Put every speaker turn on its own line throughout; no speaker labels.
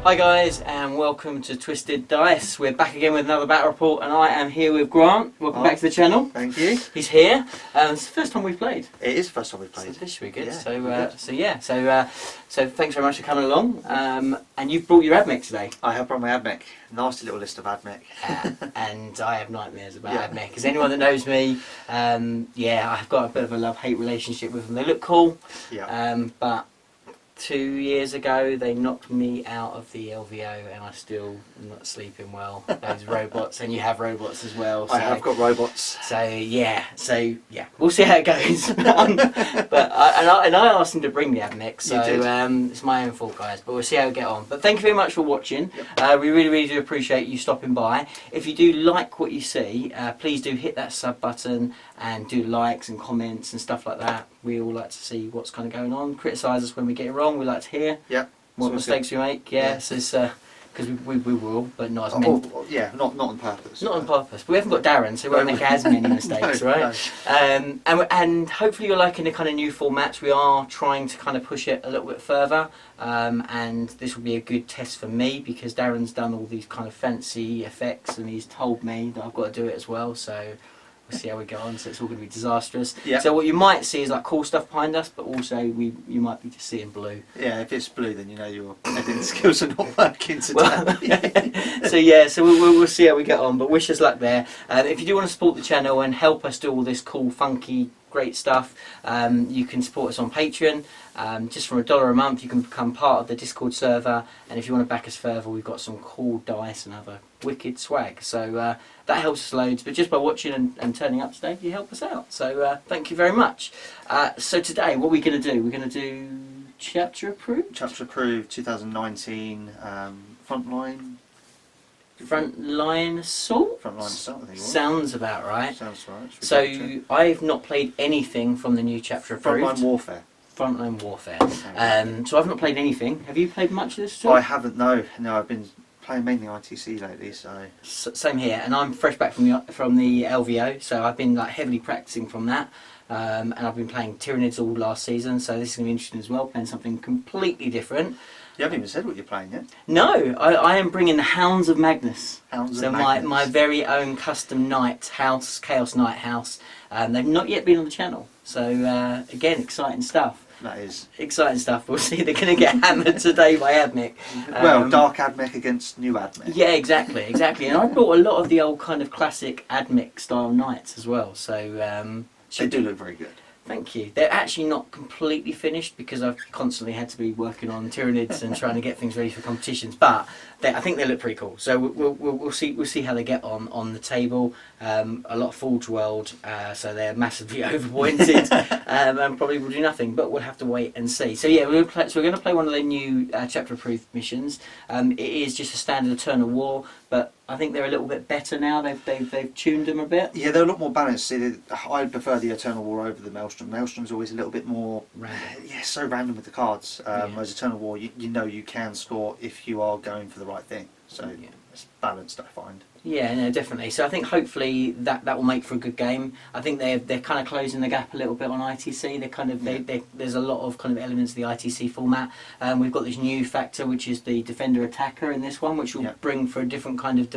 Hi guys, and welcome to Twisted Dice. We're back again with another battle report, and I am here with Grant. Welcome back to the channel.
Thank you.
He's here. It's the first time we've played.
It is the first time we've played.
So this should be good.
Yeah,
So thanks very much for coming along. And you've brought your Admech today.
I have brought my Admech. Nasty little list of Admech.
And I have nightmares about Admech. Because anyone that knows me, I've got a bit of a love-hate relationship with them. They look cool, but 2 years ago they knocked me out of the LVO and I still am not sleeping well. Those robots, and you have robots as well. So,
I have got robots.
So we'll see how it goes. But I asked him to bring the Admech, so it's my own fault, guys. But we'll see how we get on. But thank you very much for watching. We really do appreciate you stopping by. If you do like what you see, please do hit that sub button and do likes and comments and stuff like that. We all like to see what's kind of going on. Criticise us when we get it wrong. We like to hear what mistakes we make. So it's because we will, but not as many.
Not on purpose.
Not on purpose. But we haven't got Darren, so we won't make as many mistakes, right? No. And hopefully you're liking the kind of new formats. We are trying to kind of push it a little bit further, and this will be a good test for me because Darren's done all these kind of fancy effects, and he's told me that I've got to do it as well. So we'll see how we go on. So it's all going to be disastrous. So what you might see is like cool stuff behind us, but also you might be just seeing blue. Yeah,
if it's blue, then you know your editing skills are not working today.
So we'll see how we get on. But wish us luck there. If you do want to support the channel and help us do all this cool, funky, great stuff, you can support us on Patreon. Just from $1 a month you can become part of the Discord server, and if you want to back us further, we've got some cool dice and other wicked swag, so that helps us loads. But just by watching and turning up today, you help us out, so thank you very much. So today what we're going to do, we're going to do chapter approved
2019 frontline
assault.
I think.
Sounds about right.
Sounds right.
So I've not played anything from the new chapter approved. Frontline warfare. So I've not played anything. Have you played much of this at all?
I haven't. No. I've been playing mainly ITC lately. So
same here, and I'm fresh back from the LVO, so I've been like heavily practicing from that. And I've been playing Tyranids all last season, so this is going to be interesting as well. Playing something completely different.
You haven't even said what you're playing yet.
No, I am bringing the Hounds of Magnus.
Hounds of Magnus.
my very own custom Knight house, Chaos Knight house. They've not yet been on the channel, so again, exciting stuff.
That is
exciting stuff. We'll see. They're going to get hammered today by Admech.
Well, dark Admech against new Admech.
Yeah, exactly. And I brought a lot of the old kind of classic Admech style knights as well. So
they do look very good.
Thank you. They're actually not completely finished because I've constantly had to be working on Tyranids and trying to get things ready for competitions. But I think they look pretty cool. So we'll see how they get on the table. A lot of Forge World, so they're massively overpointed and probably will do nothing. But we'll have to wait and see. So yeah, we're going to play one of their new chapter approved missions. It is just a standard Eternal War, but I think they're a little bit better now. They've tuned them a bit.
Yeah, they're a lot more balanced. See, I prefer the Eternal War over the Maelstrom. Maelstrom's always a little bit more
random.
Yeah, so random with the cards. Whereas Eternal War, you know you can score if you are going for the right thing. So it's balanced, I find.
Yeah, no, definitely. So I think hopefully that will make for a good game. I think they're kind of closing the gap a little bit on ITC. They're kind of there's a lot of kind of elements of the ITC format. We've got this new factor, which is the defender attacker in this one, which will bring for a different kind of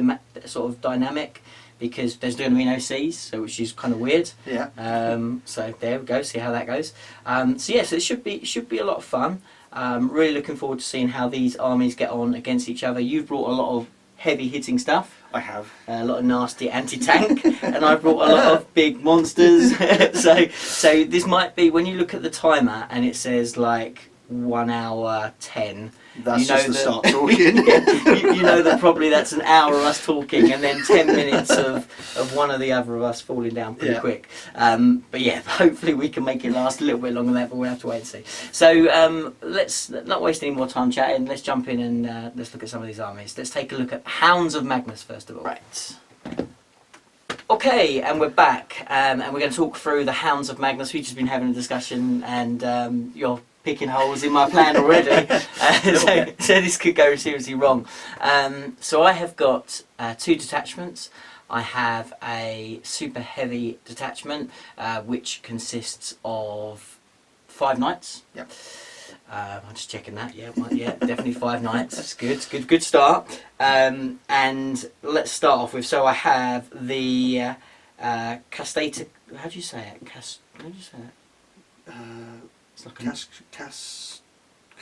sort of dynamic, because there's going to be no Cs, so which is kind of weird. So there we go. See how that goes. So it should be a lot of fun. Really looking forward to seeing how these armies get on against each other. You've brought a lot of heavy hitting stuff.
I have.
A lot of nasty anti-tank, and I brought a lot of big monsters. so this might be, when you look at the timer and it says like 1 hour 10.
That's just the start talking.
you know that probably that's an hour of us talking and then 10 minutes of one or the other of us falling down pretty quick. But yeah, hopefully we can make it last a little bit longer than that, but we'll have to wait and see. So let's not waste any more time chatting. Let's jump in and let's look at some of these armies. Let's take a look at Hounds of Magnus first of all. Right. Okay, and we're back, and we're going to talk through the Hounds of Magnus. We've just been having a discussion, and you're picking holes in my plan already, so this could go seriously wrong. So I have got 2 detachments. I have a super heavy detachment, which consists of 5 knights. I'm just checking that. Yeah, definitely 5 nights. It's good start. And let's start off with. So I have the castator. How do you say it? How do you say it? It's like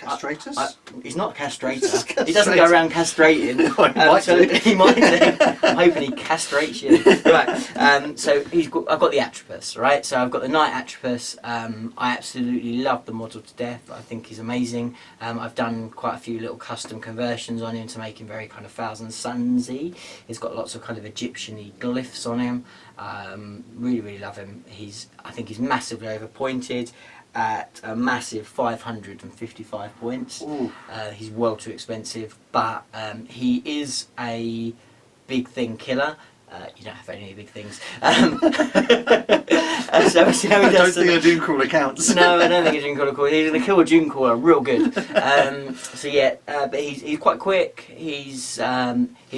Castratus?
He's not a castrator. He doesn't go around castrating. He might do. I'm hoping he castrates you. Right. So I've got the Atropus, right? So I've got the Knight Atropus. I absolutely love the model to death. I think he's amazing. I've done quite a few little custom conversions on him to make him very kind of Thousand Sunsy. He's got lots of kind of Egyptian-y glyphs on him. Really love him. I think he's massively overpointed. At a massive 555 points. He's well too expensive, but he is a big thing killer. You don't have any big things. So see how he does.
I don't think a Doomcrawler counts.
No, I don't think a Doomcrawler counts. He's going to kill a Doomcrawler real good. So yeah, but he's quite quick. His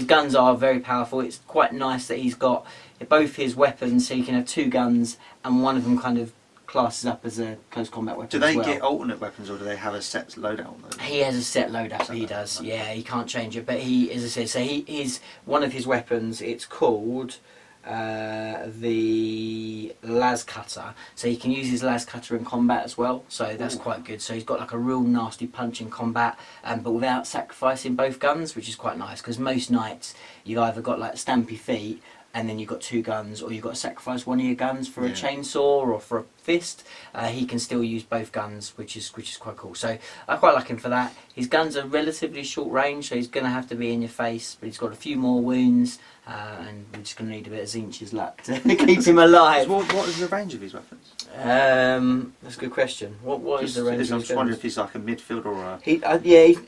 guns are very powerful. It's quite nice that he's got both his weapons, so you can have 2 guns, and one of them kind of classes up as a close combat weapon.
Do they get alternate weapons, or do they have a set loadout on those?
He has a set loadout. He does. Okay. Yeah, he can't change it. But he, as I said, so he's one of his weapons. It's called the las cutter. So he can use his las cutter in combat as well. So that's quite good. So he's got like a real nasty punch in combat, but without sacrificing both guns, which is quite nice. Because most knights, you've either got like stampy feet, and then you've got 2 guns, or you've got to sacrifice one of your guns for a chainsaw or for a fist. He can still use both guns, which is quite cool. So I quite like him for that. His guns are relatively short range, so he's going to have to be in your face, but he's got a few more wounds, and we're just going to need a bit of Zinch's luck to keep him alive.
What is the range of his weapons?
That's a good question. What is the range of his
I'm
guns?
just wondering if he's like a midfield or a...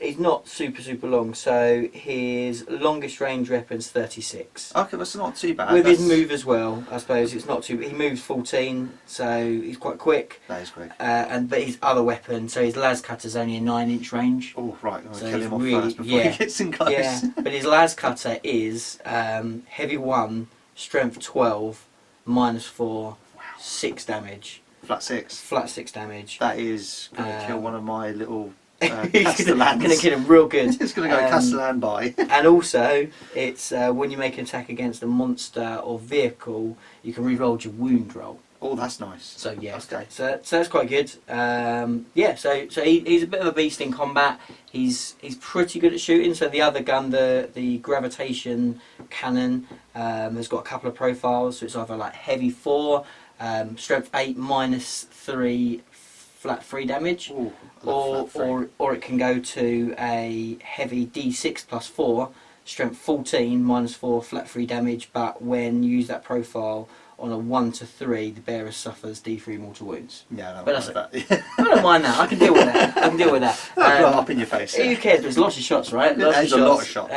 He's not super long, so his longest range weapon's 36.
Okay, that's not too bad.
With his move as well, I suppose it's not too... He moves 14, so he's quite quick.
That is quick.
But his other weapon, so his las cutter's only a 9-inch range.
Oh, right. I'm
So
going to kill him off
really,
first before he gets in close.
Yeah, but his las cutter is heavy 1, strength 12, -4, 6 damage.
Flat 6.
Flat 6 damage.
That is going to kill one of my little
He's
Castellans.
going to kill him real good.
It's going to go Castellan by.
And also, it's when you make an attack against a monster or vehicle, you can re-roll your wound roll.
Oh, that's nice.
So yeah,
okay.
so that's quite good. Yeah, so he's a bit of a beast in combat. He's pretty good at shooting. So the other gun, the gravitation cannon, has got a couple of profiles. So it's either like heavy 4, strength 8, -3, flat 3 damage,
Ooh,
or it can go to a heavy D6 +4, strength 14, -4, flat 3 damage. But when you use that profile on a 1 to 3, the bearer suffers D3 mortal wounds.
Yeah, no,
but that's
that.
I don't mind that. I can deal with that.
Blow up in your face.
Who cares? There's lots of shots, right?
There's a lot of shots.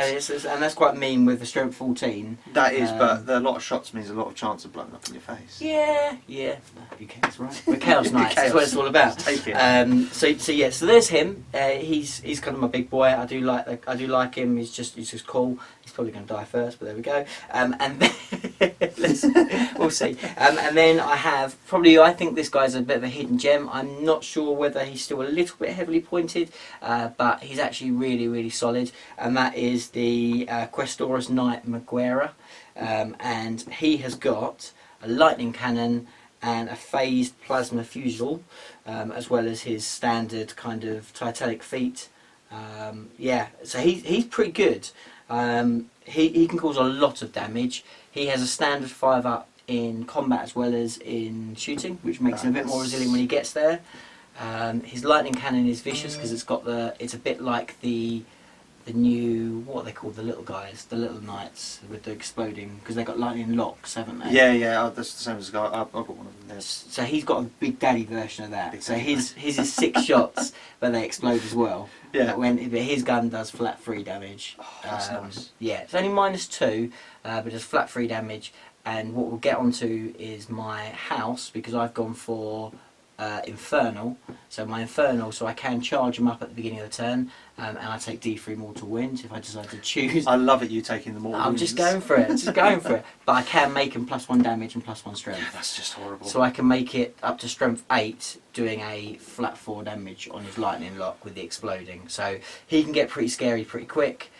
And that's quite mean with the strength 14.
That is, but a lot of shots means a lot of chance of blowing up in your face.
Yeah. Who cares, right? We're Chaos Knights. That's what it's all about.
Take it.
So there's him. He's kind of my big boy. I do like him. He's just cool. He's probably going to die first, but there we go. And then we'll see. And then I think this guy's a bit of a hidden gem. I'm not sure whether he's still a little bit heavily pointed, but he's actually really, really solid. And that is the Questorus Knight Maguera. And he has got a lightning cannon and a phased plasma fusel, as well as his standard kind of titanic feat. So he's pretty good. He can cause a lot of damage. He has a standard 5-up in combat as well as in shooting, which makes him a bit more resilient when he gets there. His lightning cannon is vicious because it's a bit like the new, what are they called, the little guys, the little knights with the exploding, because they've got lightning locks, haven't they?
Yeah, that's the same as the guy. I've got one of them there.
So he's got a big daddy version of that. So his is 6 shots, but they explode as well.
Yeah.
But his gun does flat 3 damage.
Oh, that's nice.
Yeah, it's only -2, but it's flat 3 damage. And what we'll get onto is my house, because I've gone for Infernal, so my Infernal, so I can charge them up at the beginning of the turn, and I take D3 Mortal Wounds if I decide to choose.
I love it, you taking the Mortal Wounds.
I'm just going for it, But I can make them +1 damage and +1 strength.
Yeah, that's just horrible.
So I can make it up to strength 8, doing a flat 4 damage on his lightning lock with the exploding. So he can get pretty scary pretty quick.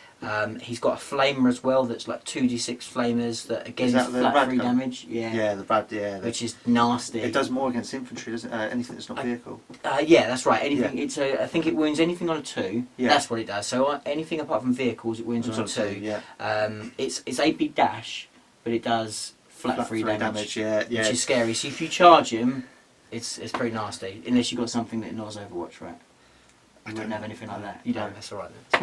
He's got a flamer as well that's like 2d6 flamers that again is flat 3 damage.
Yeah, the Brad,
which is nasty.
It does more against infantry, doesn't it? Anything that's not vehicle.
Yeah, that's right. Anything.
Yeah.
It's I think it wounds anything on a 2.
Yeah.
That's what it does. So anything apart from vehicles, it wounds on a 2.
Yeah.
It's AP dash, but it does flat 3 damage.
Yeah,
Which is scary. So if you charge him, it's pretty nasty. Unless you've got something that ignores Overwatch, right? I don't have anything like that. You don't. That's all right then.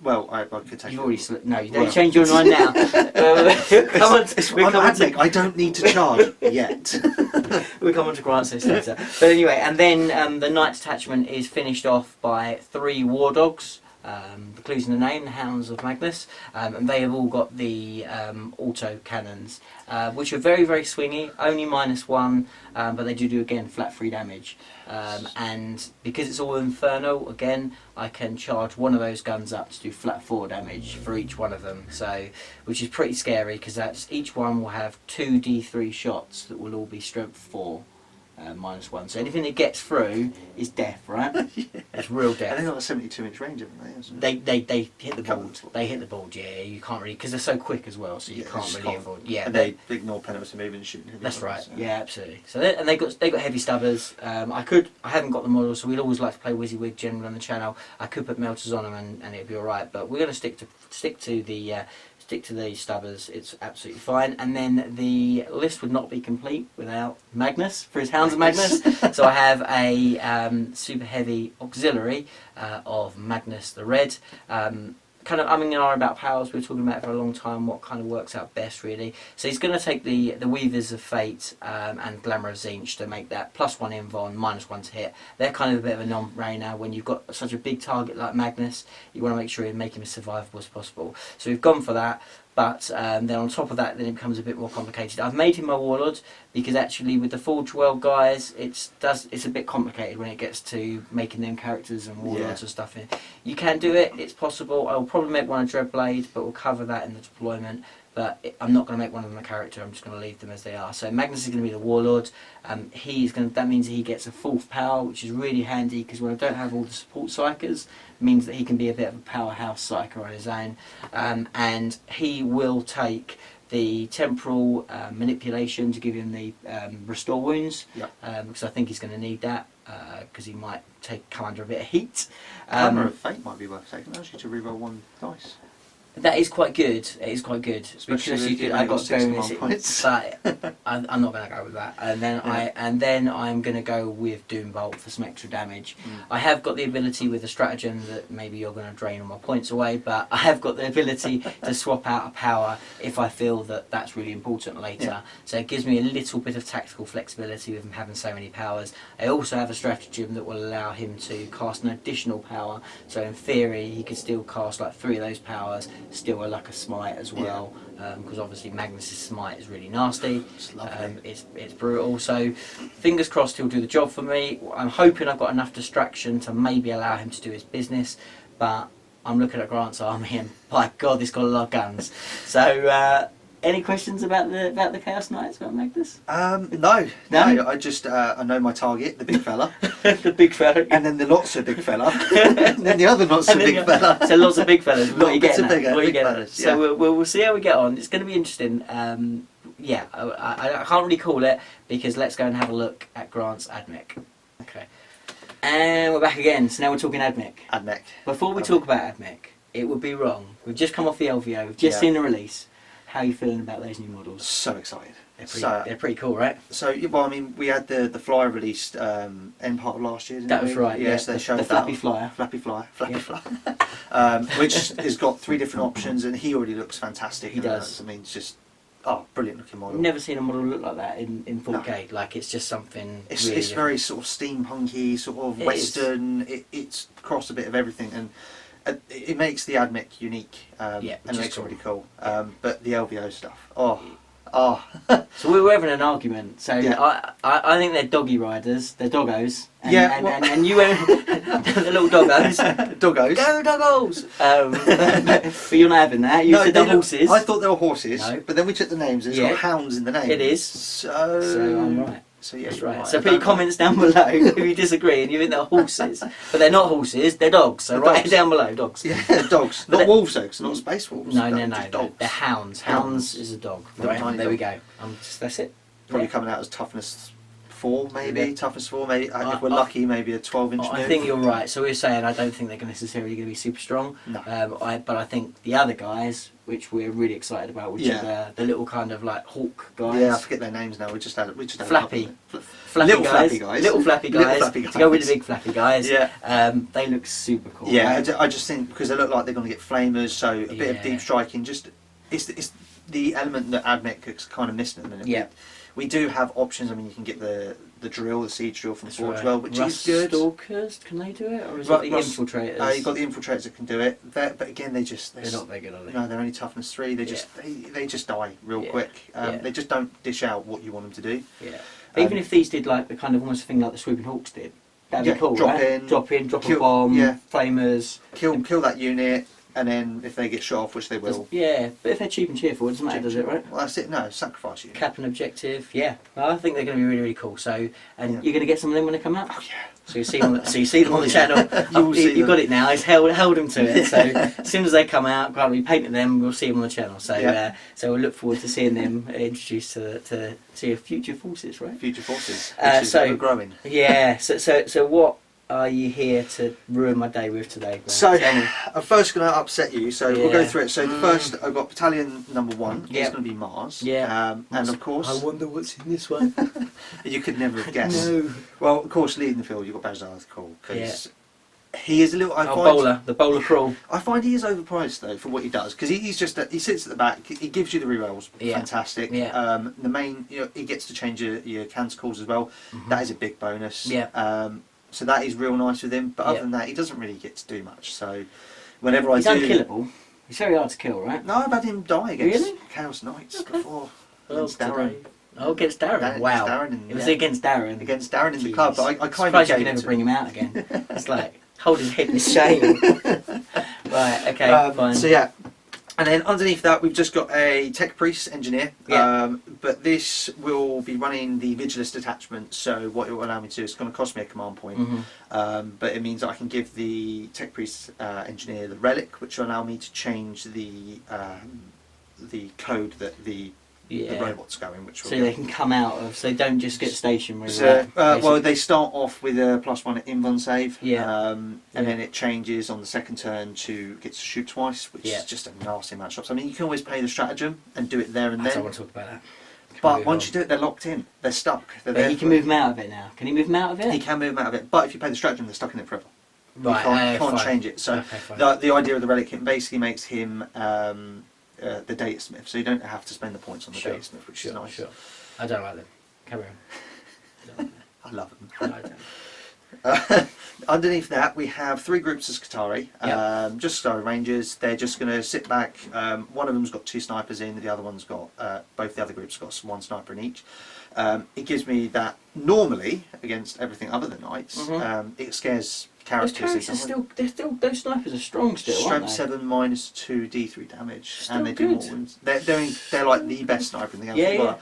Well, I could take.
You've already no. You don't change your mind now. Come on,
I don't need to charge yet.
We'll come on to grants this later. But anyway, and then the Knight detachment is finished off by 3 War Dogs. The clues in the name, the Hounds of Magnus, and they have all got the auto cannons, which are very, very swingy, only -1, but they do again flat 3 damage. And because it's all Inferno, again, I can charge one of those guns up to do flat 4 damage for each one of them. So, which is pretty scary because that's each one will have 2 D3 shots that will all be strength 4. -1, so anything that gets through is death, right?
Yeah.
It's real death.
And they've got a 72-inch range, haven't they?
They hit the board. They hit the board. Yeah, you can't really because they're so quick as well, so you can't really avoid. Yeah,
and they ignore penalty moving and shooting.
That's right. So. Yeah, absolutely. So they got heavy stubbers. I haven't got the model, so we'd always like to play WYSIWYG generally on the channel. I could put melters on them and it'd be all right, but we're going to stick to the stubbers. It's absolutely fine. And then the list would not be complete without Magnus for his Hounds of Magnus. So I have a super heavy auxiliary of Magnus the Red. Kind of umming and ahhing about powers. We were talking about it for a long time. What kind of works out best, really? So he's going to take the Weavers of Fate and Glamour of Tzeentch to make that +1 invuln, -1 to hit. They're kind of a bit of a non-brainer. When you've got such a big target like Magnus, you want to make sure you make him as survivable as possible. So we've gone for that. But then on top of that, then it becomes a bit more complicated. I've made him a Warlord because actually with the Forge World guys, it's a bit complicated when it gets to making them characters and Warlords and stuff. You can do it, it's possible. I'll probably make one a Dreadblade, but we'll cover that in the deployment. But I'm not going to make one of them a character, I'm just going to leave them as they are. So Magnus is going to be the Warlord. That means he gets a 4th power, which is really handy because when I don't have all the support psychers, it means that he can be a bit of a powerhouse psyker on his own. And he will take the temporal manipulation to give him the restore wounds, because I think he's going to need that because he might come under a bit of heat.
Glamour of Fate might be worth taking actually to reroll 1 dice.
That is quite good. It is quite good.
Especially
because I got to go with it,
points.
but I'm not going to go with that. And then I'm going to go with Doombolt for some extra damage. I have got the ability with a stratagem that maybe you're going to drain all my points away, but I have got the ability to swap out a power if I feel that that's really important later. Yeah. So it gives me a little bit of tactical flexibility with him having so many powers. I also have a stratagem that will allow him to cast an additional power. So in theory, he could still cast like 3 of those powers. Still like a smite as well, because obviously Magnus's smite is really nasty.
It's lovely.
It's brutal. So fingers crossed he'll do the job for me. I'm hoping I've got enough distraction to maybe allow him to do his business, but I'm looking at Grant's army and by God, he's got a lot of guns. So any questions about the Chaos Knights, about Magnus?
No. I just I know my target, the big fella,
the big fella,
and then the not so big fella, and then the other not so big fella.
So lots of big fellas. What are you getting at? What are you getting at?
So
we'll see how we get on. It's going to be interesting. I can't really call it because let's go and have a look at Grant's Admech. Okay. And we're back again. So now we're talking Admech.
Admech.
Before we talk about Admech, it would be wrong. We've just come off the LVO. We've just seen the release. How are you feeling about those new models?
So excited.
They're pretty cool, right?
So, well, I mean, we had the Flyer released end part of last year, didn't we?
That was right,
yes. They showed
the Flappy Flyer.
Flappy Flyer. Which has got 3 different options, and he already looks fantastic.
He does.
I mean, it's just, brilliant looking model.
I've never seen a model look like that in 4K. No. Like, it's just something
It's very sort of steampunky, sort of Western. It's crossed a bit of everything, and it makes the Admech unique, and it makes it really cool. But the LVO stuff, Oh.
So we were having an argument. So
Yeah.
I think they're doggy riders. They're doggos. And,
Yeah,
and you went the little doggos.
Doggos.
Go doggos! But you're not having that. You said they're horses.
I thought they were horses,
No.
but then we took the names. It's got hounds in the name.
It is.
So
I'm right.
So yeah,
That's
you're
right. So put your comments down below if you disagree and you think they're horses, but they're not horses. They're dogs. So write it down below. Dogs.
Yeah, dogs. Not wolves though, 'cause not space wolves.
No.
Just dogs.
They're hounds. Hounds is a dog. Right. There we go. That's it.
Probably coming out as toughness 4, maybe.
Yeah.
Toughness 4, maybe. If we're lucky, maybe a 12-inch.
I think you're right. So we're saying I don't think they're necessarily going to be super strong.
No.
But I think the other guys, which we're really excited about, which are the little kind of like hawk guys.
Yeah, I forget their names now. We just had
flappy.
Little flappy guys.
Little flappy guys. To go with the big flappy guys.
Yeah.
They look super cool.
Yeah,
right?
I just think because they look like they're going to get flamers, so a bit of deep striking. Just it's the element that Admech is kind of missing at the minute.
Yeah.
We do have options. I mean, you can get the drill, the siege drill from Forge
right.
well, which
Rust
is good.
Stalkers, can they do it, or is it the infiltrators?
You've got the infiltrators that can do it. But again, they're
not very good, are they?
No, they're only toughness 3. They just they just die real quick. They just don't dish out what you want them to do.
Yeah. Even if these did like the kind of almost thing like the Swooping Hawks did, that'd be cool,
drop
right? Drop a
kill,
bomb, flamers,
kill that unit. And then if they get shot off, which they will.
Yeah, but if they're cheap and cheerful, it doesn't matter, does it, right?
Well, that's it. No, sacrifice you.
Cap and objective, yeah. Well, I think they're going to be really, really cool. So, and you're going to get some of them when they come out.
Oh yeah.
So you see them. So you see them on the channel. You've got it now. He's held them to it. So as soon as they come out, can't we painted them? We'll see them on the channel. So so we'll look forward to seeing them introduced to your future forces, right?
Future forces. Which is ever growing.
Yeah. So what are you here to ruin my day with today?
So I'm first going to upset you. So we'll go through it. So the first, I've got battalion number 1. It's going to be Mars.
Yeah.
And of course,
I wonder what's in this one.
You could never have guessed.
No.
Well, of course, leading the field, you've got Bazar's cool because he is a little.
The bowler crawl.
I find he is overpriced though for what he does because he's just he sits at the back. He gives you the rerolls. Fantastic.
Yeah.
The main, he gets to change your cancer calls as well. That is a big bonus.
Yeah.
So that is real nice with him, but other than that, he doesn't really get to do much. So whenever
He's unkillable. He's very hard to kill, right?
No, I've had him die against Chaos Knights before. Against Darren.
Against Darren. Wow. It was against Darren.
Against Darren in the club, but I kind
of you can never bring him out again. It's like hold his head in shame. Right. Okay. Fine.
So yeah. And then underneath that, we've just got a Tech Priest Engineer, but this will be running the Vigilist detachment, so what it will allow me to do, it's going to cost me a command point, but it means that I can give the Tech Priest Engineer the Relic, which will allow me to change the code that the robot's going, which will
they can come out of, so they don't just get stationary.
So, well, they start off with a +1 invuln save, and
then
it changes on the second turn to get to shoot twice, which is just a nasty amount of shots. I mean, you can always play the stratagem and do it there and then.
I want to talk about that.
But once you do it, they're locked in. They're stuck.
But he can move them out of it now. Can he move them out of it?
He can move them out of it, but if you play the stratagem, they're stuck in it forever.
Right,
you can't change it. So the idea of the relic basically makes him the data smith, so you don't have to spend the points on the data smith, which is nice.
Sure. I don't like them. Carry on.
I love them.
I don't.
Underneath that, we have 3 groups of Skitarii, just Skitarii Rangers. They're just going to sit back. One of them's got 2 snipers in, the other one's got, both the other groups got 1 sniper in each. It gives me that normally, against everything other than knights, it scares characters.
Those snipers are strong still,
Strength
aren't they?
7 minus 2 D3 damage,
Still
and they do
good.
more wounds. They're like the best sniper in the game.
Yeah.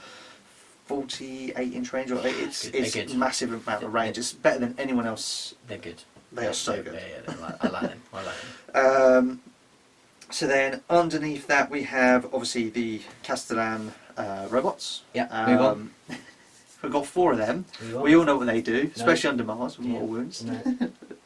48-inch range, or it's
good.
massive amount of range. It's better than anyone else.
They're good.
They are so good.
I like them. I like them.
So then underneath that we have obviously the Castellan robots.
Yeah. Move on.
We've got 4 of them. We all know what they do, especially under Mars with mortal wounds.
No.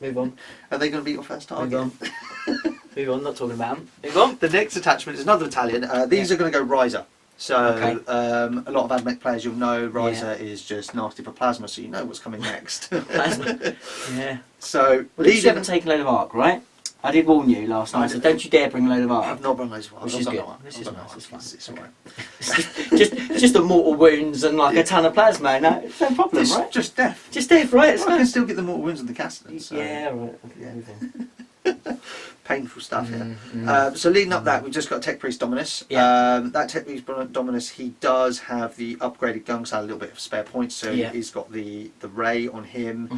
Move on.
Are they going to be your first target?
Move on. Move on. Not talking about them. Move on.
The next attachment is another battalion. These are going to go Riser. So a lot of Admech players, you'll know Riser is just nasty for plasma, so you know what's coming next.
Plasma. Yeah.
So
you haven't taken a load of arc, right? I did warn you last night, so don't you dare bring a load of arc.
I've not brought loads of arc.
Which is good. This is nice.
It's alright.
just the mortal wounds and like a ton of plasma. No, it's no problem, right?
Just death.
Just death, right?
Well, I can still get the mortal wounds on the Castellan. So.
Yeah, right. Okay, move on.
Painful stuff here. So leading up that, we've just got Tech Priest Dominus.
Yeah.
That Tech Priest Dominus, he does have the upgraded gun, so a little bit of spare points. So he's got the ray on him.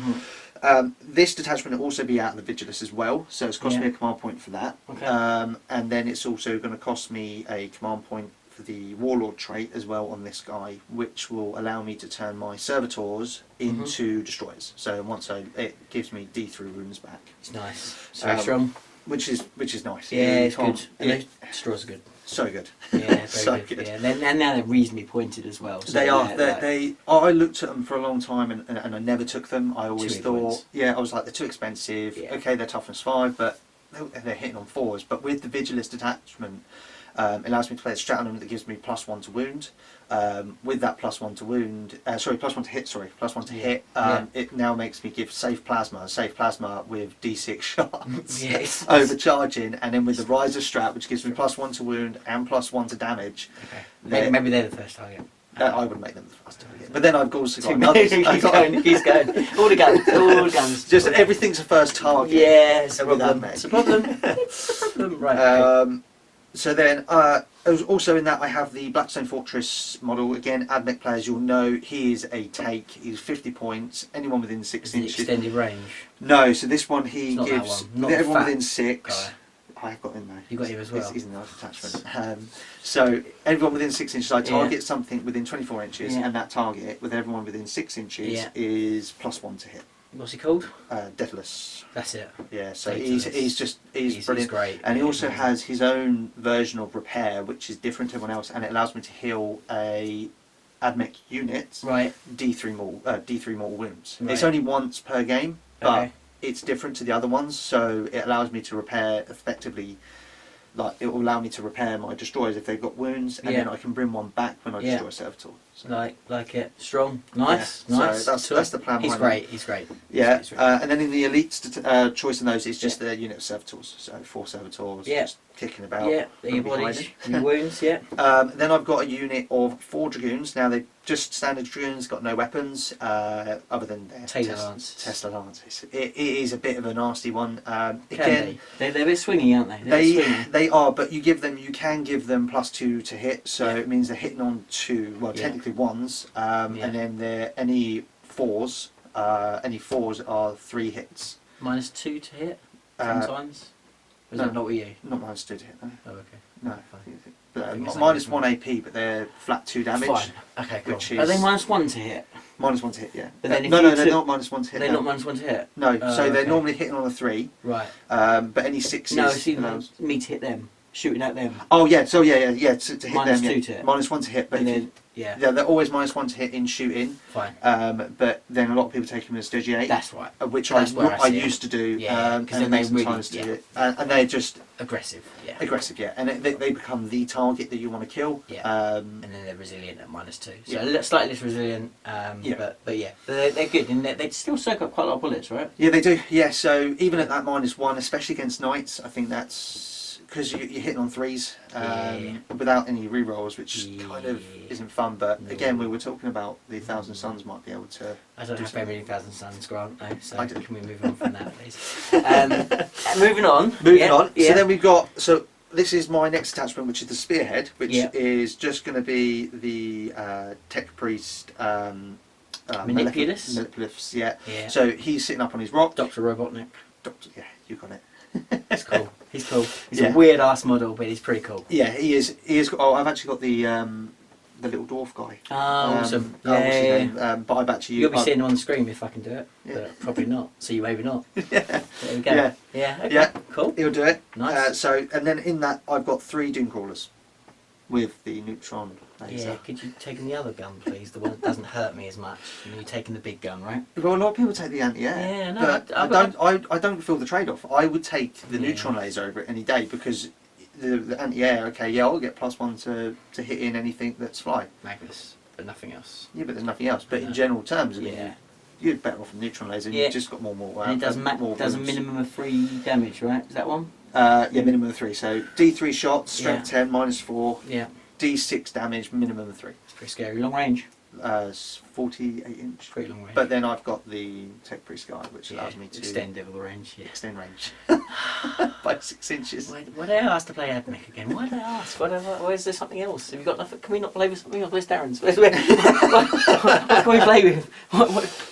This detachment will also be out of the Vigilus as well, so it's cost me a command point for that.
Okay.
And then it's also going to cost me a command point for the Warlord trait as well on this guy, which will allow me to turn my servitors into destroyers. So once it gives me D3 runes back.
It's nice. It's very strong.
Which is nice.
Yeah, it's good. And those destroyers are good.
So good.
Yeah, very
so
good. Yeah. And now they're reasonably pointed as well. So
they are. I looked at them for a long time and I never took them. I always thought, I was like, they're too expensive. Yeah. Okay, they're toughness 5, but they're hitting on 4s. But with the Vigilus detachment, it allows me to play a strat on them that gives me +1 to wound. With that +1 to wound, +1 to hit, +1 to hit, it now makes me give safe plasma with D6 shots, overcharging, and then with the riser strat, which gives me +1 to wound and +1 to damage.
Okay. Maybe they're the first target.
I would make them the first target, but then I've also got
others. He's going. All the guns.
Just everything's a first target.
Yeah, it's a problem. It's a problem. Right.
So then, also in that I have the Blackstone Fortress model. Again, Admech players, you'll know he is a take. He's 50 points. Anyone within 6 inches.
Extended range.
No, so this one he gives everyone within 6.
Guy.
I've got him though.
You got him as well.
He's a nice attachment. So everyone within 6 inches, I target something within 24 inches, and that target with everyone within 6 inches is +1 to hit.
What's he called?
Deathless.
That's it.
Yeah, so he's brilliant.
He's great.
And he also has his own version of repair, which is different to everyone else, and it allows me to heal a Admech unit D3 mortal wounds. Right. It's only once per game, but it's different to the other ones, so it allows me to repair effectively. Like, it will allow me to repair my destroyers if they've got wounds, and then I can bring one back when I destroy a servitor. So.
Like it. Strong. Nice. Nice.
So that's the plan.
He's great. He's great.
Yeah.
He's great.
And then in the elite choice in those, it's just the unit of servitors. So 4 servitors just kicking about.
Yeah. Your bodies, your wounds, Then
I've got a unit of 4 dragoons. Now they're just standard dragoons, got no weapons other than their Tesla lances. It is a bit of a nasty one. Again,
they're a bit swingy, aren't they?
They are, but you can give them +2 to hit, so it means they're hitting on 2. Well, technically 1s, and then they're any 4s. Any 4s are 3 hits.
-2 to hit sometimes. Is that not with you?
Not -2 to hit. No.
Oh, okay.
No. -1 AP, but they're flat 2 damage.
Fine. Okay, cool. Are they -1 to hit?
-1 to hit, yeah.
But then
no, they're not -1 to hit.
They're not -1 to hit?
No, so they're normally hitting on a 3.
Right.
But any 6s...
No, it's even me to hit them. Shooting at them.
Oh, yeah, so to hit them,
-2 to hit.
-1 to hit, but they're always -1 to hit in shooting.
Fine.
But then a lot of people take them as Digi.
That's right.
Which I used to do.
Because then they really
it. And they're just...
Aggressive, yeah.
Aggressive, yeah. And they become the target that you want to kill.
Yeah. And then they're resilient at -2. So slightly less resilient, but yeah. They're good. And they still soak up quite a lot of bullets, right?
Yeah, they do. Yeah, so even at that -1, especially against knights, I think that's... Because you're hitting on 3s without any rerolls, which kind of isn't fun. But again, we were talking about the 1,000 Suns might be able to.
I don't have very many 1,000 Suns, Grant. No, so
I do.
Can we move on from that, please? Moving on.
So then we've got this is my next attachment, which is the Spearhead, which is just going to be the Tech Priest.
Manipulus.
Yeah. So he's sitting up on his rock.
Dr. Robotnik.
Yeah, you got it.
That's cool. He's cool. He's a weird ass model, but he's pretty cool.
Yeah, he is. He is. Oh, I've actually got the little dwarf guy.
Oh, awesome.
What's his name? But I've actually.
You'll be seeing him on the screen if I can do it, but probably not. So you maybe not. There we go. Yeah. Okay. Cool.
He'll do it.
Nice.
And then in that I've got 3 Doom Crawlers with the neutron laser.
Yeah. Could you take the other gun, please? The one that doesn't hurt me as much. And you're taking the big gun, right?
Well, a lot of people take the anti-air.
Yeah. No.
But I don't feel the trade-off. I would take the neutron laser over it any day because the anti-air. Okay, yeah, I'll get +1 to hit in anything that's fly.
Magnus, but nothing else.
Yeah, but there's nothing else. But in general terms, I mean, you're better off with neutron laser. You've just got more.
And it does a minimum of 3 damage, right? Is that one?
Yeah, minimum of 3. So D3 shots, strength 10, -4.
Yeah.
D6 damage, minimum of 3.
It's pretty scary. Long range.
48-inch.
Pretty long range.
But then I've got the Tech Priest guide, which allows me to
extend it with the range. Yeah.
extend range by 6 inches.
Why did I ask to play Admech again? Why did I ask? Why is there something else? Have you got nothing? Can we not play with something else? Where's Darren's? What can we play with?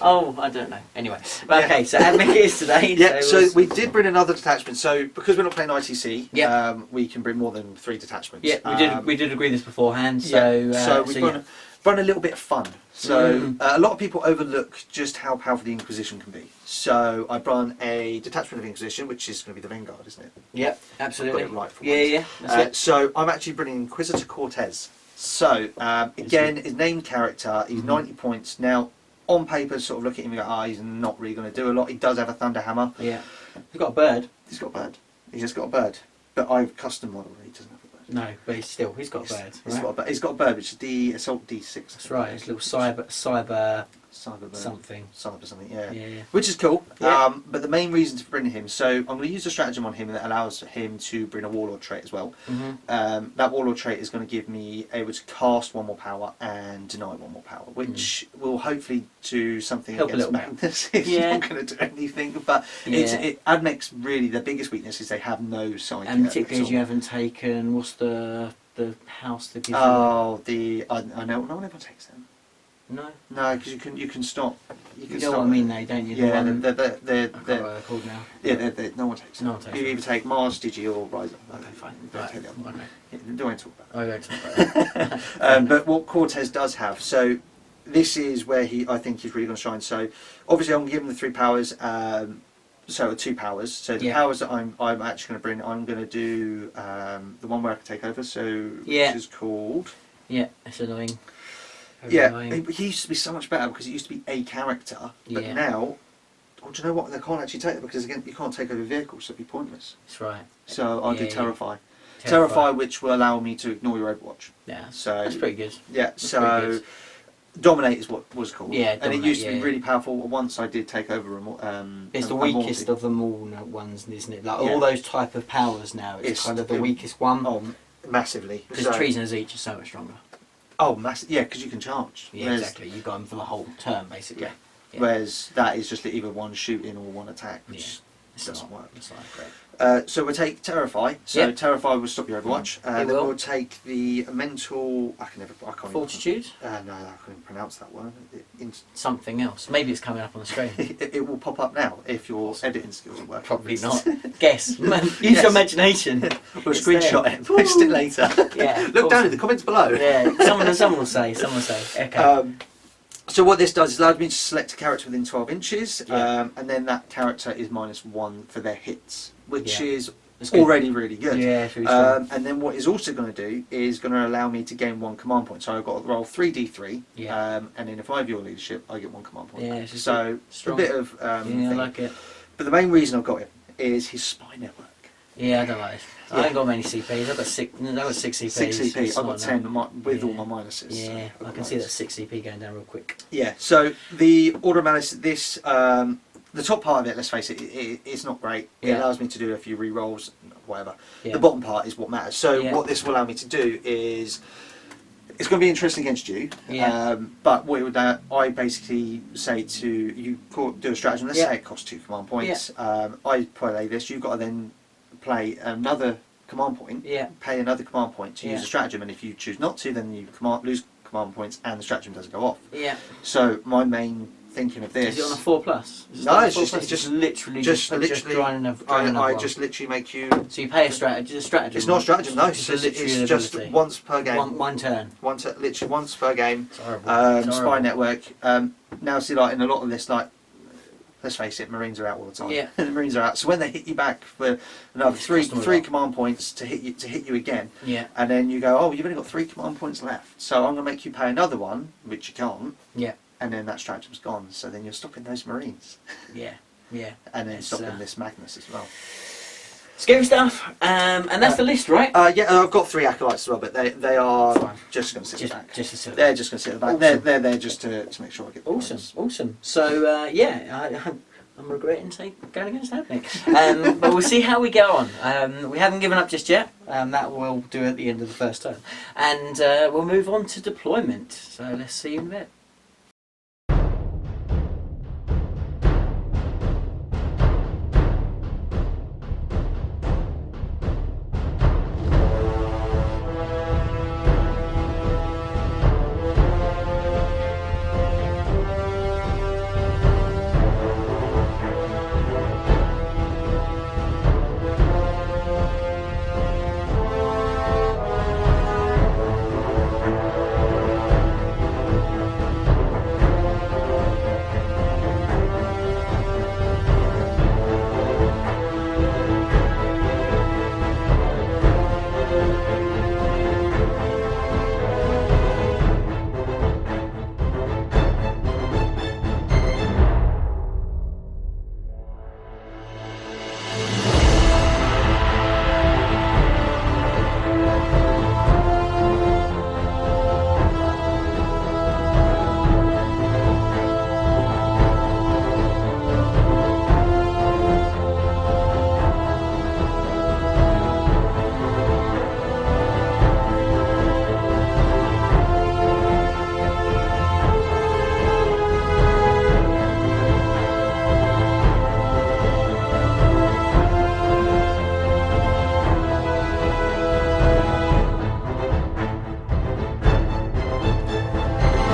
Oh, I don't know. Anyway, okay, so Admech is today.
Yeah, so we did bring another detachment. So because we're not playing ITC, we can bring more than 3 detachments.
Yeah, we did agree this beforehand. So
we've run a little bit of fun. So a lot of people overlook just how powerful the Inquisition can be. So I've run a detachment of Inquisition, which is going to be the Vanguard, isn't it?
Yep, absolutely.
I've got it right for
once.
That's it. So I'm actually bringing Inquisitor Cortez. So again, his named character, he's 90 points. Now, on paper, sort of look at him and go, he's not really going to do a lot. He does have a Thunder Hammer.
Yeah. He's got a bird.
He's got a bird. He's just got a bird. But I've custom modelled it. He doesn't have a bird.
No, but he's got a bird. Right?
He's got a bird, which is the Assault D6.
That's right. It's a little cyber
bird.
something.
Cyber something, yeah.
Yeah.
Which is cool.
Yeah.
But the main reason to bring him, so I'm going to use a stratagem on him that allows him to bring a Warlord trait as well. That Warlord trait is going to give me able to cast 1 more power and deny 1 more power, which will hopefully do something
help
against Magnus. It's not going to do anything, but Admech's really the biggest weakness is they have no sight.
And particularly as you haven't taken, what's the house that gives you...
I know, no one ever takes them.
No,
because you can stop.
You know what I mean, though, don't you?
Yeah,
they're
they're
called now.
Yeah, no one takes them.
No one takes
You
them.
either take Mars, Digi, or Rise Up.
Okay, fine.
Don't
Right.
take the other one.
Okay.
Yeah, don't talk about
I won't talk about it.
But what Cortez does have, so this is where I think he's really going to shine. So obviously I'm going to give him the 3 powers. So 2 powers. So the powers that I'm actually going to bring, I'm going to do the one where I can take over. So which is called.
Yeah, it's annoying.
He used to be so much better because it used to be a character, but now, do you know what? They can't actually take it because again, you can't take over vehicles, so it'd be pointless.
That's right.
So I'll do Terrify. Terrify, which will allow me to ignore your Overwatch.
Yeah,
so
that's pretty good.
Yeah, so Dominate is what was called.
Yeah,
and it used to be really powerful. Once I did take over
it's the weakest of them all ones, isn't it? Like all those type of powers now, it's kind of the weakest one.
Oh, massively.
Because Treasonous Each is so much stronger.
Oh, massive! Yeah, because you can charge.
Yeah, exactly. You got them for the whole turn, basically.
Yeah. Whereas that is just either 1 shooting or 1 attack, which doesn't work.
It's not great.
So we'll take Terrify. So Terrify will stop your Overwatch. Then we'll take the Mental. I can't.
Fortitude.
No, I couldn't pronounce that word.
Something else. Maybe it's coming up on the screen.
It will pop up now if your editing skills work.
Probably not. Guess. Use your imagination.
We'll screenshot it. Post it later.
Yeah.
Look down in the comments below.
Yeah. Someone will say. Okay.
So what this does is allows me to select a character within 12 inches, and then that character is -1 for their hits, which is already really good.
Yeah, it's really strong.
And then what it's also going to do is going to allow me to gain 1 command point. So I've got to roll 3d3, and then if I have your leadership, I get 1 command point.
Yeah,
so a bit of
I like it.
But the main reason I've got him is his spy network.
Yeah, I don't like it. I haven't got many CPs. I've got 6 CPs.
6 CP. I've got 10 with all my minuses.
Yeah,
so
I can see that 6 CP going down real quick.
Yeah, so the order of analysis, the top part of it, let's face it, it's not great. It allows me to do a few re-rolls, whatever.
Yeah.
The bottom part is what matters. So what this will allow me to do is, it's going to be interesting against you.
Yeah.
But what it would, I basically say to you, do a stratagem. Let's say it costs 2 command points. I play this. You've got to then play another command point. Pay another command point to use a stratagem, and if you choose not to, then you lose command points, and the stratagem doesn't go off.
Yeah.
So my main thinking of this.
Is it on a 4+?
No, it's
just literally drawing
I just literally make you.
So you pay a strategy.
It's not a stratagem, no. It's just once per game.
One turn.
Literally once per game.
It's horrible.
Spy network. Now see, like in a lot of this, like let's face it, Marines are out all the time.
Yeah.
The Marines are out. So when they hit you back for another three command points to hit you again.
Yeah.
And then you go, oh, you've only got 3 command points left. So I'm gonna make you pay another one, which you can't.
Yeah.
And then that stratagem's gone. So then you're stopping those Marines.
Yeah. Yeah.
And then stopping this Magnus as well.
Scary stuff. And that's the list, right?
Yeah, I've got 3 acolytes as well, but they are just going to sit back.
Just to sit
They're just going to sit at the back.
Awesome.
They're there just to make sure I get the
Awesome. So I'm regretting going against Admech. But we'll see how we get on. We haven't given up just yet. That we'll do at the end of the first turn. And we'll move on to deployment. So let's see you in a bit.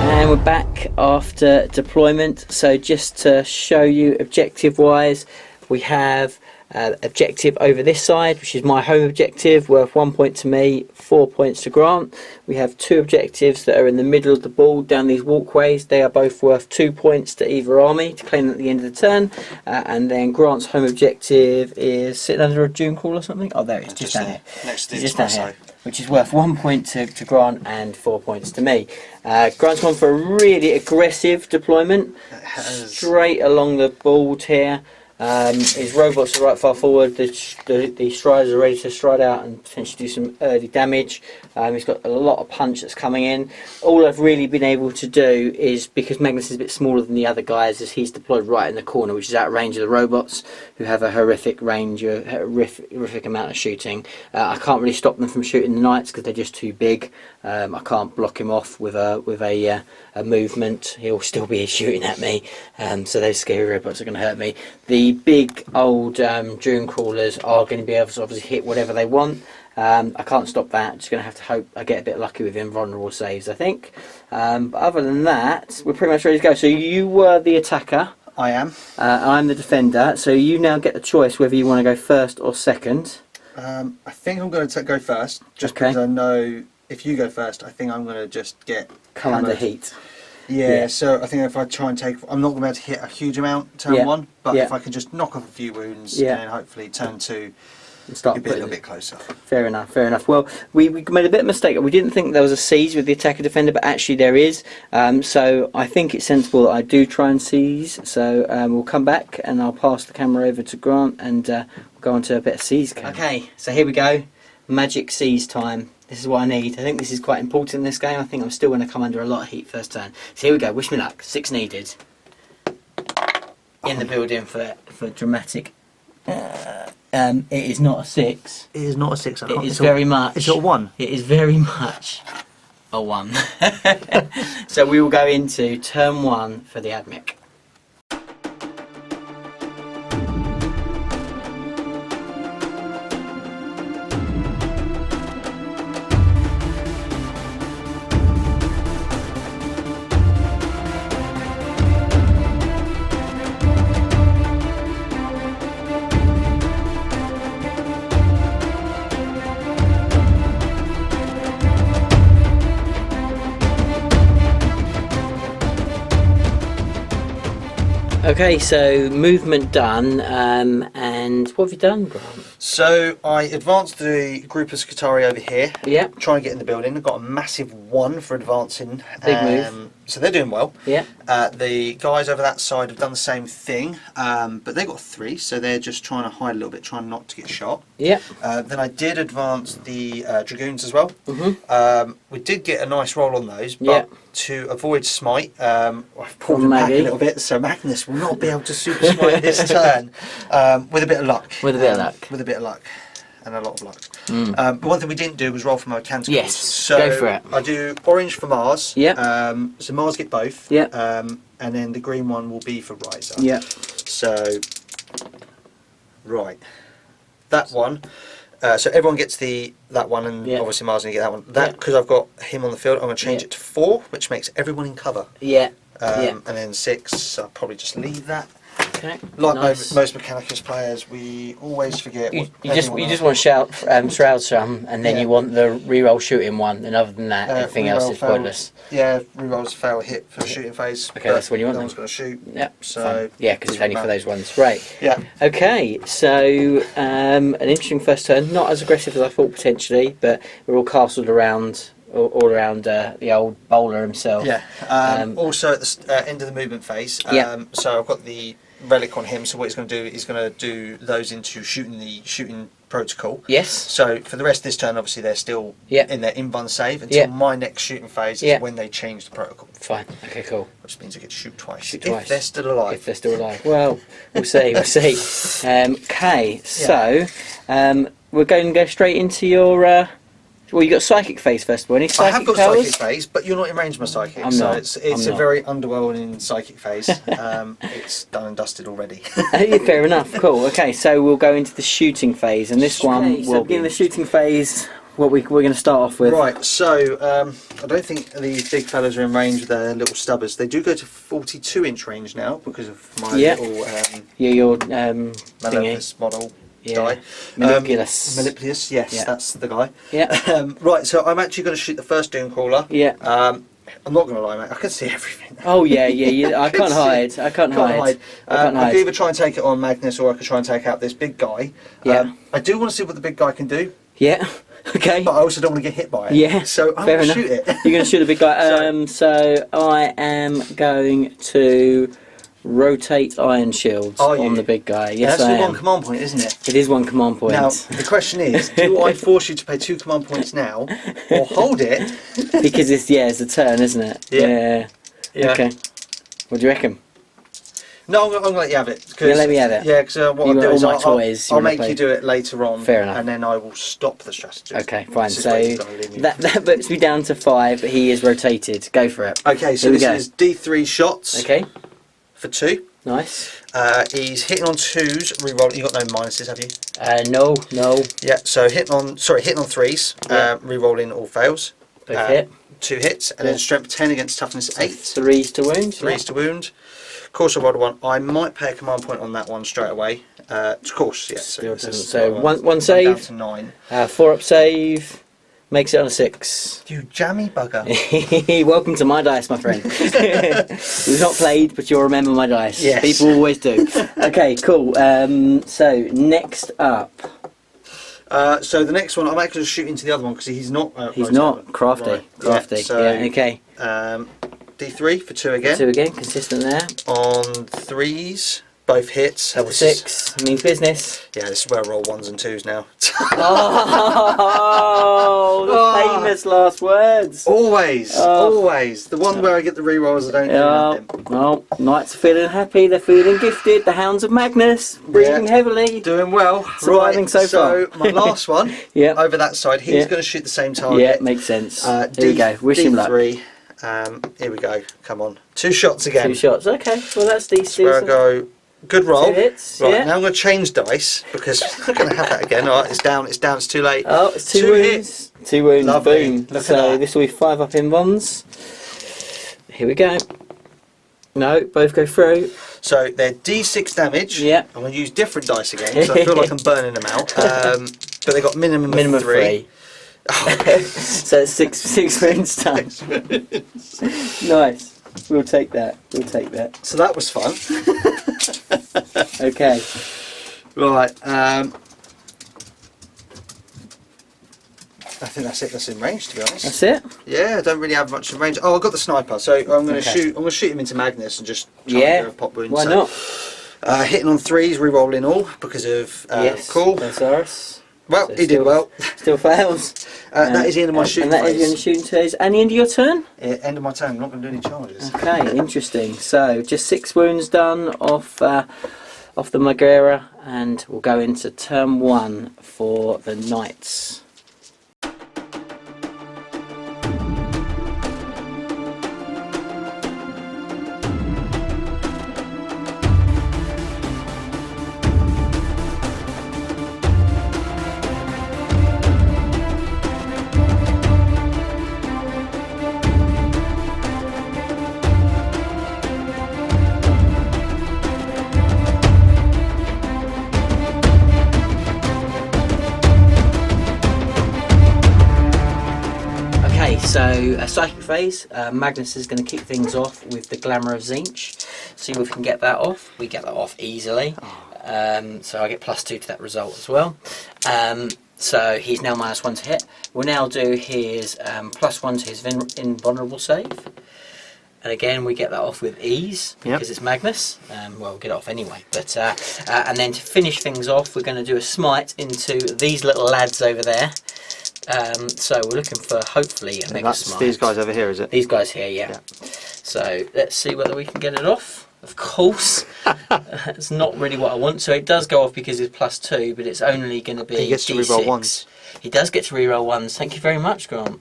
And we're back after deployment. So just to show you objective wise, we have objective over this side, which is my home objective, worth 1 point to me, 4 points to Grant. We have two objectives that are in the middle of the board down these walkways. They are both worth 2 points to either army to claim at the end of the turn. And then Grant's home objective is sitting under a dune call or something. Oh, there it is, just down here.
Next to
just down here, which is worth 1 point to Grant and 4 points to me. Grant's gone for a really aggressive deployment, straight along the board here. His robots are right far forward. The striders are ready to stride out and potentially do some early damage. He's got a lot of punch that's coming in. All I've really been able to do is, because Magnus is a bit smaller than the other guys, is he's deployed right in the corner, which is out of range of the robots, who have a horrific range, a horrific amount of shooting. I can't really stop them from shooting the knights because they're just too big. I can't block him off with a movement. He'll still be shooting at me. So those scary robots are going to hurt me. The big old dune crawlers are going to be able to obviously hit whatever they want. I can't stop that. Just going to have to hope I get a bit lucky with invulnerable saves, I think. But other than that, we're pretty much ready to go. So you were the attacker.
I am.
I'm the defender. So you now get the choice whether you want to go first or second.
I think I'm going to go first, just because I know if you go first, I think I'm going to just
come under heat.
Yeah, so I think if I try and take, I'm not going to be able to hit a huge amount turn one, but if I can just knock off a few wounds, then hopefully turn two,
and start
a little bit closer.
Fair enough, fair enough. Well, we made a bit of a mistake. We didn't think there was a seize with the attacker defender, but actually there is. So I think it's sensible that I do try and seize. So we'll come back and I'll pass the camera over to Grant and we'll go on to a bit of seize. Okay, so here we go. Magic seize time. This is what I need. I think this is quite important in this game. I think I'm still going to come under a lot of heat first turn. So here we go. Wish me luck. 6 needed. In the building for dramatic. It is not a 6.
It is not a 6.
It is very much.
It's a 1.
It is very much a 1. So we will go into turn 1 for the Admech. Okay, so movement done, and what have you done, Grant?
So I advanced the group of Scutari over here.
Yeah.
Trying to get in the building. I've got a massive 1 for advancing.
Big move.
So they're doing well.
Yeah.
The guys over that side have done the same thing, but they got 3, so they're just trying to hide a little bit, trying not to get shot.
Yeah.
Then I did advance the Dragoons as well.
Mm-hmm.
We did get a nice roll on those, but
Yeah.
to avoid smite, I've pulled them back a little bit, so Magnus will not be able to super smite this turn with a bit of luck.
With a bit of luck.
With a bit of luck. And a lot of luck. But one thing we didn't do was roll for my mechanicals.
Yes,
so
go for it.
I do orange for Mars.
Yeah.
So Mars get both.
Yeah.
And then the green one will be for Riser.
Yeah.
So, right. That one. So everyone gets that one, and obviously Mars going to get that one. That, because I've got him on the field, I'm going to change it to 4, which makes everyone in cover.
Yeah.
And then 6, so I'll probably just leave that.
Okay.
Like
Nice.
most Mechanicus players, we always forget.
You just want to shout Shroud Strum, and then you want the reroll shooting one, and other than that, everything else is pointless.
Yeah, rerolls fail hit for the shooting phase.
Okay, that's what you want.
No one's going to shoot.
Yep.
So
fine. Yeah, because it's only for those ones. Right.
Yeah.
Okay, so an interesting first turn. Not as aggressive as I thought potentially, but we're all castled around. All around the old bowler himself.
Yeah. Also at the end of the movement phase.
Yeah.
So I've got the relic on him. So what he's going to do, he's going to do those into shooting protocol.
Yes.
So for the rest of this turn, obviously they're still in their invuln save until my next shooting phase is when they change the protocol.
Fine. Okay. Cool.
Which means I get to shoot twice.
If
they're still alive.
If they're still alive. Well, we'll see. We'll see. Okay. So we're going to go straight into your. Well, you got psychic phase first of all. Any psychic
I have got
powers?
psychic phase, but you're not in range of my psychic.
I'm
so
not.
it's a very underwhelming psychic phase. It's done and dusted already.
Fair enough. Cool. Okay, so we'll go into the shooting phase, and this one
so
will be in the shooting phase. What we're going to start off with.
Right. So I don't think these big fellas are in range with their little stubbers. They do go to 42-inch range now because of my little
your
Maleficus model.
Yeah.
Die.
Manipulus.
Yes, that's the guy.
Yeah.
Right, so I'm actually going to shoot the first Dooncrawler.
Yeah.
I'm not going to lie, mate. I can see everything.
Oh yeah. I can't hide. I can't hide.
I could either try and take it on Magnus, or I could try and take out this big guy.
Yeah.
I do want to see what the big guy can do.
Yeah. Okay.
But I also don't want to get hit by it.
Yeah.
So I'm
Fair
going to
enough.
shoot it.
You're going to shoot a big guy. So I am going to rotate iron shields on the big guy. Yes,
that's
I am.
one command point, isn't it?
It is one command point.
Now the question is, do I force you to pay 2 command points now, or hold it?
Because it's a turn, isn't it? Yeah. Okay. What do you reckon?
No, I'm going to let you have it.
You let me have it?
Yeah, because what I'll do is I'll make
play.
you do it later on.
Fair enough.
And then I will stop the strategy.
Okay, fine. So that puts me down to 5, but he is rotated. Go for it.
Okay, so this is D3 shots.
Okay.
For 2.
Nice.
He's hitting on 2s, reroll. You got no minuses, have you?
No.
Yeah, so hitting on 3s, re-rolling all fails.
Both hit.
2 hits, and then strength 10 against toughness 8.
3s to wound.
3s to wound. Of course, I rolled a 1. I might pay a command point on that one straight away. Of course, yes.
So one save.
Down to 9.
4 up save. Makes it on a 6.
You jammy bugger.
Welcome to my dice, my friend. We've not played, but you'll remember my dice.
Yes.
People always do. Okay, cool. So next up.
So the next one, I'm actually going to shoot into the other one because he's not.
He's not crafty.
Right.
Crafty.
Yeah, so,
okay.
D3 for 2 again.
2 again, consistent there.
On 3s, both hits.
Double 6 means business.
Yeah, this is where I roll 1s and 2s now.
Oh, the famous last words.
Always. The one where I get the rerolls, I don't do nothing.
Well, knights are feeling happy, they're feeling gifted. The Hounds of Magnus, breathing heavily.
Doing well.
Surviving so far.
So my last one, over that side, he's going to shoot the same target.
Yeah, makes sense. Here we go. Wish him luck.
Here we go. Come on. 2 shots again.
2 shots. Okay. Well, that's decent.
Where I go. Good roll.
2 hits.
Right, now I'm going to change dice because I'm not going to have that again. All right, it's down. It's too late.
Oh, it's 2 wounds.
Hits.
2 wounds.
Lovely.
Boom.
Look at
So
that.
this will be 5 up in bonds. Here we go. No, both go through.
So they're D6 damage.
Yeah.
I'm going to use different dice again because I feel like I'm burning them out. But they got minimum of 3.
So it's 6 wounds done. Nice. We'll take that.
So that was fun.
Okay.
Right. I think that's it. That's in range, to be honest.
That's it?
Yeah, I don't really have much in range. Oh, I've got the sniper, so I'm going to shoot. I'm going to shoot him into Magnus and just try and pop wounds.
Why not?
Hitting on 3s, re-rolling all because of
yes,
cool.
Thesaurus.
Well,
So
he did well.
Still fails.
That is the end of my shooting
phase. And that is the end of shooting phase. And the end of your turn?
Yeah, end of my turn. I'm not going to do any charges.
Okay, interesting. So just 6 wounds done off the Magera, and we'll go into turn 1 for the Knights. So a psychic phase, Magnus is going to kick things off with the Glamour of Zinch. See if we can get that off. We get that off easily. So I get +2 to that result as well. So he's now -1 to hit. We'll now do his +1 to his invulnerable save. And again, we get that off with ease because it's Magnus. Well, we'll get it off anyway. But and then to finish things off, we're going to do a smite into these little lads over there. So we're looking for hopefully a mega smite.
These guys over here, is it?
These guys here, yeah. So let's see whether we can get it off. Of course, it's not really what I want. So it does go off because it's +2, but it's only going to be
he gets to
D6.
reroll 1s.
He does get to reroll 1s. Thank you very much, Grant.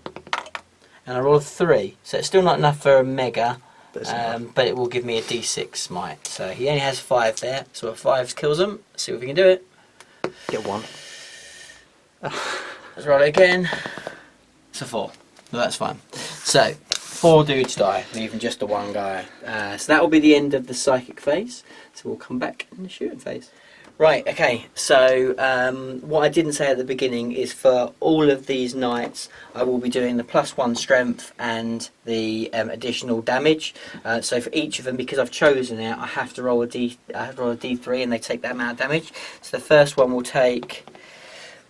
And I roll a 3, so it's still not enough for a mega, but it will give me a D6 smite. So he only has 5 there, so a 5 kills him. Let's see if we can do it.
Get 1.
Let's roll it again. It's a 4. No, that's fine. So 4 dudes die, leaving just the 1 guy. So that will be the end of the psychic phase. So we'll come back in the shooting phase. Right, okay, so what I didn't say at the beginning is for all of these knights I will be doing the +1 strength and the additional damage. So for each of them, because I've chosen it, I have to roll a D3 and they take that amount of damage. So the first one will take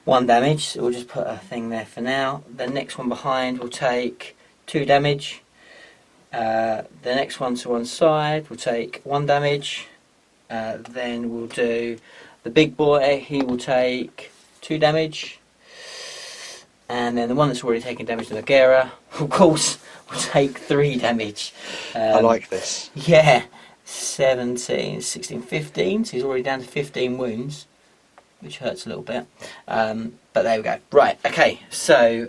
1 damage, so we'll just put a thing there for now. The next one behind will take 2 damage. The next one to one side will take 1 damage. Then we'll do the big boy, he will take 2 damage. And then the one that's already taken damage, the Magera, of course, will take 3 damage.
I like this.
Yeah, 17, 16, 15, so he's already down to 15 wounds, which hurts a little bit. But there we go. Right, okay, so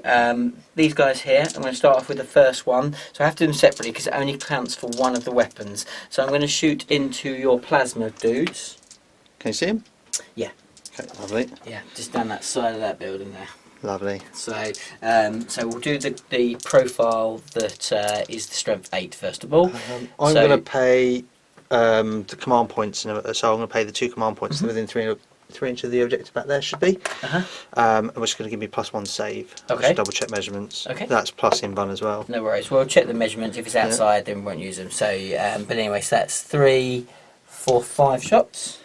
these guys here, I'm going to start off with the first one. So I have to do them separately because it only counts for one of the weapons. So I'm going to shoot into your plasma dudes.
Can you see him?
Yeah.
Okay, lovely.
Yeah, just down that side of that building there.
Lovely.
So so we'll do the profile that is the strength 8 first of all.
I'm going to pay the command points, so I'm going to pay the 2 command points within 3 inches of the objective back there should be. Which is going to give me +1 save.
Okay.
Just double check measurements.
Okay.
That's plus invuln as well.
No worries. We'll check the measurements. If it's outside, then we won't use them. So, but anyway, so that's 3, 4, 5 shots.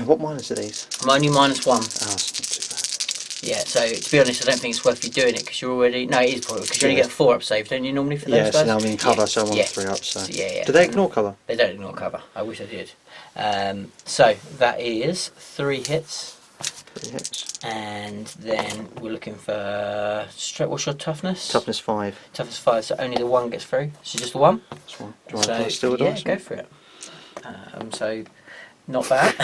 What minus are these?
I'm only -1.
Oh, that's not too bad.
Yeah. So to be honest, I don't think it's worth you doing it because you're already. No, it is probably because you only get a 4 up save, don't you normally for those guys?
Yeah, so now I'm in cover, so I'm on 3 up. So.
Yeah.
Do they ignore cover?
They don't ignore cover. I wish I did. So that is 3 hits.
3 hits.
And then we're looking for what's your toughness?
Toughness 5.
Toughness 5. So only the 1 gets through. So just the 1.
That's one. Do you want to steal the
yeah,
dice?
go for it. So not bad.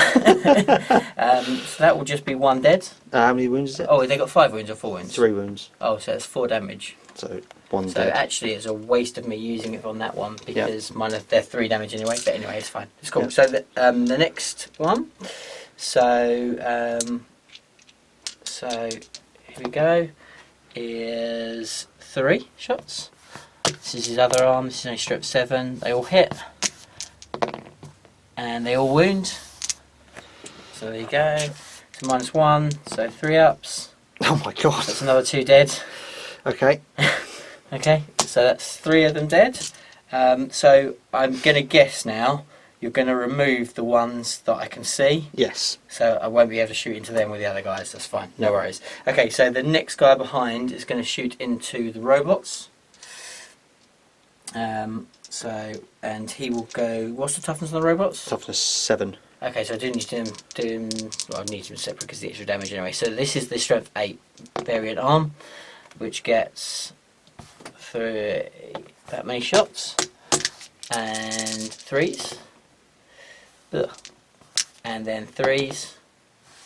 So that will just be 1 dead.
How many wounds is it?
Oh, they got 5 wounds or 4 wounds?
3 wounds.
Oh, so it's 4 damage.
So 1
So
dead.
actually, it's a waste of me using it on that one because they're 3 damage anyway. But anyway, it's fine. It's cool. So the next one. So here we go. Is 3 shots. This is his other arm. This is only strip 7. They all hit. And they all wound. So there you go. So -1. So 3 ups.
Oh my god.
That's another 2 dead.
Okay.
Okay. So that's 3 of them dead. So I'm gonna guess now you're going to remove the ones that I can see.
Yes.
So I won't be able to shoot into them with the other guys. That's fine. No worries. Okay, so the next guy behind is going to shoot into the robots. And he will go. What's the toughness on the robots?
Toughness 7.
Okay, so I do need to do him. Well, I need him separate because the extra damage anyway. So this is the strength 8 variant arm, which gets through that many shots and 3s. Ugh. And then 3s.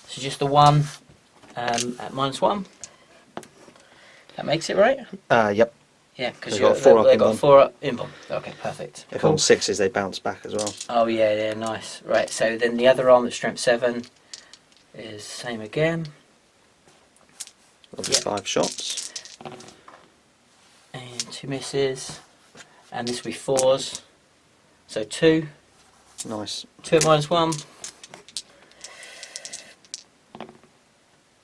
So just the 1 at -1. That makes it right?
Yep.
Yeah, because
They've got 4 up
they've
in
got
one.
4 up in one. Okay, perfect.
If
Cool.
on 6s, they bounce back as well.
Oh yeah, yeah, nice. Right, so then the other arm that's strength 7 is same again.
That'll be 5 shots.
And 2 misses. And this will be 4s. So 2.
Nice.
2 at -1.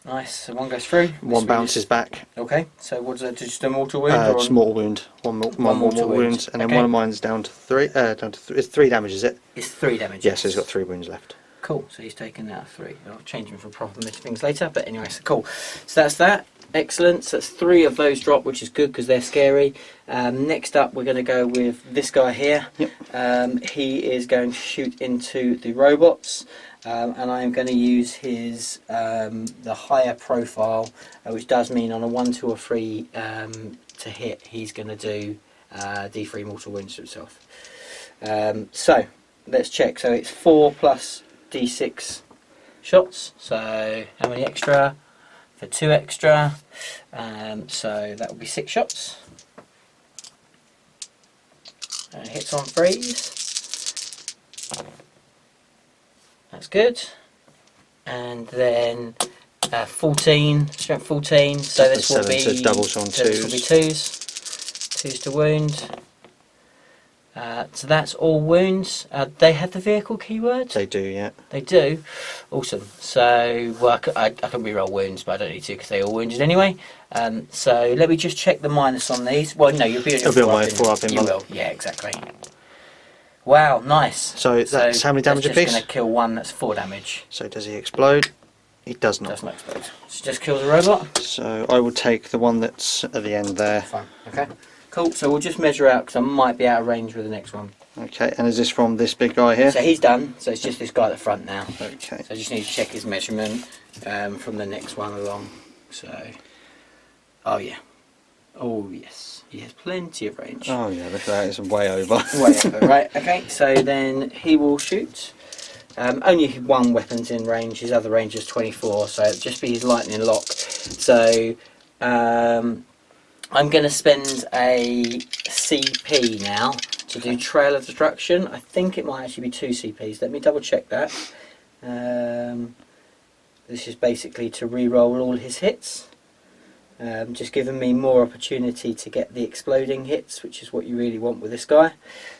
Nice, so 1 goes through.
One bounces back.
Okay, so what's that, just a mortal wound? Or
Just mortal wound. One mortal wound. And then
Okay.
one of mine's down to 3. It's 3 damage, is it?
It's 3 damage.
Yes, he's got 3 wounds left.
Cool, so he's taken out 3. I'll change him for proper things later, but anyway, so cool. So that's that. Excellent. So that's 3 of those drop, which is good because they're scary. Next up, we're going to go with this guy here.
Yep.
He is going to shoot into the robots. And I'm going to use his the higher profile, which does mean on a 1, 2 or 3 to hit, he's going to do D3 mortal wounds to himself. So let's check. So it's 4 plus D6 shots. So how many extra? For 2 extra. So that will be 6 shots. Hits on 3s. That's good. And then 14, strength 14. So this will be,
so doubles on 2s.
This will be 2s. 2s to wound. So that's all wounds. They have the vehicle keyword?
They do, yeah.
They do. Awesome. So well, I can reroll wounds, but I don't need to because they're all wounded anyway. So let me just check the minus on these. Well, no, you'll be on your
4 up in
You
one.
will. Yeah, exactly. Wow, nice.
So that's how many damage a
That's
piece?
just going to kill one. That's 4 damage.
So does he explode? He does not.
Does not explode. So just kills a robot.
So I will take the one that's at the end there.
Fine. Okay. Cool. So we'll just measure out because I might be out of range with the next one.
Okay, and is this from this big guy here?
So he's done. So it's just this guy at the front now.
Okay.
So I just need to check his measurement from the next one along. So, oh yeah. Oh yes. He has plenty of range.
Oh yeah, look at that, it's way over.
Way over, right, okay, so then he will shoot. Only 1 weapon's in range, his other range is 24, so it'll just be his lightning lock. So I'm going to spend a CP now to do Trail of Destruction. I think it might actually be 2 CPs, let me double check that. This is basically to re-roll all his hits. Just giving me more opportunity to get the exploding hits, which is what you really want with this guy.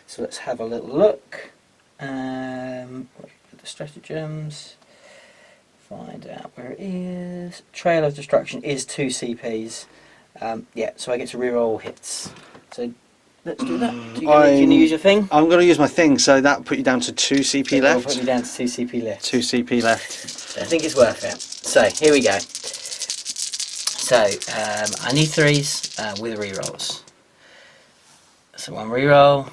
So let's have a little look. The stratagems. Find out where it is. Trail of Destruction is 2 CPs. Yeah, so I get to reroll hits. So let's do that. Do you going to use your thing?
I'm going to use my thing, so that will put you down to 2 CP
That'll
left.
put me down to 2 CP left.
2 CP left.
So I think it's worth it. So here we go. So I need 3s with rerolls. So 1 reroll,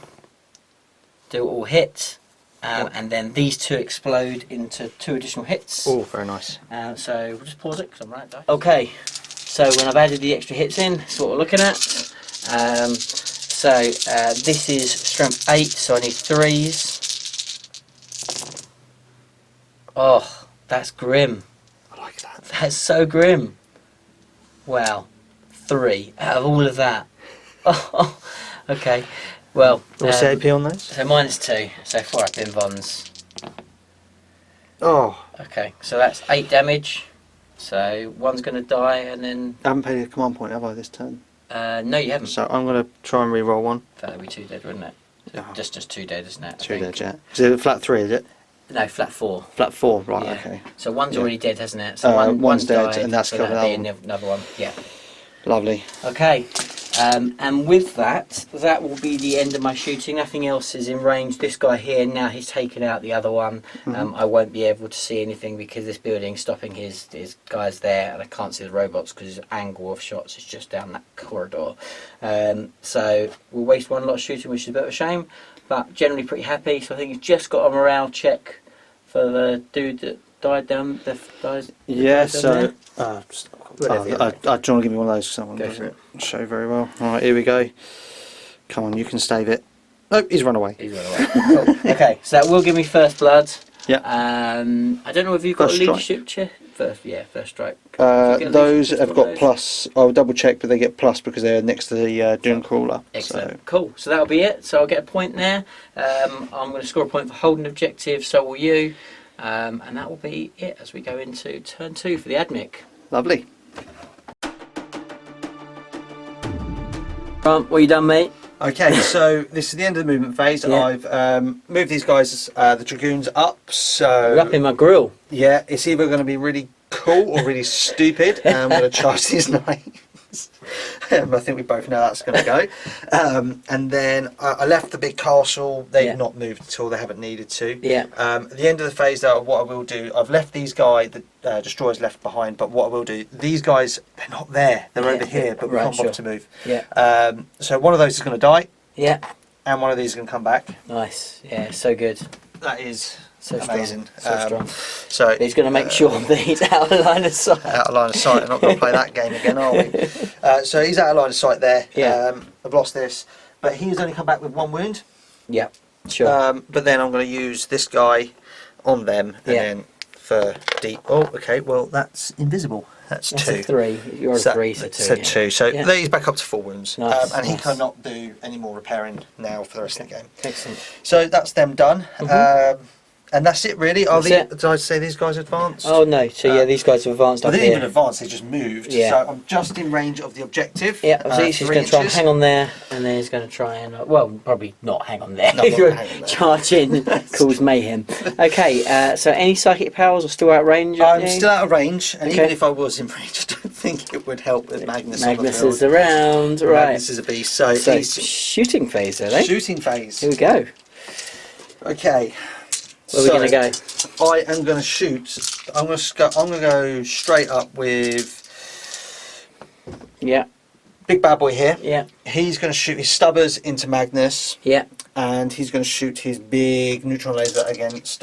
do all hit, and then these 2 explode into 2 additional hits.
Oh, very nice.
So we'll just pause it because I'm right there. Okay, so when I've added the extra hits in, that's what we're looking at. This is strength 8, so I need 3s. Oh, that's grim.
I like that.
That's so grim. Wow, 3 out of all of that. Oh, okay. Well,
What's the AP on those?
so -2, so 4 up in Vons.
Oh,
Okay, so that's 8 damage. So 1's going to die, and then
I haven't paid a command point, have I, this turn?
no, you haven't.
So I'm going to try and re-roll 1.
That'd be 2 dead, wouldn't it?
Oh.
Just 2 dead, isn't it? I
2
think?
dead, yeah. Is it flat 3, is it?
No, flat 4.
Flat 4, right,
Yeah.
okay.
So 1's
Yeah.
already dead, hasn't it? So
One's dead,
died,
and that's
so
killed
that'd be
another
another one. Yeah.
Lovely.
Okay. And with that will be the end of my shooting. Nothing else is in range. This guy here, now he's taken out the other one. I won't be able to see anything because this building's stopping his guys there, and I can't see the robots because his angle of shots is just down that corridor. So we'll waste one lot of shooting, which is a bit of a shame, but generally pretty happy. So I think he's just got a morale check for the dude that died down the guys.
Yeah, so do you
Whatever.
want to give me one of those? Someone
Go for it.
Show very well. All right, here we go. Come on, you can stave it. Nope, he's run away.
He's run away. Cool. Okay, so that will give me first blood.
Yeah.
I don't know if you've got
First
a leadership check. First strike.
Those have got plus. I'll double check, but they get plus because they're next to the Doom Crawler.
Excellent.
So.
Cool. So that'll be it. So I'll get a point there. I'm going to score a point for holding objective. So will you. And that will be it as we go into turn 2 for the Admech.
Lovely.
What you done, mate?
Okay, so this is the end of the movement phase.
Yeah.
I've moved these guys, the Dragoons, up. So
You're up in my grill.
yeah, it's either going to be really cool or really stupid. And I'm going to charge these knights. I think we both know that's going to go. And then I left the big castle. They've not moved at all. They haven't needed to.
Yeah.
At the end of the phase, though, what I will do, I've left these guys, the destroyers left behind. But what I will do, these guys, they're not there. They're over here, but we can't bother to move.
Yeah.
So one of those is going to die.
Yeah.
And one of these is going to come back.
Nice. Yeah. So good.
That is
So
amazing.
Strong. So strong.
So
He's going to make sure that he's out of line of sight.
out of line of sight. I'm not going to play that game again, are we? So he's out of line of sight there.
Yeah.
I've lost this, but he's only come back with 1 wound.
Yeah. Sure.
But then I'm going to use this guy on them, and then for deep. Oh, okay. Well, that's invisible. That's 2.
A 3. You're a 3, so 2.
So 2. So
Yeah.
there he's back up to 4 wounds,
Nice,
and he
nice.
cannot do any more repairing now for the rest of the game.
Excellent.
So that's them done. And that's it really.
That's it.
Did I say these guys advanced?
Oh no! So yeah, these guys have advanced
Well,
up
they didn't
here.
even advance, they just moved.
Yeah.
So I'm just in range of the objective.
Yeah, so he's
3
going to try and
inches.
hang on there, and then he's going to try and well, probably not hang on there.
No, not hang on there.
Charge in, cause mayhem. Okay, so any psychic powers are still out of range? aren't
I'm
you?
still out of range, and
Okay.
even if I was in range, I don't think it would help with Magnus.
Magnus
on the
is
field.
around, right?
Magnus is a beast. So,
So
he's
shooting phase, are they?
shooting phase.
Here we go.
Okay.
Where are we going to go?
I am going to shoot. I'm going to go straight up with
Yeah,
big bad boy here.
yeah,
He's going to shoot his stubbers into Magnus,
yeah.
and he's going to shoot his big neutron laser against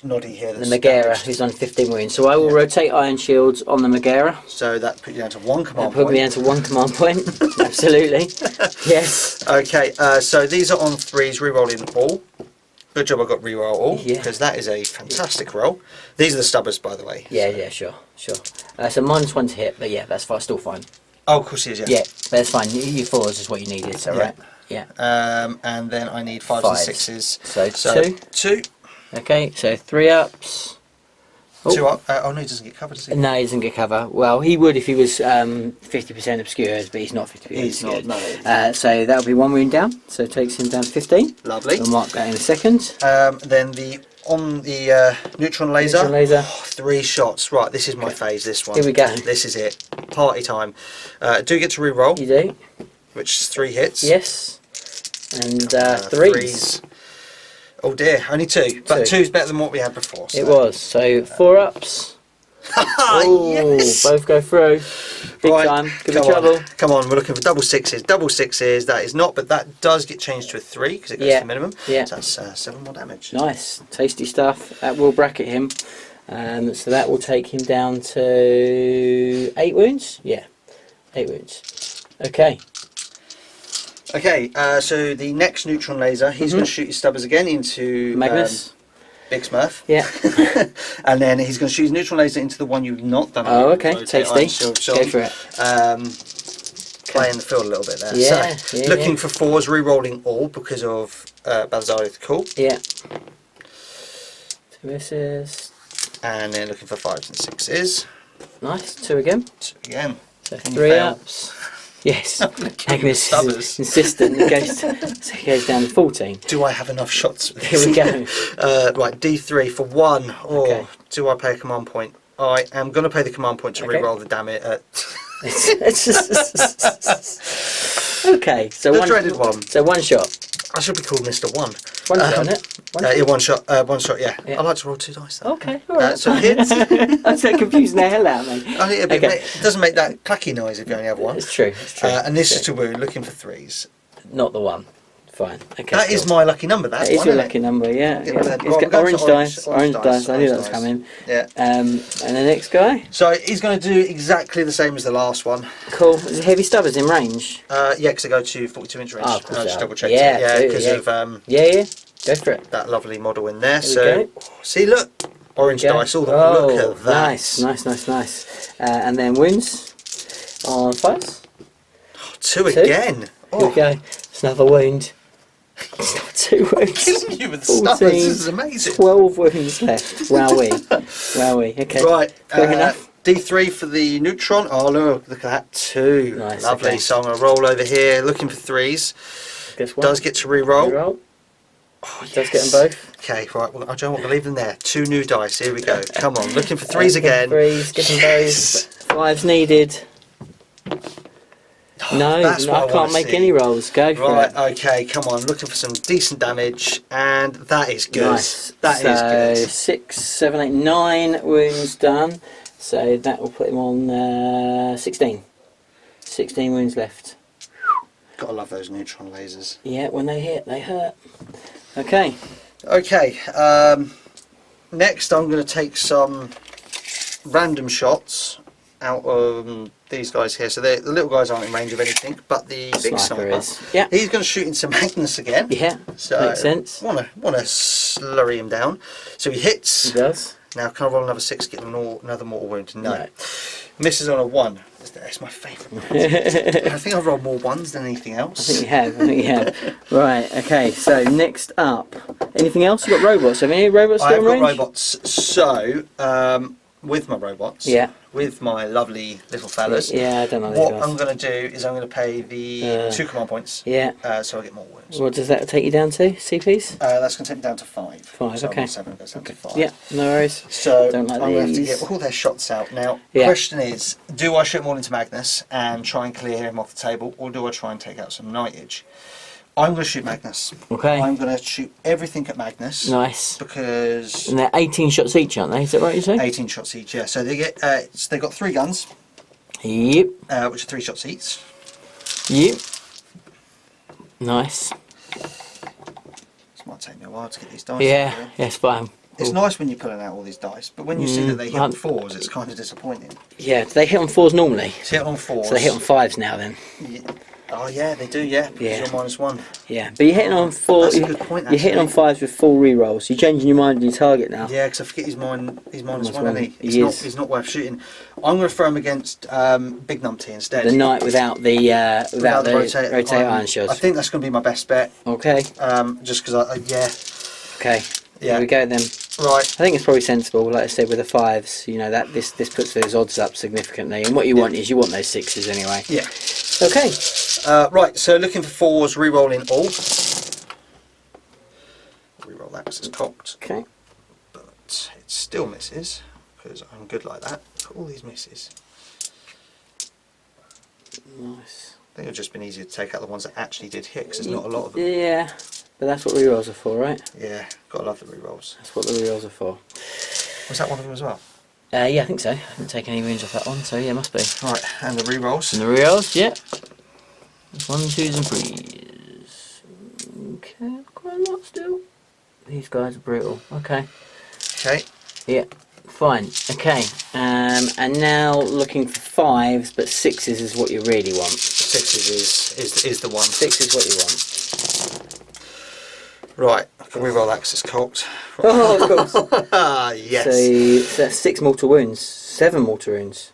Noddy here.
The
That's
Megara,
damaged.
who's on 15 wounds. So I will rotate iron shields on the Megara.
So that put you down to 1
That
command
put
point.
me down to 1 command point. Absolutely. Yes.
Okay, so these are on 3s, re-rolling all. Good job I got re-roll all,
Yeah.
because that is a fantastic roll. These are the stubbers, by the way.
Yeah, sure. So -1 to hit, but yeah, that's fine, still fine.
Oh, of course it is, yeah.
Yeah, but that's fine. Your 4s is what you needed, so
Yeah.
right? Yeah.
And then I need 5s
Fives.
and 6s.
So 2.
2.
Okay, so 3 ups. Oh.
2 up. Oh no, he doesn't get covered, does he?
No, he doesn't get cover. Well, he would if he was 50% obscured, but he's not 50%
He's not,
obscured.
no.
So that'll be 1 wound down, so it takes him down to 15.
Lovely.
We'll mark that in a second.
Then on the neutron laser,
Neutron laser.
3 shots. Right, this is my phase, this one.
Here we go.
This is it. Party time. Do get to re-roll,
You do?
which is 3 hits.
Yes. And 3s.
Threes. Oh dear, only 2. But
2.
2's better than what we had before.
It was. So 4 ups. Oh,
Yes!
both go through. Big
Right,
time. Give me
come on.
trouble.
Come on, we're looking for double 6s. Double 6s, that is not, but that does get changed to a 3 because it goes
Yeah.
to minimum.
Yeah.
So that's 7 more damage.
Nice. Tasty stuff. That will bracket him. So that will take him down to 8 wounds. Yeah. 8 wounds. Okay.
Okay, so the next neutron laser, he's going to shoot his stubbers again into
Magnus.
Big Smurf.
Yeah.
And then he's going to shoot his neutron laser into the one you've not done.
Oh, okay.
Rotate
Tasty.
iron shield
Go
on.
for it.
Playing the field a little bit there.
Yeah,
So,
yeah,
looking
yeah.
for 4s, re-rolling all because of Balzarioth Cool.
Yeah. 2 misses.
And then looking for 5s and 6s.
Nice. 2 again.
2 again.
So
Can you
3
fail?
ups. Yes. Magnus is
Stubbers.
insistent. So he goes down to 14.
Do I have enough shots with
Here
this?
we go.
Right, D3 for 1. Or
Okay.
do I pay a command point? I am going to pay the command point to
Okay.
re-roll the damage.
Okay, so
The dreaded one.
So one shot.
I should be called Mr. One.
One shot, isn't it?
Yeah, one shot. One shot. Yeah.
Yeah.
I like to roll 2 dice. Though.
Okay, all right.
So hits.
I'm so confusing the hell out of me.
It doesn't make that clacky noise if you only have one.
It's true. It's true.
And this is to wound, looking for 3s.
Not the one. Fine. Okay.
That is my lucky number. That
is your lucky number. Yeah.
Yeah,
It's
right,
got
we're
orange
going to
dice. Orange dice. I knew that was
dice.
coming.
Yeah.
And the next guy.
So he's going to do exactly the same as the last one.
Cool. Is it heavy stubbers in range?
Yeah, because they go to 42-inch range.
Oh, of course
I just
they are.
double checked
Yeah,
it. Yeah, because
absolutely,
of
Yeah. Go for it.
that lovely model in there.
There
So
we go.
see, look, orange
There we go.
dice. All the look at that.
Nice. And then wounds on 5s.
2 again.
Here we go. It's another wound. It's not 2 wounds.
Killing you with stuffers. This is amazing.
12 wounds left. Wowee. Okay.
Right.
Fair enough.
D3 for the neutron. Oh look at that. 2.
Nice,
Lovely.
okay.
So I'm going to roll over here, looking for 3s.
Guess what?
Does get to re-roll.
Reroll.
Oh,
Does get them both.
Okay, right. Well, I don't want to leave them there. 2 new dice. Here we go. Come on, looking for 3s again.
3s. Get them both. 5s needed. No,
that's what
I
wanna
can't make
see.
any rolls. Go for
Right,
it.
okay, come on, looking for some decent damage, and that is good.
Nice.
That is good.
6, 7, 8, 9 wounds done. So that will put him on 16. 16 wounds left.
Gotta love those neutron lasers.
Yeah, when they hit, they hurt. Okay.
Okay, next I'm going to take some random shots out of these guys here. So the little guys aren't in range of anything, but the big sniper
is. Yeah.
He's going to shoot into Magnus again.
Yeah.
So
makes sense.
Want to slurry him down. So he hits.
He does.
Now can I roll another 6, get him another mortal wound? No.
No.
Misses on a 1. That's my favourite. I think I've rolled more 1s than anything else.
I think you have. Right, okay, so next up. Anything else? You've got robots. Have any robots still
I've
in
got
range?
robots. So, with my robots,
Yeah.
with my lovely little fellas,
Yeah, I don't know these
what
guys.
I'm going to do is I'm going to pay the 2 command points,
Yeah.
so I get more wounds.
What does that take you down to? CPs?
That's going to take me down to 5.
5,
so
okay.
7 goes down to 5.
Yeah, no worries.
So
Don't like
I'm going to have to
these.
get all their shots out. Now,
Yeah.
question is, do I shoot them all into Magnus and try and clear him off the table, or do I try and take out some knightage? I'm going to shoot Magnus.
Okay.
I'm going to shoot everything at Magnus.
Nice.
Because
And they're 18 shots each, aren't they? Is that right you say?
18 shots each, yeah. So they get, they got 3 guns,
Yep.
which are 3 shots each.
Yep. Nice.
This might take me a while to get these dice.
Yeah,
out there.
yes, fine.
It's nice when you're pulling out all these dice, but when you see that they hit on 4s, it's kind of disappointing.
Yeah, do they hit on 4s normally?
So hit on 4s.
So they hit on 5s now then?
Yeah. Oh yeah, they do. Yeah, because
Yeah.
you're -1.
Yeah, but you're hitting on 4.
That's a good point,
You're hitting on
actually.
5s with 4 re-rolls. You're changing your mind on your target now.
Yeah, because I forget he's -1,
-1,
isn't he?
he is.
He's not worth shooting. I'm going to throw him against Big Numpty instead.
The knight without the rotate iron
I
shots.
think that's going to be my best bet.
Okay.
Just because yeah.
Okay.
Yeah.
Here we go then.
Right.
I think it's probably sensible, like I said, with the 5s, you know, that this puts those odds up significantly. And what you want is you want those 6s anyway.
Yeah.
Okay.
Right. So looking for 4s, re-rolling all. Re-roll that because it's cocked,
Okay.
but it still misses because I'm good like that. Look at all these misses.
Nice.
I think it would just been easier to take out the ones that actually did hit because there's not a lot of them.
Yeah. But that's what re-rolls are for, right?
Yeah, gotta love the re-rolls.
That's what the re-rolls are for.
Was that one of them as well?
Yeah, I think so. I haven't taken any wounds off that one, so yeah, must be.
Right, and the re-rolls.
And the re-rolls, yeah. 1s, 2s and 3s. Okay, quite a lot still. These guys are brutal. Okay.
Okay.
Yeah, fine. Okay. And now looking for 5s, but 6s is what you really want.
6s is the one.
6 is what you want.
Right, I can re-roll that because it's cocked.
Oh, of course.
Yes.
So that's 6 mortal wounds. 7 mortal wounds.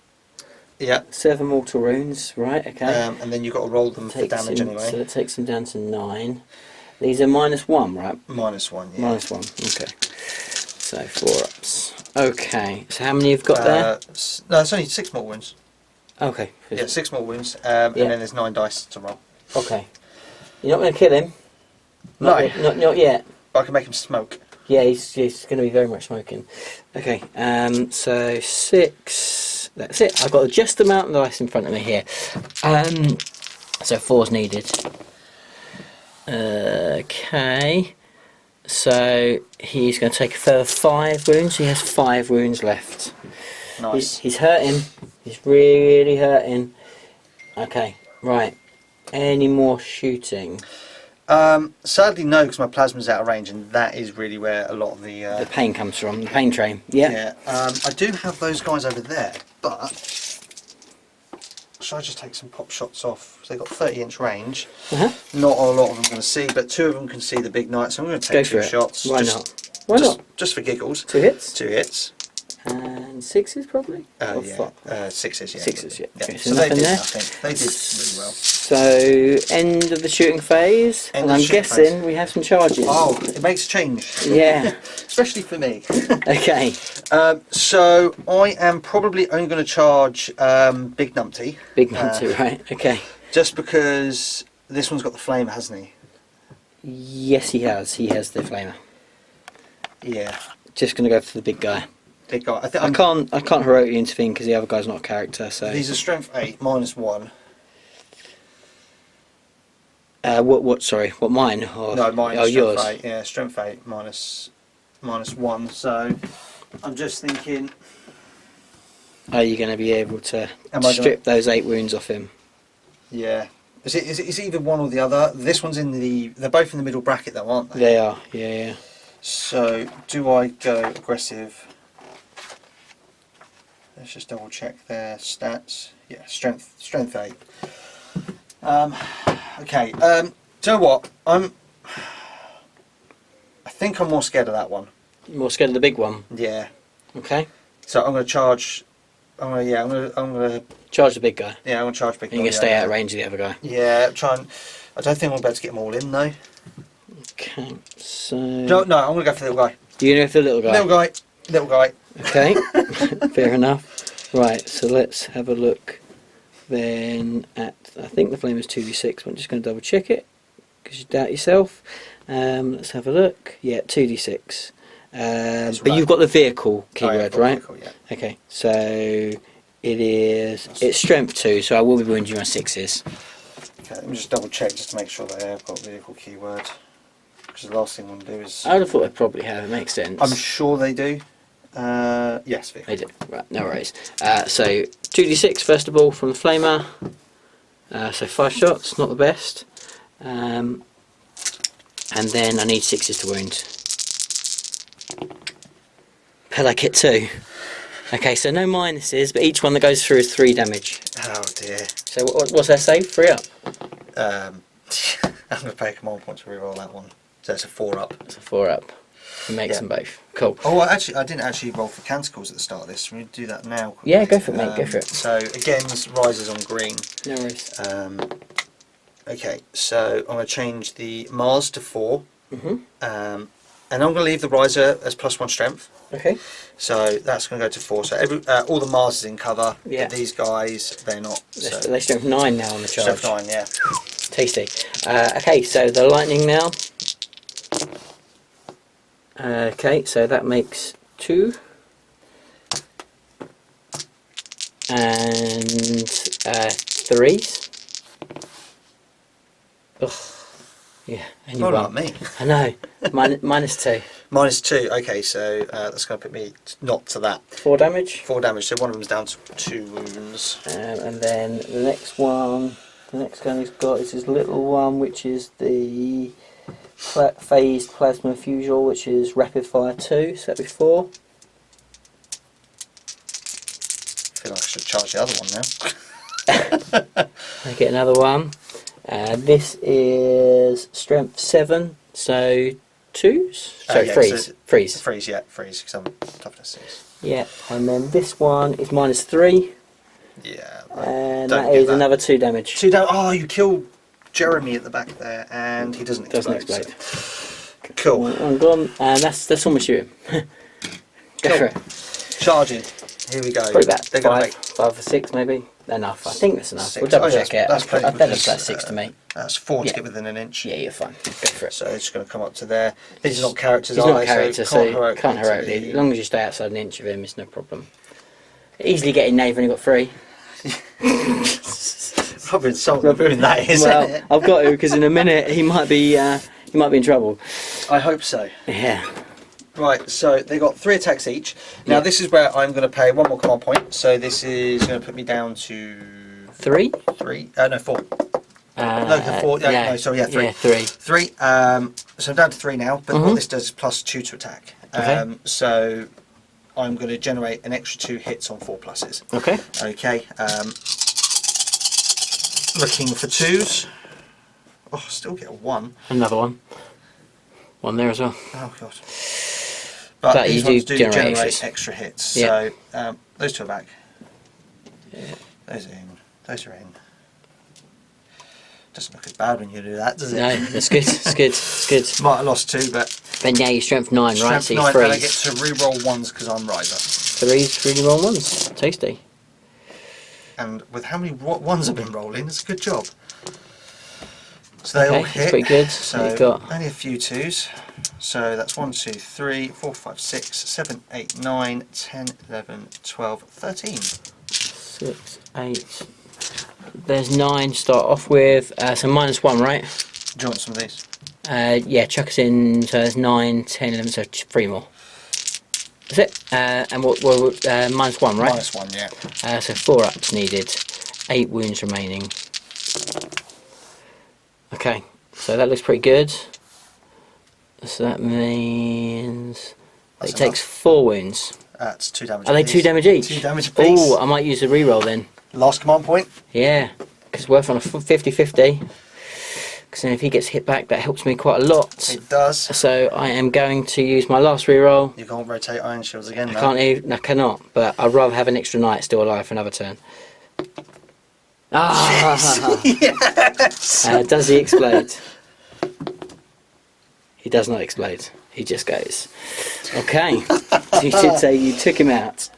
Yeah.
7 mortal wounds, right, okay.
And then you've got to roll them for damage anyway.
So that takes them down to 9. These are -1, right?
-1, yeah.
-1, okay. So 4 ups. Okay, so how many you've got there?
No, it's only 6 more wounds.
Okay.
Yeah, 6 more wounds, and then there's 9 dice to roll.
Okay. You're not going to kill him?
No.
Not yet.
But I can make him smoke.
Yeah, he's going to be very much smoking. Okay, so 6 that's it. I've got just the amount of dice in front of me here. So 4's needed. Okay. So he's going to take a further 5 wounds. He has 5 wounds left.
Nice.
He's hurting. He's really hurting. Okay, right. Any more shooting?
Sadly, no, because my plasma's out of range, and that is really where a lot of the
pain comes from. The pain train. Yeah.
Yeah. I do have those guys over there, but should I just take some pop shots off? So they've got 30-inch range. Not a lot of them going to see, but 2 of them can see the big knight, so I'm going to take 2 shots.
Why not? Why not?
Just for giggles.
2 hits?
2 hits.
And 6s probably?
Yeah. 6s, yeah.
6s, yeah. Okay,
so they did nothing. They did really well.
So, end of the shooting phase, and I'm guessing we have some charges.
Oh, it makes a change.
Yeah.
Especially for me.
Okay.
So, I am probably only going to charge Big Numpty.
Big Numpty, right, okay.
Just because this one's got the flamer, hasn't he?
Yes, he has. He has the flamer.
Yeah.
Just going to go for the big guy.
Big guy.
I can't heroically intervene because the other guy's not a character. So
these are strength 8 -1.
What? Sorry, what mine? Or,
no, mine.
Oh, yours.
8. Yeah, strength 8 -1. So I'm just thinking.
Are you going to be able to strip those 8 wounds off him?
Yeah. Is it either one or the other? This one's in the. They're both in the middle bracket, though, aren't they?
They are. Yeah.
So do I go aggressive? Let's just double check their stats. Yeah, strength 8. Okay. Do you know what? I think I'm more scared of that one.
More scared of the big one.
Yeah.
Okay.
So I'm going to charge. I'm going to
charge the big guy.
Yeah, I'm going to charge big guy.
You're going to stay out of range of the other guy.
Yeah. I don't think I'm about to get them all in though.
Okay. So.
No, I'm going to go for the little guy.
You know for the little guy.
Little guy.
Okay. Fair enough. Right. So let's have a look. Then at, I think the flame is 2d6, but I'm just going to double check it because you doubt yourself. Let's have a look. Yeah, 2d6. But you've got the vehicle keyword, right?
Vehicle, yeah.
Okay, so it's strength 2, so I will be wounding you on 6s.
Okay, let me just double check just to make sure that I've got vehicle keyword. Because the last thing I want to do is.
I would have thought they'd probably have. It makes sense.
I'm sure they do. Yes, vehicle.
They do. Right, no worries. So 2d6 first of all from the flamer. So 5 shots, not the best. And then I need 6s to wound. Pelak hit 2. Okay, so no minuses, but each one that goes through is 3 damage.
Oh dear.
So what's that save? 3 up?
I'm going to pay a command point to reroll that one. So it's a 4 up.
It's a 4 up. It makes them both. Cool.
Oh, I didn't actually roll for canticles at the start of this. We do that now. Quickly.
Yeah, go for it, mate. Go for it.
So again, this rises on green.
No worries.
Okay, so I'm going to change the Mars to 4.
Mhm.
And I'm going to leave the riser as +1 strength.
Okay.
So that's going to go to 4. So all the Mars is in cover.
Yeah.
But these guys, they're not. So.
They strength 9 now on the charge.
Strength 9, yeah.
Tasty. Okay, so the lightning now. Okay, so that makes 2. And 3s. Ugh. Yeah, and you
Not
won.
like me.
I know. -2.
-2. Okay, so that's going to put me not to that.
4 damage.
4 damage. So one of them's down to 2 wounds.
And then the next one he's got is his little one, which is the phased plasma fusion, which is rapid fire 2. So that'd be 4.
I feel like I should charge the other one now.
I get another one. This is strength 7, so 2s? Sorry, 3s. 3s.
Freeze, yeah, freeze, because I'm toughness 6.
Yeah, and then this one is -3.
Yeah.
And that is another 2 damage.
2 damage. Oh, you killed Jeremy at the back there, and he doesn't explode. So. Cool.
I'm gone, and that's almost you. Go for it.
Charging. Here we go.
Probably about
They're
5 or 6 maybe. Enough. I think that's enough.
6.
We'll double check it.
That's
I bet it's about 6 to me.
That's 4 to
Yeah.
get within an inch.
Yeah, you're fine. Go for it.
So it's going to come up to there. These are not characters,
He's
are
not a
they?
character, so
can't
can't heroically.
the-
As long as you stay outside an inch of him, it's no problem. Easily getting Nave, only got 3.
Probably insulting doing that, isn't
Well,
it?
I've got to, because in a minute he might be in trouble.
I hope so.
Yeah.
Right, so they got 3 attacks each. Now this is where I'm going to pay 1 more command point. So this is going to put me down to
3?
3. No, 4. No, 4. Yeah, no, sorry, 3.
Yeah, 3.
3. So I'm down to 3 now. But what this does is plus 2 to attack.
Okay.
So I'm going to generate an extra 2 hits on 4 pluses.
Okay.
Okay. Looking for 2s. Oh, still get a 1.
Another one. 1 there as well.
Oh god. But these
you
ones
do
do
generate
generate extra hits.
Yeah.
So those 2 are back.
Yeah.
Those are in. Those are in. Doesn't look as bad when you do that, does it?
No, that's good. It's good. It's good.
Might have lost 2, but
Then yeah, you strength 9, right?
strength
So
9,
you
and I get
freeze.
to re-roll 1s because I'm riser.
3's really roll 1s. Tasty.
And with how many 1s I've been rolling, it's a good job. So they
Okay,
all
that's
hit.
pretty good.
So
You've got
only a few 2s. So that's 1, 2, 3, 4, 5, 6, 7, 8, 9, 10, 11, 12, 13.
6, 8. There's 9 to start off with. So -1, right?
Do you want some of these?
Yeah, chuck us in. So there's 9, 10, 11, so 3 more. That's it. And what? -1, right?
-1, yeah.
So 4 ups needed. 8 wounds remaining. Okay, so that looks pretty good. So that means
That's
it takes
enough.
4 wounds.
That's 2 damage.
Are they
apiece.
2 damage each?
2 damage apiece.
Oh, I might use a reroll then.
Last command point.
Yeah, because worth on a 50-50. Because then if he gets hit back, that helps me quite a lot.
It does.
So I am going to use my last reroll.
You can't rotate Iron Shields again,
I
though.
can't even, I cannot, but I'd rather have an extra knight still alive for another turn. Ah!
Yes!
Does he explode? He does not explode. He just goes. Okay. So you did say you took him out,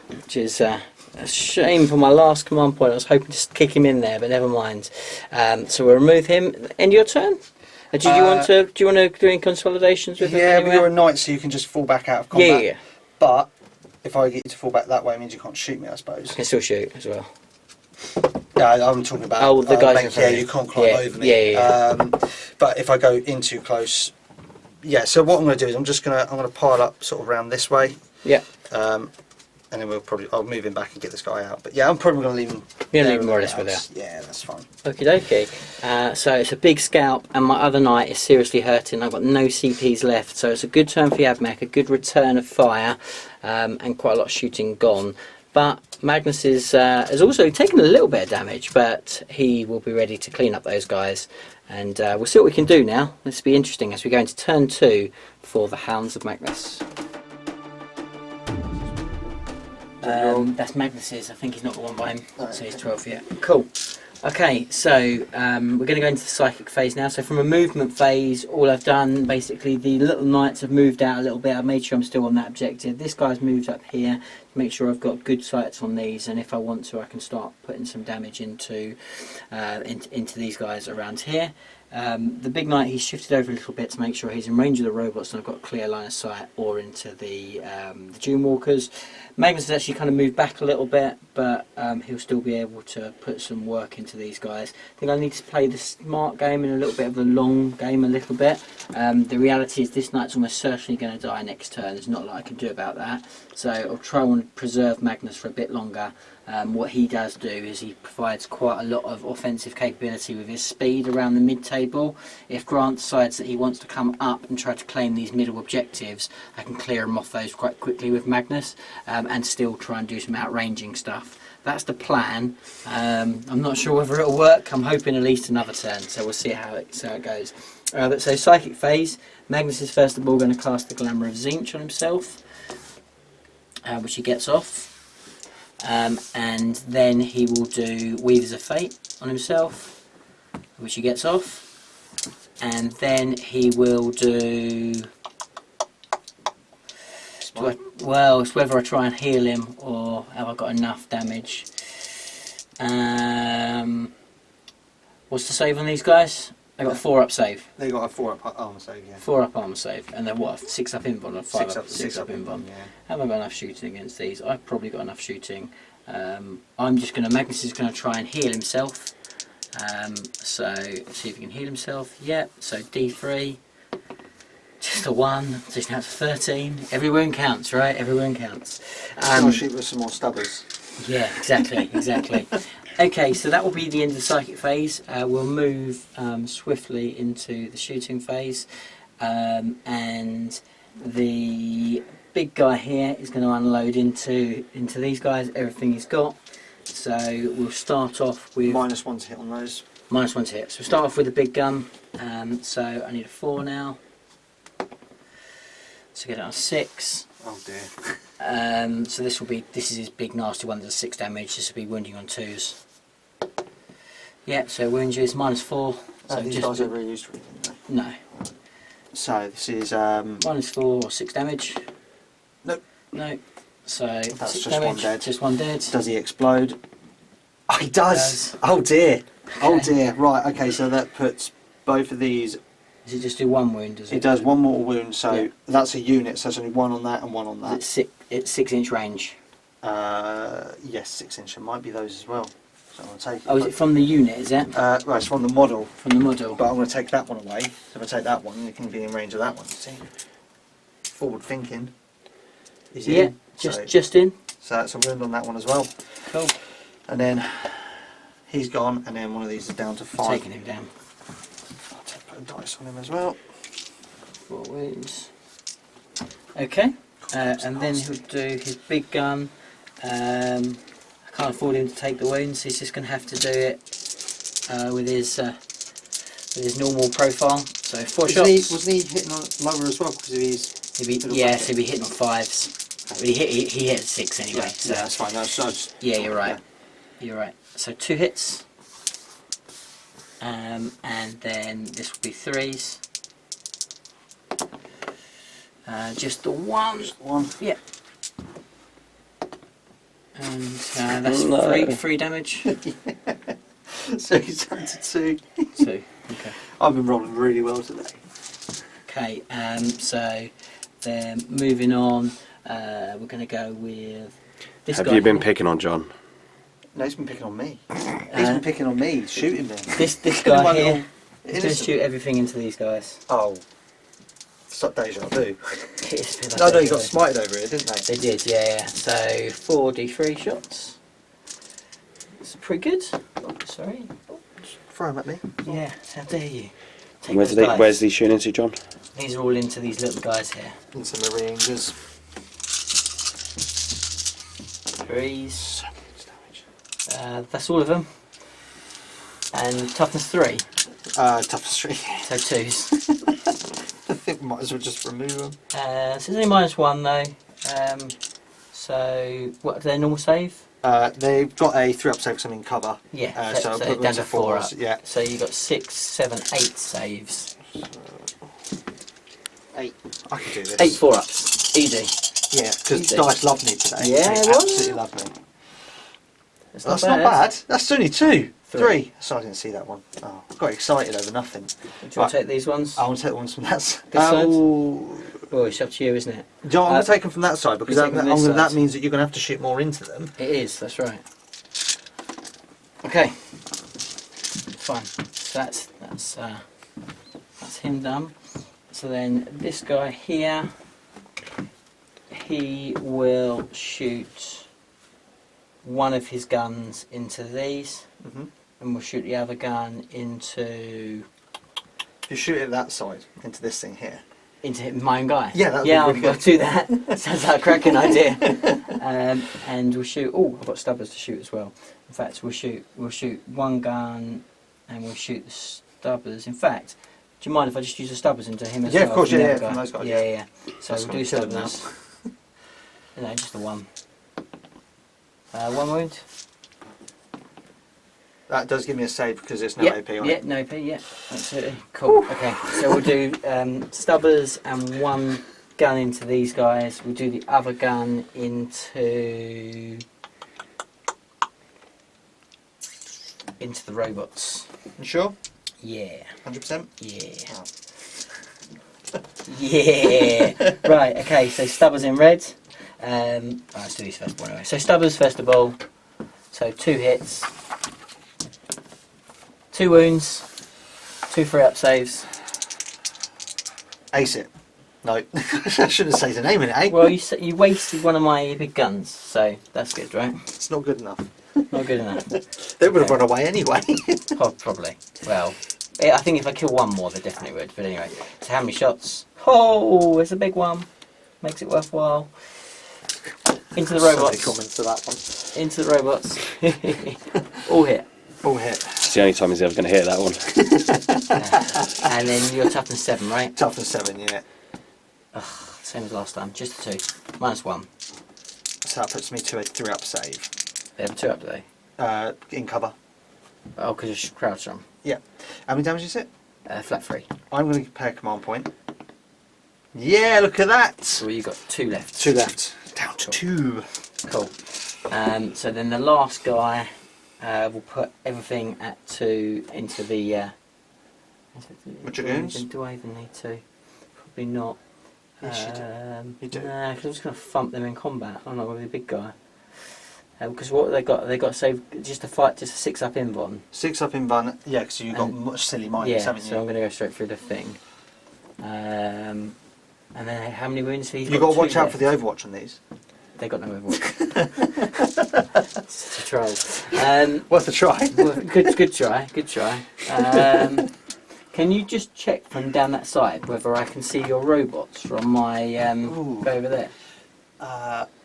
which is a shame for my last command point. I was hoping to kick him in there, but never mind. So we'll remove him. End your turn. Do you want to do any consolidations with him?
Yeah, but
anywhere?
you're a knight, so you can just fall back out of combat.
Yeah.
But if I get you to fall back that way, it means you can't shoot me, I suppose.
I can still shoot as well.
Yeah, I'm talking about.
Oh, the guys in front
yeah,
of you.
you can't climb
Yeah,
over me.
yeah.
But if I go in too close, yeah. So what I'm going to do is I'm going to pile up sort of around this way.
Yeah.
And then I'll move him back and get this guy out. But yeah, I'm probably going to leave him.
You're
there
leave him more or less
and
with
else. Yeah, that's fine.
Okie dokie. So it's a big scalp, and my other knight is seriously hurting. I've got no CPs left, so it's a good turn for Admech, a good return of fire, and quite a lot of shooting gone. But Magnus has also taken a little bit of damage, but he will be ready to clean up those guys. And we'll see what we can do now. This will be interesting as we go into turn 2 for the Hounds of Magnus. That's Magnus's. I think he's not the one by him, so he's 12 yet. Cool. Okay, so we're going to go into the psychic phase now. So from a movement phase, all I've done, basically the little knights have moved out a little bit. I've made sure I'm still on that objective. This guy's moved up here to make sure I've got good sights on these, and if I want to, I can start putting some damage into these guys around here. The big knight, he's shifted over a little bit to make sure he's in range of the robots and I've got a clear line of sight, or into the Dune Walkers. Magnus has actually kind of moved back a little bit, but he'll still be able to put some work into these guys. I think I need to play the smart game and a little bit of the long game a little bit. The reality is this knight's almost certainly going to die next turn. There's not a lot I can do about that. So I'll try and preserve Magnus for a bit longer. What he does do is he provides quite a lot of offensive capability with his speed around the mid-table. If Grant decides that he wants to come up and try to claim these middle objectives, I can clear him off those quite quickly with Magnus, and still try and do some outranging stuff. That's the plan. I'm not sure whether it'll work. I'm hoping at least another turn, so we'll see how it goes. So psychic phase, Magnus is first of all going to cast the Glamour of Tzeentch on himself, which he gets off. And then he will do Weavers of Fate on himself, which he gets off. And then he will do... Well, it's whether I try and heal him or have I got enough damage. What's the save on these guys? They got a 4-up save.
They got a 4-up armor save, yeah.
4-up armor save, and then what? 6-up invuln or 5-up? 6-up invuln.
Yeah.
Haven't got enough shooting against these. I've probably got enough shooting. I'm just going to. Magnus is going to try and heal himself. So see if he can heal himself. Yep. So D3. Just a 1. So he's now to 13. Every wound counts, right? Every wound counts.
I'll shoot with some more stubbers.
Yeah, exactly, exactly. Okay, so that will be the end of the psychic phase. We'll move swiftly into the shooting phase, and the big guy here is going to unload into these guys everything he's got. So we'll start off with
-1 to hit on those.
-1 to hit. So we'll start off with the big gun. So I need a 4 now. So get it on 6.
Oh dear.
So this is his big nasty one. That's 6 damage. This will be wounding on 2s. Yeah, so wound you is -4. So
these
just
guys are really used to anything though.
no.
So this is
-4 or 6 damage.
Nope.
No. So
that's
6
just
damage.
1 dead.
Just 1 dead.
Does he explode? Oh, he does. Oh dear. Oh dear. Right. Okay. So that puts both of these.
Does it just do 1 wound? Does it?
It does 1 mortal wound. So
Yeah.
that's a unit. So it's only 1 on that and 1 on that.
It's 6-inch range.
Yes, 6-inch. It might be those as well. So I'm going to take it.
Oh, is it from the unit? Is it?
Right, it's from the model.
From the model.
But I'm going to take that one away. So if I take that one, you can be in range of that one. See? Forward thinking. Is
Yeah,
in.
just in.
So that's a wound on that one as well.
Cool.
And then he's gone, and then one of these is down to 5.
Taking him down.
I'll put a dice on him as well.
4 wounds. Okay. And then he'll do his big gun. I can't afford him to take the wounds. He's just going to have to do it with his normal profile. So 4 shots.
Wasn't he hitting on lower as well? Because of his.
Yes, he'll be hitting on 5s. But he hit 6 anyway.
Yeah,
So
that's fine. That's
yeah, you're right. Yeah. You're right. So 2 hits. And then this will be 3s. Just the 1.
Just 1.
Yeah. And that's 3 damage.
So he's down to 2.
2. Okay.
I've been rolling really well today.
Okay. So then moving on, we're going to go with this guy.
Have you been
here.
picking on John?
No, he's been picking on me. He's been picking on me, shooting me.
This guy here is going to shoot everything into these guys.
Oh. Stop deja vu.
It's a bit like
No, he
deja
got
vu.
smited over here, didn't they?
They did, yeah. So 4 D3 shots. It's pretty good. Oh, sorry.
Throw him at me.
Yeah, how dare you? Take
Where's
those guys.
where's he shooting into, John?
These are all into these little guys here.
Into the Rangers.
3s. That's all of them. And toughness 3.
Toughness 3.
So 2s.
I think we might as well just remove them.
So it's only -1 though. So what? Their normal save?
They've got a 3-up save because I'm in cover.
Yeah.
So I'll
so
put them
down
to
to 4 up.
4s. Yeah.
So you got 6, 7, 8 saves.
8. I can do this.
8 4-ups. Easy.
Yeah, because
Easy.
Dice loved me today.
Yeah,
They
it was.
absolutely loved me.
That's
Not bad. That's only 2.
3.
3. So I didn't see that one. Oh, I got excited over nothing.
Do you want to take these ones?
I want to take the ones from that side.
This side?
Oh,
Oh, it's up to you, isn't it?
I'm going to take them from that side because
you're taking this
that
side.
means that you're going to have to shoot more into them.
It is, that's right. Okay. Fine. So that's him done. So then this guy here, he will shoot one of his guns into these,
Mm-hmm.
and we'll shoot the other gun into
If you shoot it that side into this thing here.
my own guy.
Yeah, that'd be
yeah,
really
I'll
good.
do that. Sounds like a cracking idea. And we'll shoot. Oh, I've got stubbers to shoot as well. In fact, we'll shoot one gun, and we'll shoot the stubbers. In fact, do you mind if I just use the stubbers into him as
Yeah,
well?
of course,
from the
yeah,
other
from
guy?
those guys,
Yeah,
yeah.
yeah. So
That's
we'll
gonna
do
kill them
stubbers. No, just the one. 1 wound.
That does give me a save because there's no
Yeah,
AP on
yeah,
it.
no AP, yeah, absolutely. Cool. Okay, so we'll do stubbers and one gun into these guys. We'll do the other gun into the robots.
You sure?
Yeah.
100%?
Yeah.
Oh.
Yeah. Right, okay, so Stubbers in red. Let's do these first of all anyway. So Stubbers first of all. So 2 hits. 2 wounds. 2 free-up saves.
Ace it. No, I shouldn't say the name in it, eh?
Well, you wasted one of my big guns, so that's good, right?
It's not good enough.
Not good enough.
They would have run away anyway.
Oh, probably. Well, I think if I kill one more, they definitely would. But anyway, so how many shots? Oh, it's a big one. Makes it worthwhile. Into the robots.
So many comments to that one.
Into the robots. All hit.
All hit.
It's the only time he's ever going to hit that one.
And then you're toughness 7, right?
Toughness 7, yeah.
Ugh, same as last time. Just a 2. -1.
So that puts me to a 3-up save.
They have a 2 up today.
In cover.
Oh, because you're crouched from.
Yeah. How many damage is it?
Flat 3.
I'm going to pay a command point. Yeah, look at that!
So you got 2 left.
2 left. Down to 2.
Cool. So then the last guy will put everything at 2 into the.
Dragoons?
Do I even need to? Probably not.
Yes, you do.
Nah, because I'm just going to thump them in combat. I'm not going to be a big guy. Because what they got to save just to fight just a 6-up invuln.
6-up invuln, yeah, because you've got much silly minus,
Yeah,
haven't you?
so I'm going to go straight through the thing. And then how many wounds? So
You've got to watch out for the overwatch on these.
They got no overwatch. It's a troll.
Worth a try.
Well, good try. Good try. Can you just check from down that side whether I can see your robots from my go over there?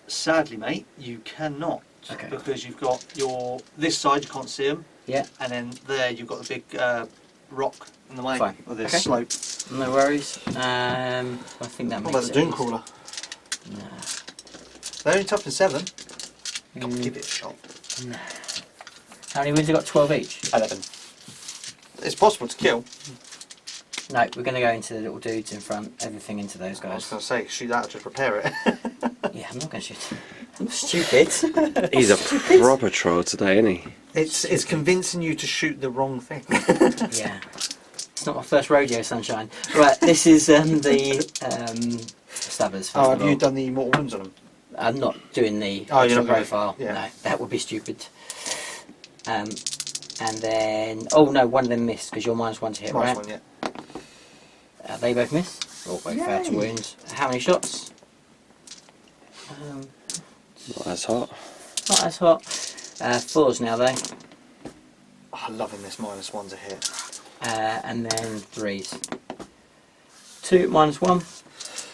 Sadly, mate, you cannot.
Okay.
Because you've got this side, you can't see them.
Yeah.
And then there, you've got the big rock in the way.
Fine.
Or the
Okay.
slope.
No worries. I think that
What
makes
about the
it.
Doom Crawler?
Nah.
They're only toughness 7. Come
Mm.
give it a shot.
Nah. How many wins? I got 12 each.
11. It's possible to kill.
No, we're going to go into the little dudes in front. Everything into those
I was
guys.
going to say, shoot that, just repair it.
Yeah, I'm not going to shoot. I'm stupid.
He's a proper troll today, isn't he?
It's convincing you to shoot the wrong thing.
Yeah. It's not my first rodeo, sunshine. Right, this is the Stabbers. first
Oh,
of
have you
all.
done the mortal wounds on them?
I'm not doing the
Oh, you're
extra
not gonna-
profile.
yeah.
No, that would be stupid. And then, oh no, one of them missed because you're -1 to hit,
Nice
right?
one, yeah.
They both miss. Or both fair to
Yay.
wounds. How many shots?
Not as hot.
Not as hot. 4s now though.
Oh, I'm loving this -1s a hit.
And then 3s. 2 -1.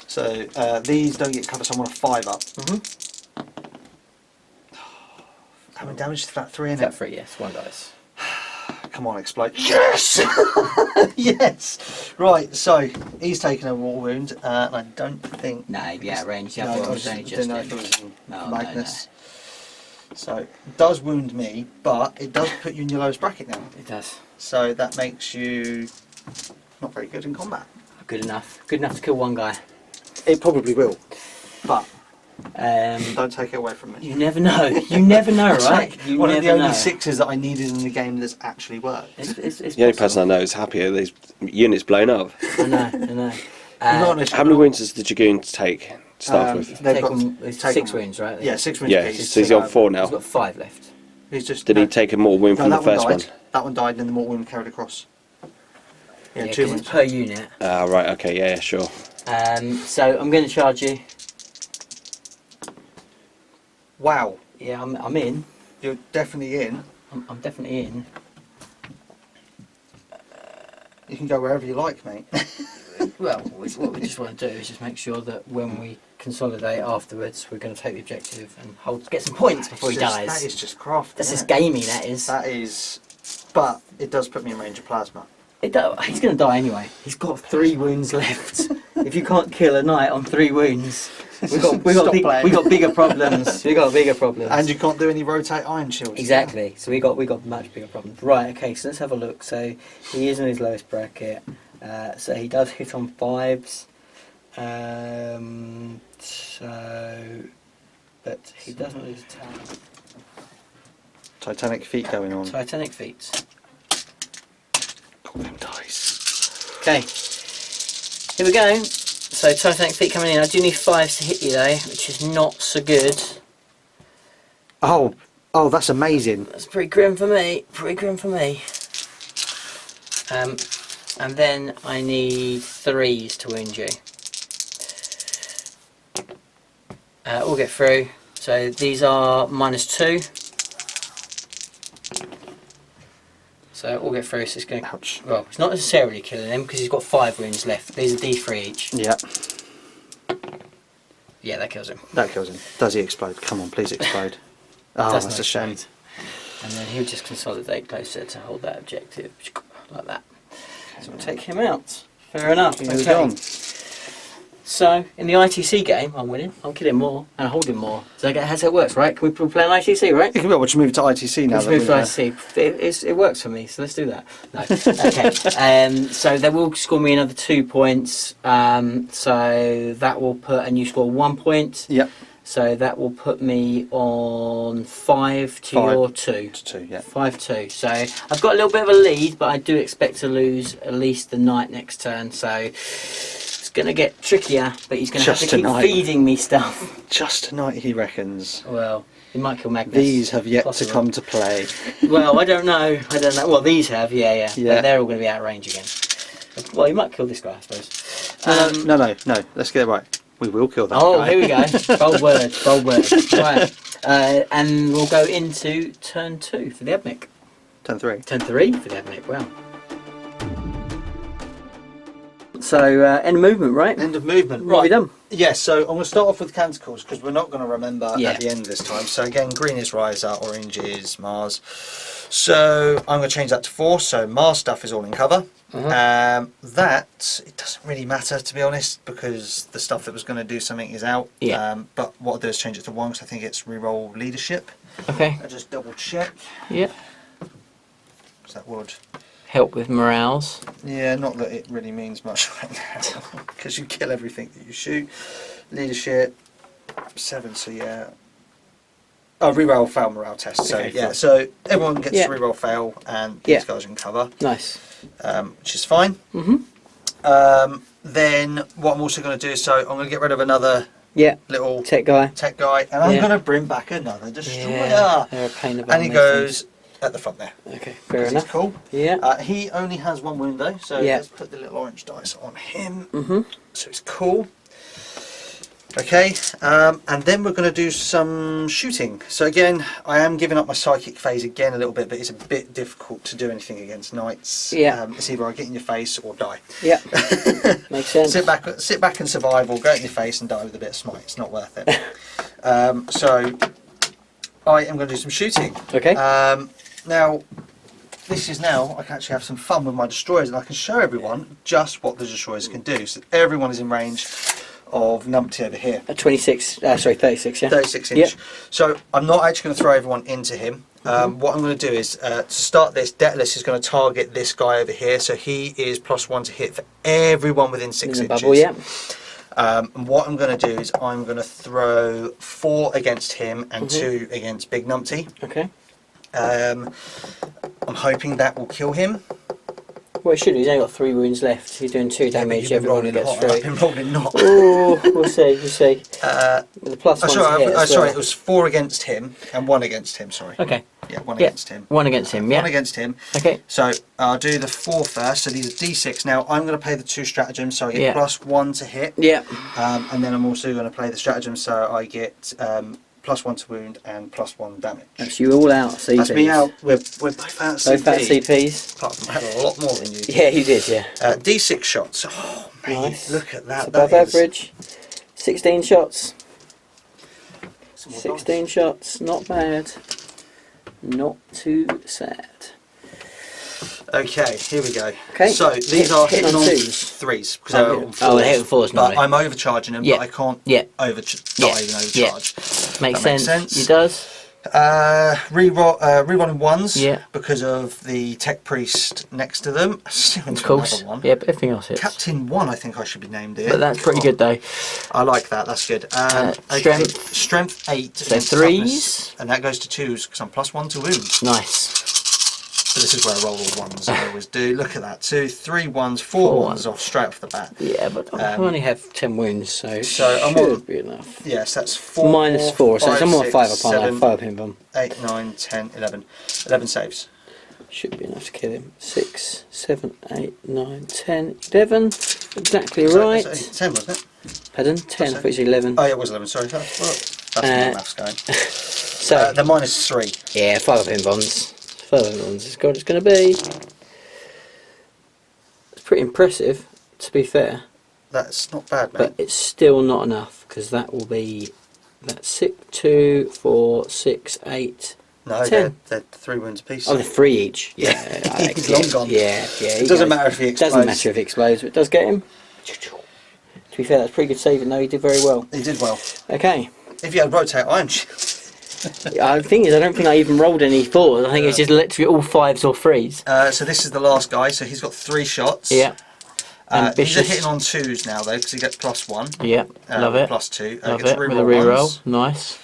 So these don't get covered, so I'm on a 5-up. How many damage is that? 3 in
Flat
it?
3, yes. 1 dice.
Come on, explode. Yes! Yes! Right, so he's taken a mortal wound, and I don't think...
No, he'd be out of range. The
No,
other
I
one was
was-
only
didn't
just
know
in.
if it was in
No,
Magnus. So, it does wound me, but it does put you in your lowest bracket now.
It does.
So that makes you not very good in combat.
Good enough. Good enough to kill one guy.
It probably will, but
Um,
don't take it away from me.
you never know. You never know,
It's
right?
like
You
one of
never
the only
know.
6s that I needed in the game that's actually worked.
It's
The only
possible.
person I know is happier. These units blown up.
I know.
Not an issue
How
at
many
all.
wounds does the Dragoons take to start with?
They've
Take
got
him, it's
take
6
him-
wounds, right?
Yeah, 6 wounds
Yeah,
apiece.
so he's on 4
He's
now.
got 5 left.
He's just.
Did he take a mortal wound
No,
from the
that one
first one?
died. That one died, and then the mortal wound carried across. Yeah, 2
'cause it's
wounds.
per unit.
Ah, right, okay, yeah, sure.
So I'm going to charge you.
Wow,
Yeah, I'm in.
you're definitely in.
I'm definitely in.
You can go wherever you like, mate.
Well, what we just want to do is just make sure that when we consolidate afterwards, we're going to take the objective and get some points before he dies.
That is just craft.
That's
isn't
just
it?
gaming, that is.
That is, but it does put me in range of plasma.
He's going to die anyway. He's got 3 wounds left. If you can't kill a knight on 3 wounds, we got bigger problems. We got bigger problems.
And you can't do any rotate iron shields.
Exactly. So we got much bigger problems. Right. Okay. So let's have a look. So he is in his lowest bracket. So he does hit on 5s. But he doesn't lose a talent.
Titanic feet going on.
Titanic feats.
Got them dice.
Okay. Here we go. So Titanic feet coming in. I do need 5s to hit you though, which is not so good.
Oh, that's amazing.
That's pretty grim for me. Pretty grim for me. And then I need 3s to wound you. All get through. So these are -2. So all get through. So it's going to.
Ouch.
Well, it's not necessarily killing him because he's got 5 wounds left. These are D3 each.
Yeah.
Yeah, that kills him.
That kills him. Does he explode? Come on, please explode. Oh,
Does
that's
not
a shame.
explode. And then he'll just consolidate closer to hold that objective, like that. So we'll take him out. Fair enough.
Moving
Okay.
on.
So in the ITC game, I'm winning. I'm killing more and holding more. So that's how it works, right? Can we play an ITC, right?
You can we'll just move to ITC now.
Let's move to ITC. It works for me, so let's do that. No. Okay. So they will score me another 2 points. So that will put, and you score 1 point.
Yep.
So that will put me on 5 to your 2.
2, yeah.
5-2. So I've got a little bit of a lead, but I do expect to lose at least the knight next turn. So it's going to get trickier, but he's going to have to keep feeding me stuff.
Just tonight, he reckons.
Well, he might kill Magnus.
These have yet
Possible.
to come to play.
Well, I don't know. Well, these have, yeah.
Yeah.
But they're all going to be out of range again. Well, he might kill this guy, I suppose.
No. Let's get it right. We will kill that guy.
Here we go. Bold word. Right. And we'll go into turn 2 for the Admech.
Turn 3.
Turn 3 for the Admech, wow. So, end of movement, right?
End of movement.
What have we done?
Yes, so I'm going to start off with Canticles because we're not going to remember
Yeah.
at the end this time. So again, green is Riser, orange is Mars. So I'm going to change that to 4. So Mars stuff is all in cover. That, it doesn't really matter to be honest because the stuff that was going to do something is out.
Yeah.
But what I'll do is change it to 1 because I think it's reroll leadership.
Okay.
I'll just double check.
Yeah.
Because that would...
Help with morales.
Yeah, not that it really means much right now because you kill everything that you shoot. Leadership 7, so yeah. Oh, reroll fail morale test. So
Okay,
yeah,
fine.
so everyone gets to reroll fail, and these guys are in cover.
Nice.
Which is fine. Then what I'm also going to do is I'm going to get rid of another little
tech guy,
and I'm going to bring back another destroyer.
Yeah, they're a pain about
and he goes at the front there.
Okay, fair enough.
He's cool.
Yeah.
He only has 1 wound though, so let's put the little orange dice on him. So it's cool. Okay, and then we're going to do some shooting. So again, I am giving up my psychic phase again a little bit, but it's a bit difficult to do anything against knights. Yeah. It's either I get in your face or die.
Yeah. Makes sense.
Sit back and survive, or go in your face and die with a bit of smite. It's not worth it. So I am going to do some shooting.
Okay.
Now, this is now I can actually have some fun with my destroyers, and I can show everyone just what the destroyers can do. So everyone is in range of numpty over here. 36, yeah. 36 inch. Yep. So I'm not actually going to throw everyone into him. What I'm going to do is, to start this, Deathless is going to target this guy over here. So he is +1 to hit for everyone within 6 inches.
Bubble, yeah.
And what I'm going to do is I'm going to throw 4 against him and 2 against Big Numpty.
Okay.
I'm hoping that will kill him.
Well, it should. He's only got 3 wounds left. He's doing 2 damage. Everyone gets through.
I've been rolling not.
Oh, we'll see. We'll see. With the +1
sorry, it was 4 against him and 1 against him. Sorry.
Okay.
Yeah, 1 against him.
1 against him. Yeah.
1 against him.
Okay.
So I'll do the 4 first. So these are D6. Now I'm going to play the 2 stratagems, so I get +1 to hit.
Yeah.
And then I'm also going to play the stratagem, so I get +1 to wound and +1 damage.
That's you all out. CPs.
That's me out. We're both out CP.
Both out CPs.
Apart from I had a lot more than you.
Yeah, you did. Yeah.
D6 shots. Oh, mate,
nice.
Look at that.
It's above average. 16 shots. 16
dice.
shots. Not bad. Not too sad.
Okay, here we go.
Okay.
So these are
hitting
hitting
on
on
2s.
3s because they're on 4s.
Oh, they're hitting 4s now.
But I'm overcharging them, but I can't die and overcharge.
Makes sense. It does.
Rerolling 1s.
Yeah.
Because of the Tech Priest next to them. Still into
Of course.
another one.
Yeah, but everything else hits.
Captain 1, I think I should be named here.
But that's pretty good though.
I like that. That's good. Strength 8.
So 3s.
And that goes to 2s because I'm +1 to wounds.
Nice.
So this is where I roll all ones. I always do. Look at that. 2, 3 ones, 4 ones off straight off the bat.
Yeah, but I only have 10 wounds, so it
I'm
should
on,
be enough.
Yes, that's 4.
Minus 4, so I'm on 5 up on
7,
5 pin bomb.
8, 9, 10, 11. 11 saves.
Should be enough to kill him. 6, 7, 8, 9, 10, 11. Exactly
So,
right.
10, wasn't it?
Pardon? 10, I thought it was 11.
Oh, yeah, it was 11, sorry. That's my maths going.
So,
the minus 3.
yeah, 5 pin bombs. 5 pin bombs is what it's going to be. It's pretty impressive, to be fair.
That's not bad, mate.
But it's still not enough, because that will be... That's 6, 2, 4, 6, 8...
No,
10.
they're 3 wounds apiece.
Oh, they're 3 each. Yeah,
He's long gone.
Yeah.
It doesn't matter if he explodes.
Doesn't matter if he explodes, but it does get him. To be fair, that's pretty good saving though. He did very well.
He did well.
Okay.
If you had rotate iron shield.
The thing is, I don't think I even rolled any 4s. I think it's just literally all 5s or 3s.
So this is the last guy. So he's got 3 shots.
Yeah.
These are hitting on 2s now though, because he gets +1.
Yeah. Love it.
+2.
Love
gets
it. With a reroll.
ones.
Nice.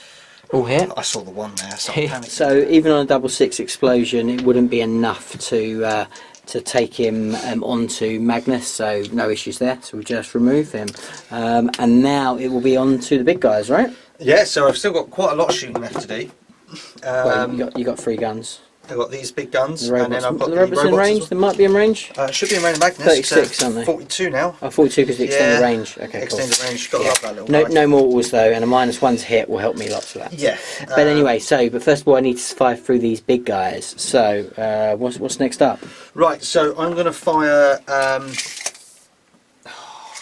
All hit.
I saw the 1 there, so I'm panicking.
So even on a double 6 explosion, it wouldn't be enough to take him onto Magnus, so no issues there. So we just remove him, and now it will be on to the big guys, right?
Yeah. So I've still got quite a lot of shooting left to do.
Well, you got 3 guns.
I've got these big guns,
The robots,
and then I've got
the robots in range. They might be in range.
Should be in range of Magnus.
36, aren't they?
42 now.
Oh, 42 because the extended
Yeah.
range. Okay, cool.
Extended range. Got to love that little
No,
guy.
no mortals though, and a -1 to hit will help me lots of that.
Yeah.
But anyway, but first of all, I need to survive through these big guys. So, what's next up?
Right. So I'm going to fire.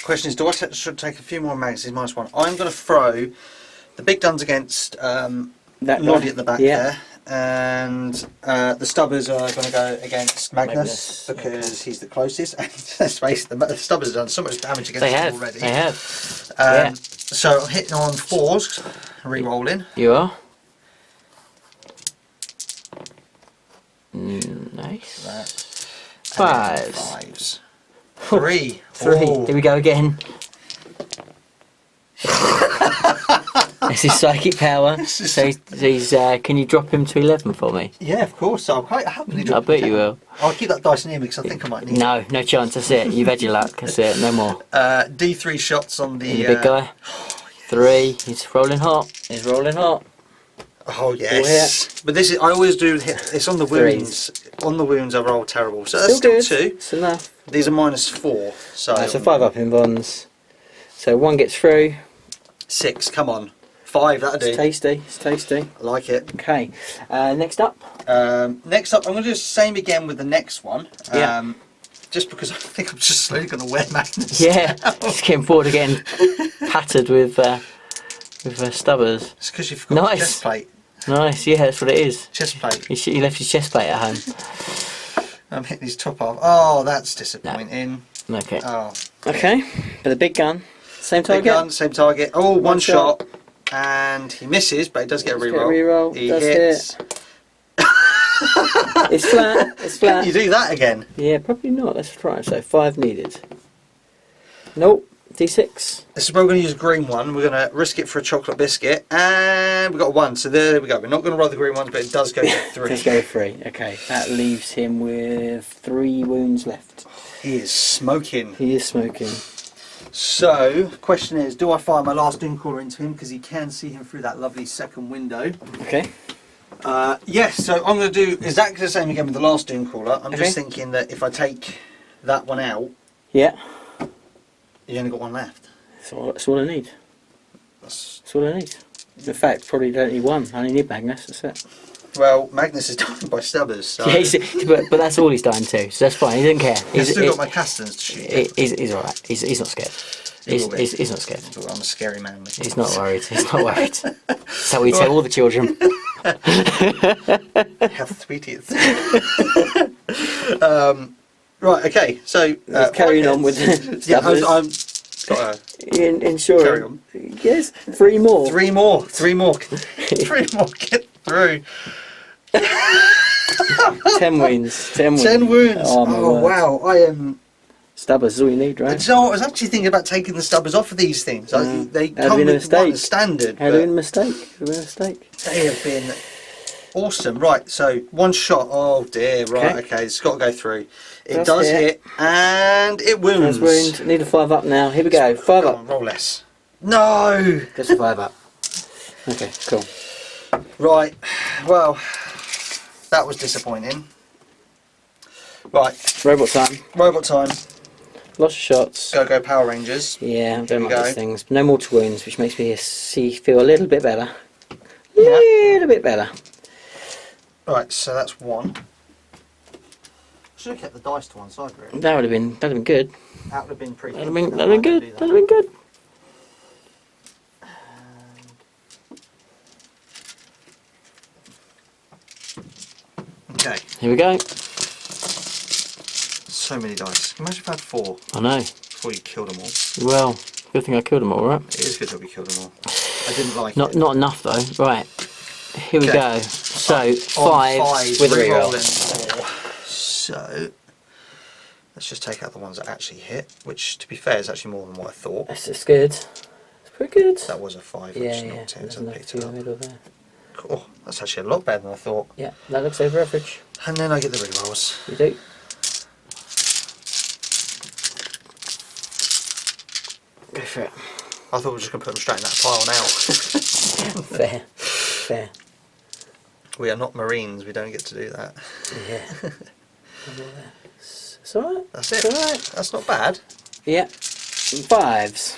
Question is, do I should take a few more mags? He's -1. I'm going to throw the big guns against
That
Noddy
guy?
at the back
Yeah.
there, and the stubbers are going to go against Magnus,
Magnus,
because he's the closest. And let's face it, the stubbers have done so much damage against him already.
They have.
So I'm hitting on 4s, re-rolling.
You are. Nice.
That.
5s.
5s. 3.
3.
Oh.
Here we go again. This is psychic power. So he's can you drop him to 11 for me?
Yeah, of course. I'll quite happily
I
drop
bet
it
you
down.
will.
I'll keep that dice near me because I think I might need it.
No chance. That's it. You've had your luck. That's it. No more.
D3 shots on the
The big guy. 3. He's rolling hot. He's rolling hot.
Oh yes. But this is, I always do hit, it's on the wounds. On the wounds I roll terrible. So that's
Still
still
good.
2.
It's enough.
These are -4. So,
So 5 up in bonds. So 1 gets through.
6, come on. 5, that'll
It's
do.
tasty. It's tasty.
I like it.
Okay. Next up.
Next up, I'm going to do the same again with the next one.
Yeah.
Just because I think I'm just slowly going to wear Magnus.
Yeah. Just getting bored again. Pattered with stubbers.
It's because you forgot
Nice.
the chest plate.
Nice. Yeah, that's what it is.
Chest plate.
He left his chest plate at home.
I'm hitting his top off. Oh, that's disappointing.
Okay.
Oh.
Okay. But the big gun. Same target.
Big gun, same target. Oh, one
shot.
shot. And he misses, but he does get a
Does get a
reroll.
reroll,
He
does
hits.
It's flat. It's flat.
Can you do that again?
Yeah, probably not. Let's try. So 5 needed. Nope. D6.
This is where we're going to use a green one. We're going to risk it for a chocolate biscuit. And we got 1. So there we go. We're not going to roll the green ones, but it does go to 3.
Let's go 3. Okay. That leaves him with 3 wounds left.
He is smoking.
He is smoking.
So, question is, do I fire my last Doomcaller into him? Because he can see him through that lovely second window.
Okay.
Yes, so I'm going to do exactly the same again with the last Doomcaller. I'm
Okay.
just thinking that if I take that one out,
Yeah.
you only got 1 left.
That's all I need. That's all I need. In fact, probably don't need 1. I only need Magnus. That's it.
Well, Magnus is dying by stubbers, so...
Yeah, but that's all he's dying to, so that's fine. He doesn't care.
I've still got my castans to shoot.
He's alright. He's not scared. He's not scared.
But I'm a scary man.
He's not worried. He's not worried. That's how we tell all the children.
Have 3 teeth. Right, okay, so...
carrying on with the
yeah,
stubbers.
I'm
Ensure.
Carry on.
Yes, 3 more.
3 more. 3 more. 3 more. Get through.
10 wounds. 10 wounds.
10 wounds.
Oh, my
Oh
word.
wow, I am...
Stubbers is all you need, right?
So I was actually thinking about taking the stubbers off of these things. They
That'd
come
been a
with one
mistake.
as standard,
Had
but
been a mistake. Had been a mistake.
they have been Awesome. Right, so one shot. Oh dear. Right, okay. It's got to go through. It does hit, and it wounds.
Does wound. Need a 5 up now. Here we go. 5 up.
On, roll less. No.
Just a 5 up. Okay, cool.
Right. Well, that was disappointing. Right.
Robot time.
Robot time.
Lots of shots.
Go Power Rangers.
Yeah, I don't
Here we
like these
go.
things. No mortal wounds, which makes me feel a little bit better.
Yeah.
Little bit better.
Right, so that's one. Should have kept the dice to one side, really.
That would have been good.
That would have been pretty.
That'd have been good. That'd have been good.
Okay.
Here we go.
So many dice. Imagine if I had 4
I know.
before you killed them all.
Well, good thing I killed them all, right?
It is good that we killed them all. I didn't like
Not
it.
not enough though. Right. Here we
Okay.
go. So
On
5 with a reroll.
reroll. So let's just take out the ones that actually hit, which to be fair is actually more than what I thought.
That's good. It's pretty good.
That was a 5,
Yeah,
which
yeah.
knocked it,
There's
so I
enough
picked
in
it
the
up.
middle there.
Cool. That's actually a lot better than I thought.
Yeah, that looks over average.
And then I get the rerolls.
You do. Go for it.
I thought we were just going to put them straight in that pile now.
Fair. Fair.
We are not Marines, we don't get to do that.
Yeah. It's alright.
That's it.
It's alright.
That's not bad.
Yeah. 5s.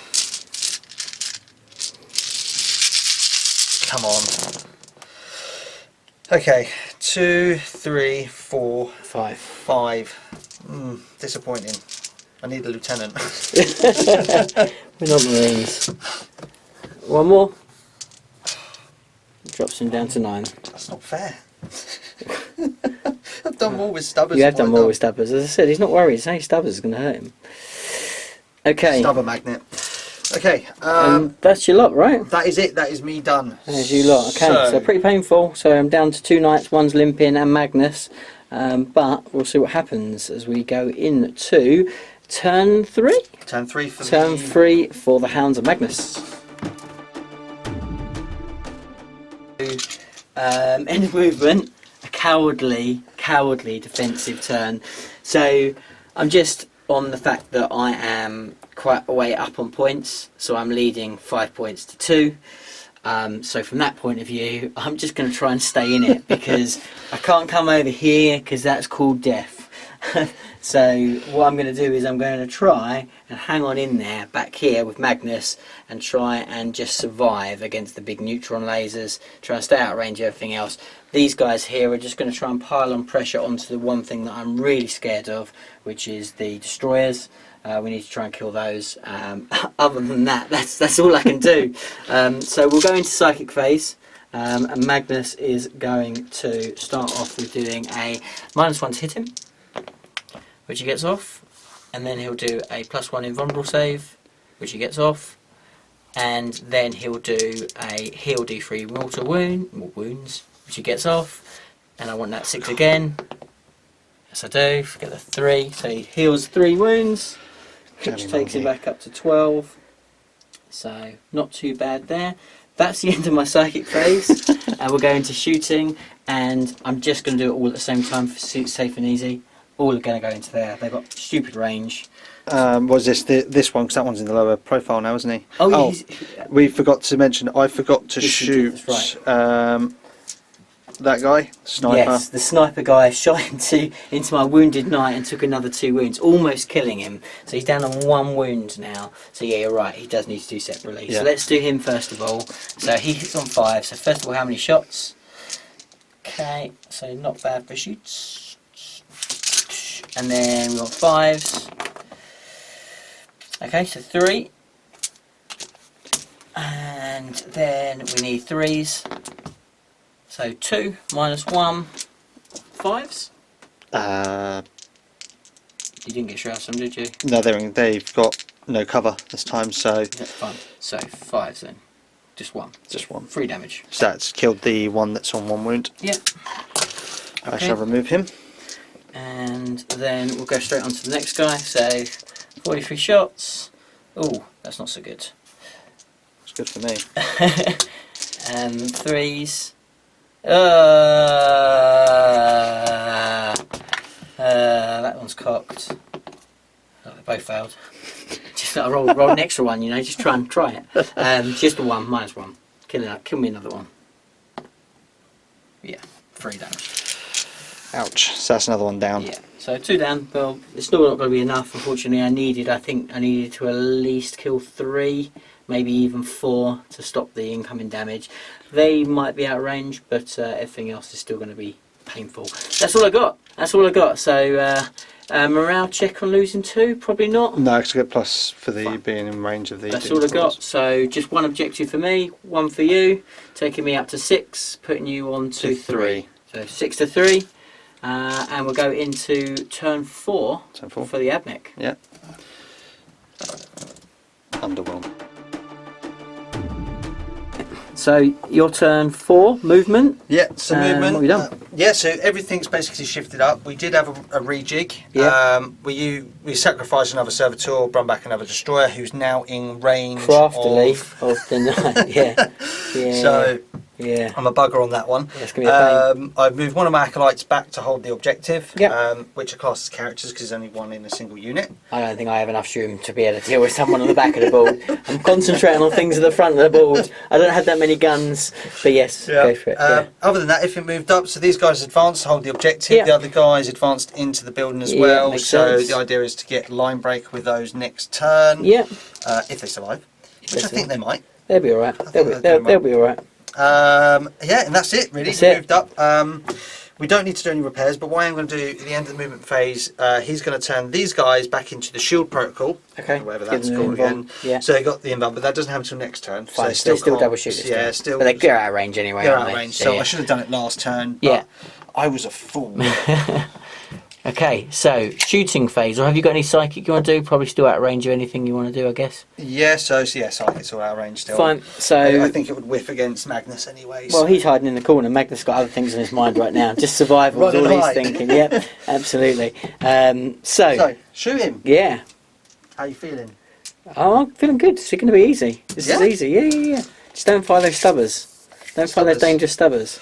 Come on. Okay, 2, 3, 4,
5.
5. Disappointing. I need a lieutenant.
We're not Marines. One more. Drops him down to 9.
That's not fair. I've done more with stubbers.
You have
than
done
what
more
I've
with Stubbers. As I said, he's not worried. It's only Stubbers is going to hurt him. Okay.
Stubber magnet. Okay,
That's your lot, right?
that is it. That is me done.
There's you lot. Okay, so pretty painful. So I'm down to 2 knights, one's limping and Magnus. But we'll see what happens as we go into turn 3.
Turn 3 for
Turn
me.
3 for the Hounds of Magnus. End of movement, a cowardly defensive turn. So I'm just on the fact that I am quite a way up on points, so I'm leading 5 points to 2. So from that point of view, I'm just going to try and stay in it because I can't come over here because that's called death. So what I'm going to do is I'm going to try and hang on in there back here with Magnus and try and just survive against the big neutron lasers, try and stay out of range of everything else. These guys here are just going to try and pile on pressure onto the one thing that I'm really scared of, which is the destroyers. We need to try and kill those. Other than that, that's all I can do. So we'll go into psychic phase. And Magnus is going to start off with doing a -1 to hit him, which he gets off, and then he'll do a +1 invulnerable save, which he gets off, and then he'll do a heal D3 mortal wounds, which he gets off, and I want that 6 again. Yes I do, forget the 3, so he heals 3 wounds, which takes him back up to 12, so not too bad there. That's the end of my psychic phase, and we'll go into shooting, and I'm just going to do it all at the same time for safe and easy. All are going to go into there. They've got stupid range.
Was this one? Because that one's in the lower profile now, isn't he?
Oh,
we forgot to mention. I forgot to
Yes, you did,
shoot.
that's right.
That guy, sniper.
Yes, the sniper guy shot into my wounded knight and took another 2 wounds, almost killing him. So he's down on 1 wound now. So yeah, you're right. He does need to do separately.
Yeah.
So let's do him first of all. So he hits on 5. So first of all, how many shots? Okay, so not bad for shoots. And then we've got 5s. Okay, so 3. And then we need 3s. So 2 -1, 5s. You didn't get Shroud some, did you?
No, they've got no cover this time, so
Yeah, fine. So 5s then. Just 1.
just 1.
3 damage.
So that's killed the one that's on 1 wound.
Yep.
I shall remove him.
And then we'll go straight on to the next guy. So 43 shots. Oh, that's not so good.
It's good for me.
3s. That one's cocked. Oh, they both failed. Just roll an extra one, you know. Just try it. Just the one, -1. Kill me another one. Yeah, 3 damage.
Ouch. So that's another one down.
Yeah. So 2 down. Well, it's still not going to be enough. Unfortunately, I think I needed to at least kill 3, maybe even 4 to stop the incoming damage. They might be out of range, but everything else is still going to be painful. That's all I got. So morale check on losing 2? Probably not.
No, because I get plus for the being in range of the.
That's all I got. So just 1 objective for me, 1 for you, taking me up to 6, putting you on to 3. So 6 to 3, and we'll go into turn 4 for the Admech.
Yeah. Underwhelmed.
So your turn 4, movement.
Yeah, so movement.
What have you done?
Yeah, so everything's basically shifted up. We did have a rejig.
Yeah.
We sacrificed another servitor, brought back another destroyer who's now in range
Craftily of the night. Yeah.
So
yeah.
I'm a bugger on that one.
Yeah, it's gonna be a pain.
I've moved one of my acolytes back to hold the objective,
Yeah.
which are classed as characters because there's only one in a single unit.
I don't think I have enough room to be able to deal with someone on the back of the board. I'm concentrating on things at the front of the board. I don't have that many guns, but yes, go for it. Yeah.
Other than that, if it moved up, so these guys advanced to hold the objective,
Yeah.
the other guys advanced into the building as
Yeah,
well.
makes
So
sense.
the idea is to get line break with those next turn,
Yeah,
if they survive, which I think they might.
they'll be alright. They'll be alright.
Yeah, and that's it really.
That's
We
it.
moved up. We don't need to do any repairs, but what I'm going to do at the end of the movement phase, he's going to turn these guys back into the shield protocol,
Okay.
or whatever
Give
that's
them
called
the invuln.
again.
Yeah.
So they got the invuln, but that doesn't happen until next turn.
Fine.
So they
Still
can't-
double shoot this
Yeah,
turn.
still.
But they're out of range anyway.
They're
aren't
out of
they?
range, so
yeah.
I should have done it last turn. But
Yeah.
I was a fool.
Okay, so shooting phase. Or have you got any psychic you want to do? Probably still out of range of anything you want to do, I guess.
Yeah, so it's all out of range still.
Fine. So
I think it would whiff against Magnus anyway.
well,
so-
he's hiding in the corner. Magnus got other things on his mind right now. Just survival is
Run
all
and
he's
hide.
thinking. Yeah, absolutely.
So shoot him.
Yeah.
How you feeling?
Oh, I'm feeling good. It's going to be easy. This
Yeah?
is easy. Yeah. Just don't fire those stubbers. Don't fire those
Stubbers.
dangerous stubbers.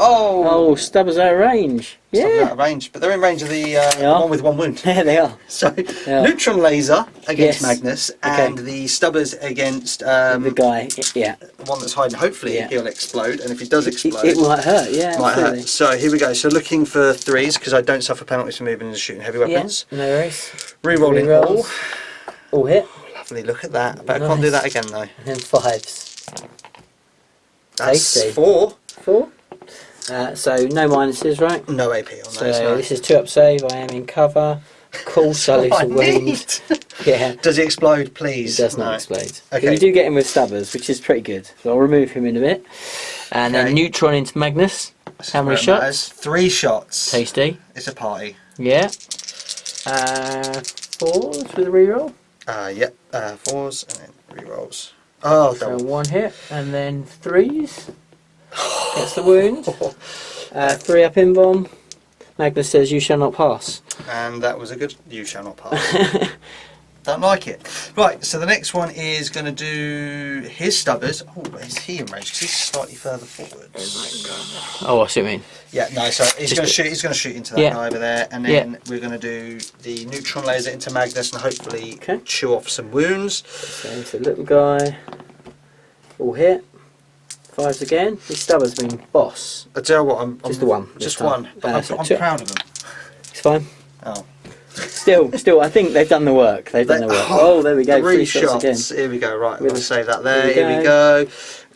Oh,
Oh, stubbers out of range.
Something
Yeah.
out of range, but they're in range of the
are.
one with 1 wound.
There they are.
So
Yeah.
neutron laser against
Yes.
Magnus,
Okay.
and the stubbers against
The guy. Yeah.
the one that's hiding. Hopefully
Yeah.
he'll explode, and if he does explode,
It might hurt. Yeah.
might
absolutely.
hurt. So here we go. So looking for 3s because I don't suffer penalties for moving and shooting heavy weapons.
Yeah. No worries.
Re-rolling all.
Rerolls. All hit.
Lovely. Look at that. But I can't do
Nice.
that again though.
And then 5s.
That's
Tasty.
4.
4. So no minuses, right?
No AP on
So
those. No.
this is 2 up save. I am in cover. Cool. So
What I
little wind.
need.
Yeah.
Does he explode, please?
He does not
No.
explode.
Okay.
But you do get him with stubbers, which is pretty good. So I'll remove him in a bit. And
Okay.
then neutron into Magnus.
This is
How many
where it
shots?
matters. 3 shots.
Tasty.
It's a party.
Yeah. 4s with a reroll.
Yep. 4s and then re-rolls. Oh,
So
double.
1 hit. And then 3s. Gets the wound. 3 up in bomb. Magnus says, "You shall not pass."
And that was a good. You shall not pass. Don't like it. Right, so the next one is going to do his stubbers. Oh, but is he in range? Because he's slightly further forwards.
Oh, I see what you mean.
Yeah, no, so he's
Just
going to
a-
shoot. He's going to shoot into that
Yeah.
guy over there, and then we're going to do the neutron laser into Magnus, and hopefully
Okay.
chew off some wounds.
So it's a little guy. All hit. 5s again. His stubbor's been boss.
I tell you what, I'm
Just the one this
Just
time.
one, but
So
I'm
two-
proud of them.
It's fine.
Oh,
Still, I think they've done the work. They've done the work. Oh, there we go.
3
3 shots again.
Here we go. Right, I'm
With
going to
a-
save that there.
there we
Here we go.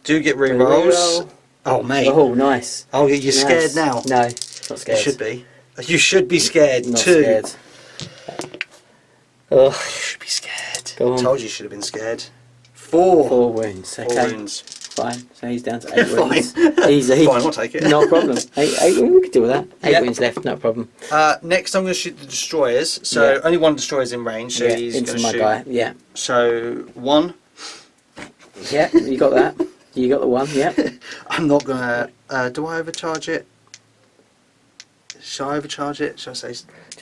Do get re-rolls.
Reroll.
Oh, mate.
Oh, nice.
Oh, you're
Nice.
scared now?
No, not
You
scared.
should be. You should be scared
Not
too.
scared. Oh,
You should be scared.
Go on.
I told you you should have been scared. 4.
4 wounds.
Four
Okay,
wounds.
fine. So he's down to 8
Fine.
wounds. Easy.
Fine, I'll take it.
No problem. 8 we could deal with that. 8
Yeah.
wounds left, no problem.
Next, I'm going to shoot the destroyers. So
Yeah.
only one destroyer's in range. So
Yeah,
he's
into
going to
my
shoot.
guy. Yeah.
So 1.
Yeah, you got that. You got the 1, yeah.
I'm not going to. Do I overcharge it? Shall I overcharge it? Shall I say?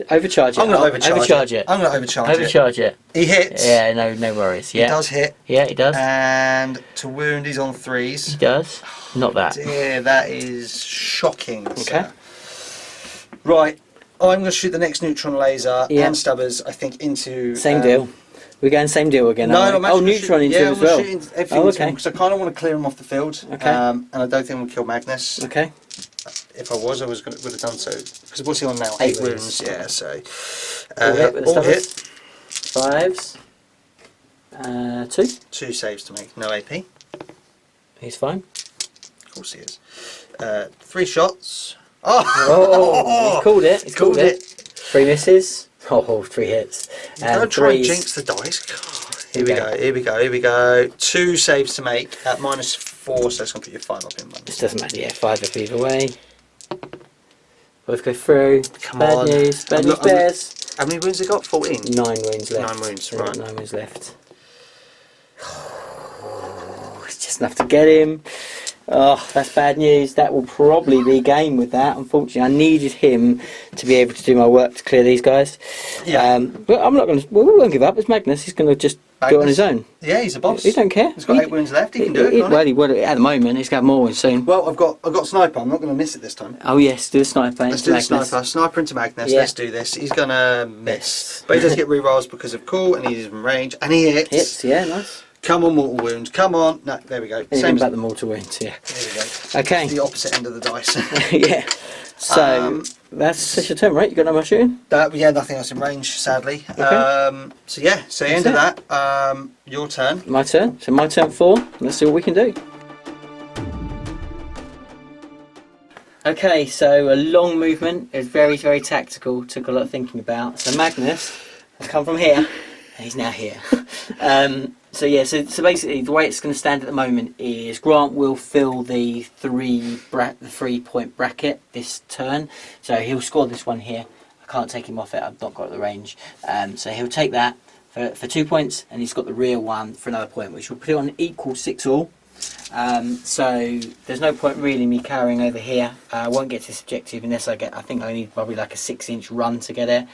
Overcharge it.
I'm going to
overcharge it.
I'm going to overcharge it.
Overcharge it.
He hits.
Yeah, no worries. Yeah.
He does hit.
Yeah, he does.
And to wound, he's on 3s.
He does. Not that.
Dear, that is shocking.
Okay.
Sir. Right. I'm going to shoot the next neutron laser and stubbers, I think, into...
Same deal. We're going same deal again.
No,
aren't we?
I'm
neutron into as well. Okay.
Because I kind of want to clear him off the field.
Okay.
And I don't think we'll kill Magnus.
Okay.
If I was, would have done so. Because what's he on now?
8
wounds. Yeah, so...
All hit with the
all hit.
Stubbers. 5s. 2.
2 saves to make. No AP.
He's fine.
Of course he is. 3 shots.
Oh, he's called it. He's called it. 3 misses. Oh, 3 hits.
Don't try and jinx the dice. Here we go. 2 saves to make at -4, so it's going to put your 5 up in one.
This doesn't matter, yeah, 5 up either way. Both go through.
Come
Bad
on.
news, bears.
How many wounds have they got? 14?
9 wounds left.
9 wounds,
They've got
right.
9 wounds left. It's just enough to get him. Oh, that's bad news. That will probably be game with that. Unfortunately, I needed him to be able to do my work to clear these guys.
Yeah.
But I'm not going to. Well, we won't give up. It's Magnus. He's going to just do it on his own.
Yeah, he's a boss.
He don't care.
He's got 8 wounds left. He can do it.
Well, he would at the moment. He's got more wounds soon.
Well, I've got sniper. I'm not going to miss it this time.
Oh yes, do the sniper.
Let's do the sniper. Sniper into Magnus.
Yeah.
Let's do this. He's going to miss. But he does get rerolls because of cool, and he's in range. And he hits.
Hits, yeah, nice.
Come on, mortal wound. Come on. No, there we go.
Same about the mortal wounds, yeah.
There we go.
Okay.
The opposite end of the dice.
Yeah. So that's your turn, right? You got no more shooting?
Yeah, nothing else in range, sadly.
Okay.
So yeah, so
That's
end of that. Your turn.
My turn. So my turn 4. Let's see what we can do. Okay, so a long movement. It was very, very tactical. Took a lot of thinking about. So Magnus has come from here, and he's now here. So yeah, so basically the way it's going to stand at the moment is Grant will fill the 3-point bracket this turn. So he'll score this one here. I can't take him off it. I've not got the range. So he'll take that for 2 points, and he's got the rear one for another point, which will put it on equal 6-all. So there's no point really me carrying over here. I won't get to this objective unless I think I need probably like a 6-inch run to get it,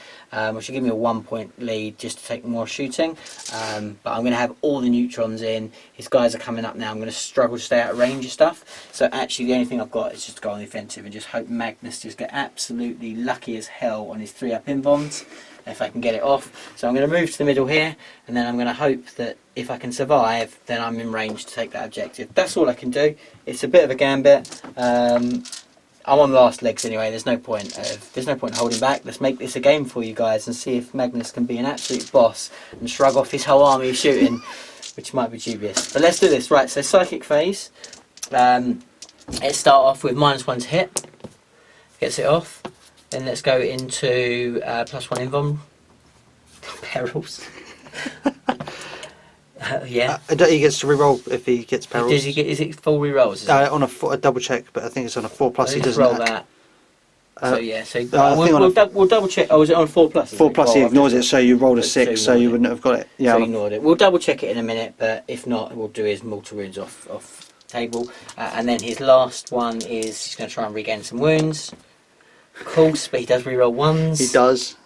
which will give me a 1-point lead just to take more shooting. But I'm going to have all the neutrons in. His guys are coming up now. I'm going to struggle to stay out of range of stuff. So actually the only thing I've got is just to go on the offensive and just hope Magnus just get absolutely lucky as hell on his 3-up invons, if I can get it off. So I'm going to move to the middle here, and then I'm going to hope that if I can survive, then I'm in range to take that objective. That's all I can do. It's a bit of a gambit. I'm on the last legs anyway. There's no point holding back. Let's make this a game for you guys and see if Magnus can be an absolute boss and shrug off his whole army of shooting, which might be dubious. But let's do this. Right, so psychic phase. Let's start off with -1 to hit. Gets it off. Then let's go into +1 invuln. Perils. Yeah.
He gets to reroll if he gets perils.
Does he get? Is it full rerolls?
On a double check, but I think it's on a 4+. He doesn't
roll that. So yeah, so we'll double check. Oh, is it on 4+?
4+. He ignores it, so you rolled a 6, so you wouldn't have got it. Yeah,
so ignored it. We'll double check it in a minute, but if not, we'll do his mortal wounds off table, and then his last one is he's going to try and regain some wounds. Of course, but he does reroll 1s.
He does,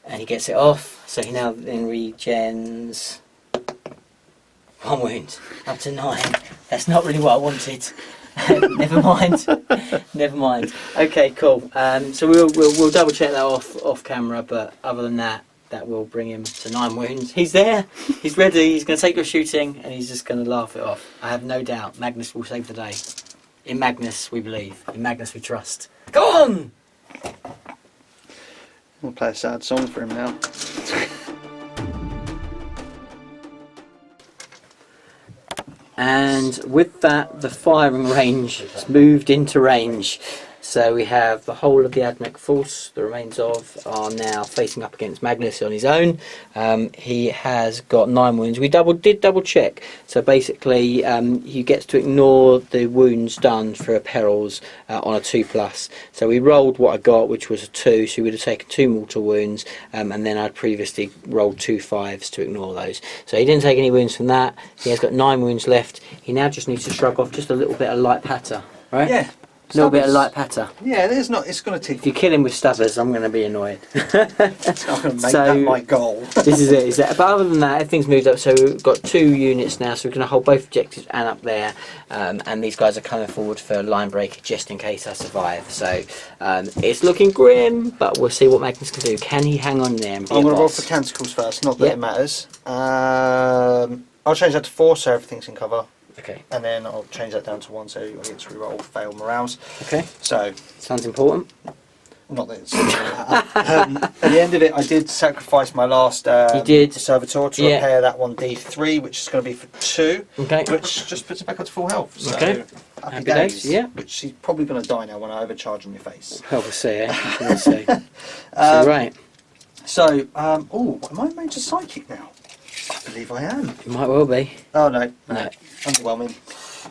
and he gets it off. So he now then regens 1 wound up to 9. That's not really what I wanted. Never mind. Never mind. Okay, cool. So we'll double check that off camera, but other than that, that will bring him to 9 wounds. He's there. He's ready. He's going to take your shooting, and he's just going to laugh it off. I have no doubt. Magnus will save the day. In Magnus we believe. In Magnus we trust. Go on!
We'll play a sad song for him now.
And with that, the firing range has moved into range. So we have the whole of the Admech force, the remains of, are now facing up against Magnus on his own. He has got 9 wounds. We did double check. So basically, he gets to ignore the wounds done for perils on a 2+. So we rolled what I got, which was a 2. So he would have taken 2 mortal wounds, and then I'd previously rolled 2 5s to ignore those. So he didn't take any wounds from that. He has got 9 wounds left. He now just needs to shrug off just a little bit of light patter, right?
Yeah.
A little bit of light patter.
Yeah, there's not. It's going to
If
tickle.
you kill him with stubbers, I'm going to be annoyed.
I'm going to make that my goal.
This is it. But other than that, everything's moved up. So we've got 2 units now. So we're going to hold both objectives and up there. And these guys are coming forward for line break just in case I survive. So it's looking grim, but we'll see what Magnus can do. Can he hang on there and be
I'm
a
going to roll
boss?
for tentacles first. Not that it matters. I'll change that to 4 so everything's in cover.
Okay.
And then I'll change that down to 1 so I get to reroll fail morales.
Okay.
So,
Sounds important.
not that it's at the end of it, I did sacrifice my last
You did.
servitor to repair that one D3, which is going to be for 2,
Okay.
which just puts it back up to full health. So,
Okay.
happy days.
Yeah.
Which she's probably going to die now when I overcharge on your face.
Well, we'll see, eh? We'll see. So, right.
So, oh, am I a major psychic now? I believe I am.
It might well be.
Oh no,
No.
underwhelming.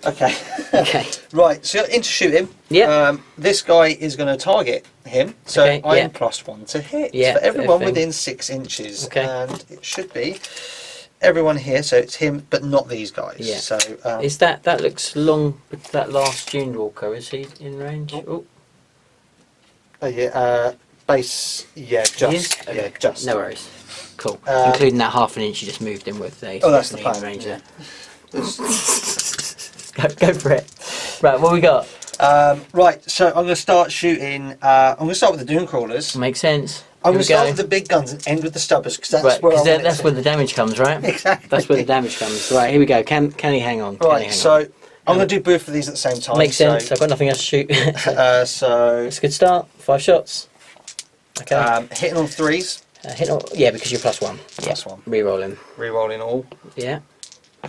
Okay.
Okay.
Right, so you're in to shoot him.
Yeah.
This guy is going to target him, so
Okay,
I
yeah.
am +1 to hit
Yeah,
for everyone
everything.
within 6 inches,
Okay.
and it should be everyone here. So it's him, but not these guys.
Yeah.
So
Is that looks long? That last Dune Walker, is he in range? Oh,
base. Yeah,
he
just.
is?
Yeah,
Okay.
just.
No worries. Cool.
Um,
Including that half an inch you just moved in with.
Oh, that's the
in
plan.
range
Yeah.
there. Go for it. Right, what we got?
Right, so I'm going to start shooting. I'm going to start with the Dune Crawlers.
Makes sense.
I'm
Here
going to
we
start
go.
with the big guns and end with the Stubbers because that's
Right,
where I
because
want it
that's
to-
where the damage comes, right?
Exactly.
That's where the damage comes. Right, here we go. Can he hang on? Can he
Right,
hang
so
on?
I'm going to do both of these at the same time.
Makes sense.
So,
I've got nothing else to shoot.
so
It's a good start. 5 shots. Okay.
hitting on 3s,
Hit on, yeah, because you're +1. Yeah.
+1.
Reroll him.
re-rolling all.
Yeah.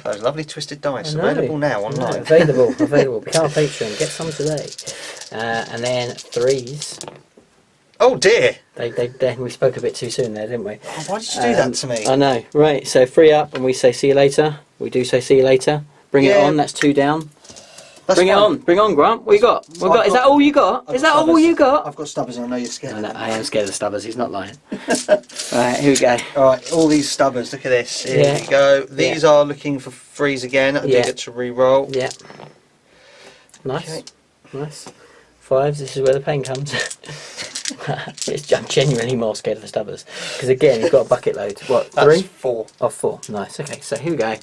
Those lovely twisted dice
I know.
available now
No,
online.
available. Become a patron. Get some today. And then 3s.
Oh dear!
We spoke a bit too soon there, didn't we?
Oh, why did you do that to me?
I know. Right. So 3 up, and we say see you later. We do say see you later. Bring it
Yeah.
on. That's 2 down.
That's
Bring it
fine.
on. Bring on, Grant. What you got? What you
I've
got? Is
got-
that all you got?
I've
Is that
got
all
stubbers.
you got?
I've got Stubbers and I know you're scared.
I know, I am scared of stubbers. He's not lying. Right. Here we go.
Alright, all these Stubbers, look at this. Here
Yeah.
we go. These are looking for 3s again. I do
Yeah.
get to re-roll.
Yeah. Nice.
Okay.
Nice. 5s. This is where the pain comes. I'm genuinely more scared of the stubbers because again, you've got a bucket load. What?
That's
3?
4.
Oh, 4. Nice. Okay. So here we go.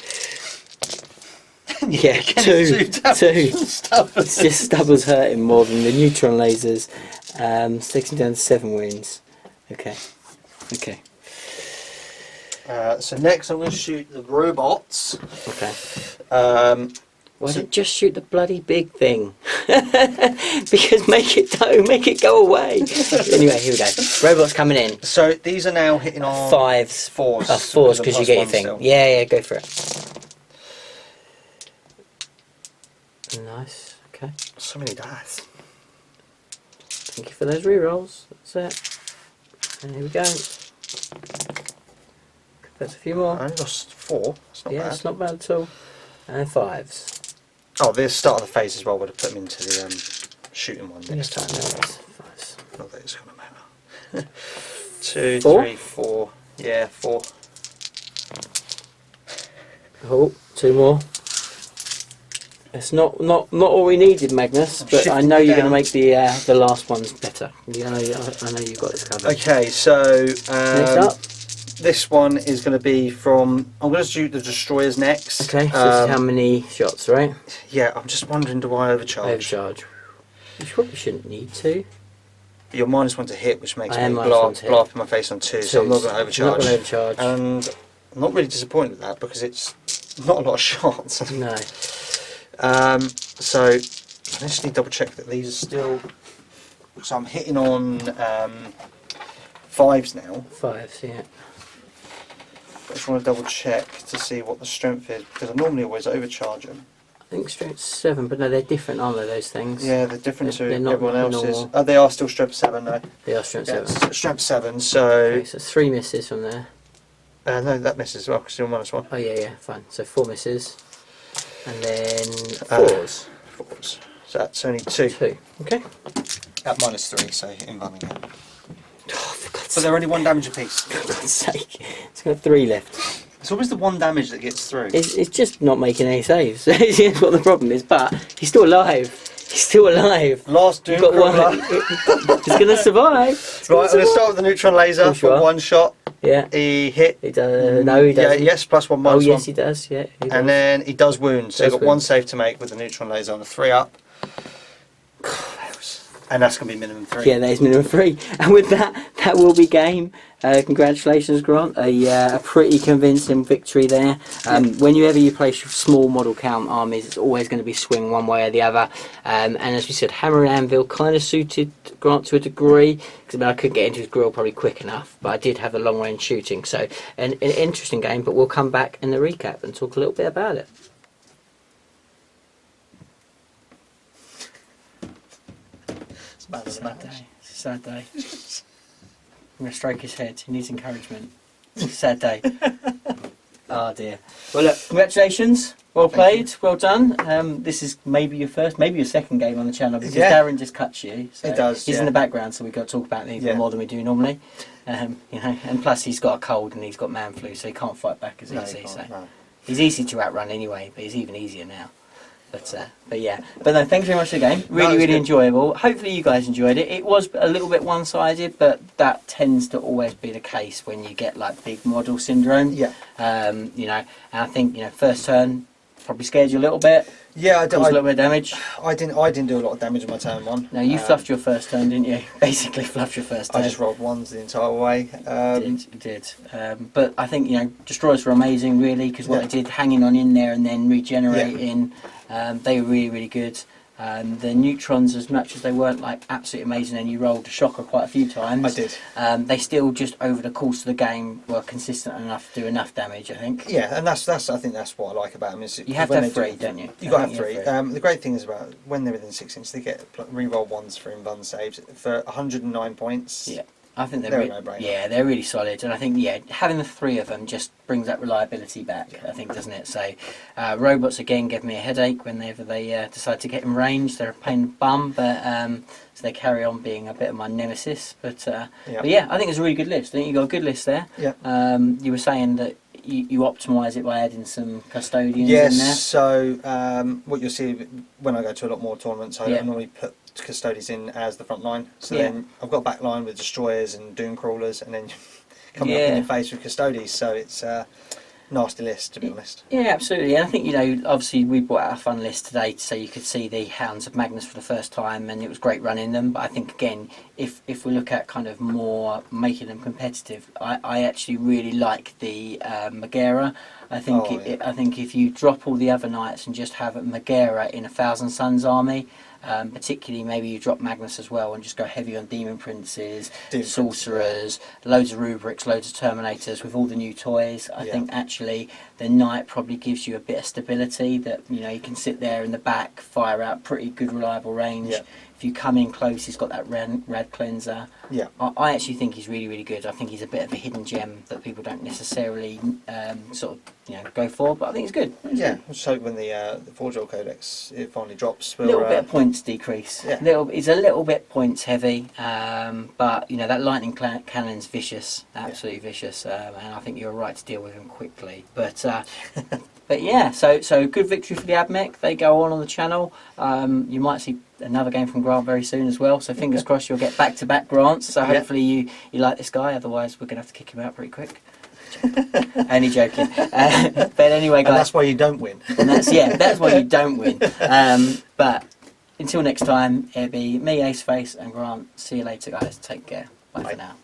Yeah,
Again,
2. 2.
Stubbers.
It's just stubbers hurting more than the neutron lasers. 6 down to 7 wounds. Okay. Okay.
So next I'm going to shoot the robots.
Okay. Why
So-
don't you just shoot the bloody big thing? Because make it go away. Anyway, here we go. Robots coming in.
So these are now hitting on
5s.
4s.
4s because you get your
+1
thing.
still.
Yeah, go for it. Nice. Okay.
So many dice.
Thank you for those rerolls. That's it. And here we go. That's a few
I
more.
only lost 4. That's not
Yeah,
bad.
it's not bad at all. And 5s.
Oh, the start of the phase as well would have put them into the shooting one next
Yeah,
time.
nice. 5s.
Not that it's going to matter. 2,
4?
3, 4. Yeah, 4.
Oh, 2 more. It's not all we needed, Magnus,
I'm
but I
shifting
know you're
down.
going to make the last ones better. I know you've got this covered.
Okay, so
Next up.
this one is going to be from. I'm going to shoot the destroyers next.
Okay, so this is how many shots, right?
Yeah, I'm just wondering, do I overcharge?
Overcharge. You probably shouldn't need to.
You're -1 to hit, which makes
I
me
am
blow
-1
up
to hit.
in my face on 2, so I'm not going to overcharge.
Not going to overcharge.
And I'm not really disappointed with that because it's not a lot of shots.
No.
So I just need to double check that these are still. So I'm hitting on 5s now.
5s, yeah.
I just want to double check to see what the strength is because I normally always overcharge them.
I think strength 7, but no, they're different, aren't they, those things?
Yeah, they're different
They're
to
not
everyone else's.
normal.
Oh, they are still strength 7 though.
They are strength
Yeah,
7.
strength 7. So
Okay, so 3 misses from there.
no, that misses as well because you're -1.
Oh, yeah, fine. So 4 misses. And then 4s.
4s. So that's only 2.
2. Okay.
At -3, so invaluable.
Oh, for God's
So they're only 1 damage apiece.
For God's sake. It's got 3 left.
It's always the 1 damage that gets through.
It's just not making any saves. That's what the problem is. But he's still alive. He's still alive.
Last doom
You've got
crawler.
one. He's going to survive.
Right, I'm going to start with the neutron laser
Course you
for
are.
one shot.
Yeah.
He hit.
He does. No, he doesn't.
Yeah, yes, plus one,
Oh,
minus
yes,
one.
he does. Yeah. He does.
And then he does wound. So
Does
he's got one
wound.
save to make with the neutron laser on a 3 up. And that's going to be minimum 3.
Yeah, there's minimum 3. And with that will be game. Congratulations, Grant. A pretty convincing victory there. Whenever you play small model count armies, it's always going to be swing one way or the other. And as we said, Hammer and Anvil kind of suited Grant to a degree. Because I couldn't get into his grill probably quick enough. But I did have the long range shooting. So an interesting game. But we'll come back in the recap and talk a little bit about it. Sad day. It's a sad day. I'm going to stroke his head. He needs encouragement. It's a sad day. Oh dear. Well, look, congratulations. Well played. Well done. This is maybe your first, maybe your second game on the channel because Darren just cuts you. So
it does.
He's in the background, so we've got to talk about him even more than we do normally. And plus he's got a cold and he's got man flu, so he can't fight back as easy. So he's easy to outrun anyway, but he's even easier now. But yeah, but no, thanks very much for the game. Really enjoyable. Hopefully you guys enjoyed it. It was a little bit one-sided, but that tends to always be the case when you get like big model syndrome.
Yeah.
And I think first turn probably scared you a little bit.
Yeah,
Caused a little bit of damage.
I didn't do a lot of damage on my turn 1.
No, you fluffed your first turn, didn't you? Basically fluffed your first turn.
I just rolled 1s the entire way.
You did. But I think destroyers were amazing really because what they did, hanging on in there and then regenerating, they were really good. The neutrons, as much as they weren't like absolutely amazing and you rolled a shocker quite a few times,
I did.
they still just over the course of the game were consistent enough to do enough damage, I think.
Yeah, and that's I think that's what I like about them is
you have to have 3, don't you?
You got to have 3. The great thing is about when they're within 6 inches, they get re-roll 1s for invuln saves for 109 points.
Yeah. I think
they're a no-brainer.
They're really solid, and I think having the 3 of them just brings that reliability back. I think, doesn't it? So, robots again give me a headache whenever they decide to get in range. They're a pain in the bum, but so they carry on being a bit of my nemesis. But yeah, I think it's a really good list. I think you got a good list there.
Yeah.
You were saying that you optimise it by adding some custodians in there.
Yes. So what you'll see when I go to a lot more tournaments, I normally put custodians in as the front line. So then I've got a back line with destroyers and doom crawlers, and then coming up in your face with custodians. So it's a nasty list, to be honest.
Yeah, absolutely. And I think obviously we brought out a fun list today so you could see the Hounds of Magnus for the first time, and it was great running them. But I think again, if we look at kind of more making them competitive, I actually really like the Megara. I think I think if you drop all the other knights and just have Megara in a Thousand Suns army. Particularly maybe you drop Magnus as well and just go heavy on Demon Princes, Sorcerers, loads of Rubrics, loads of Terminators with all the new toys. I think actually the Knight probably gives you a bit of stability that you can sit there in the back, fire out pretty good reliable range. If you come in close, he's got that rad cleanser.
Yeah.
I actually think he's really good. I think he's a bit of a hidden gem that people don't necessarily go for, but I think he's good.
Let's hope when the Forge World Codex it finally drops,
a little bit of points decrease. He's a little bit points heavy, but that lightning cannon's vicious, absolutely vicious, and I think you're right to deal with him quickly. But but yeah, so good victory for the Admech. They go on the channel. You might see another game from Grant very soon as well. So fingers crossed you'll get back-to-back Grants. So hopefully you like this guy. Otherwise we're gonna have to kick him out pretty quick. Only joking. But anyway, guys.
And that's why you don't win.
And that's why you don't win. But until next time, it'll be me, Aceface, and Grant. See you later, guys. Take care. Bye for now.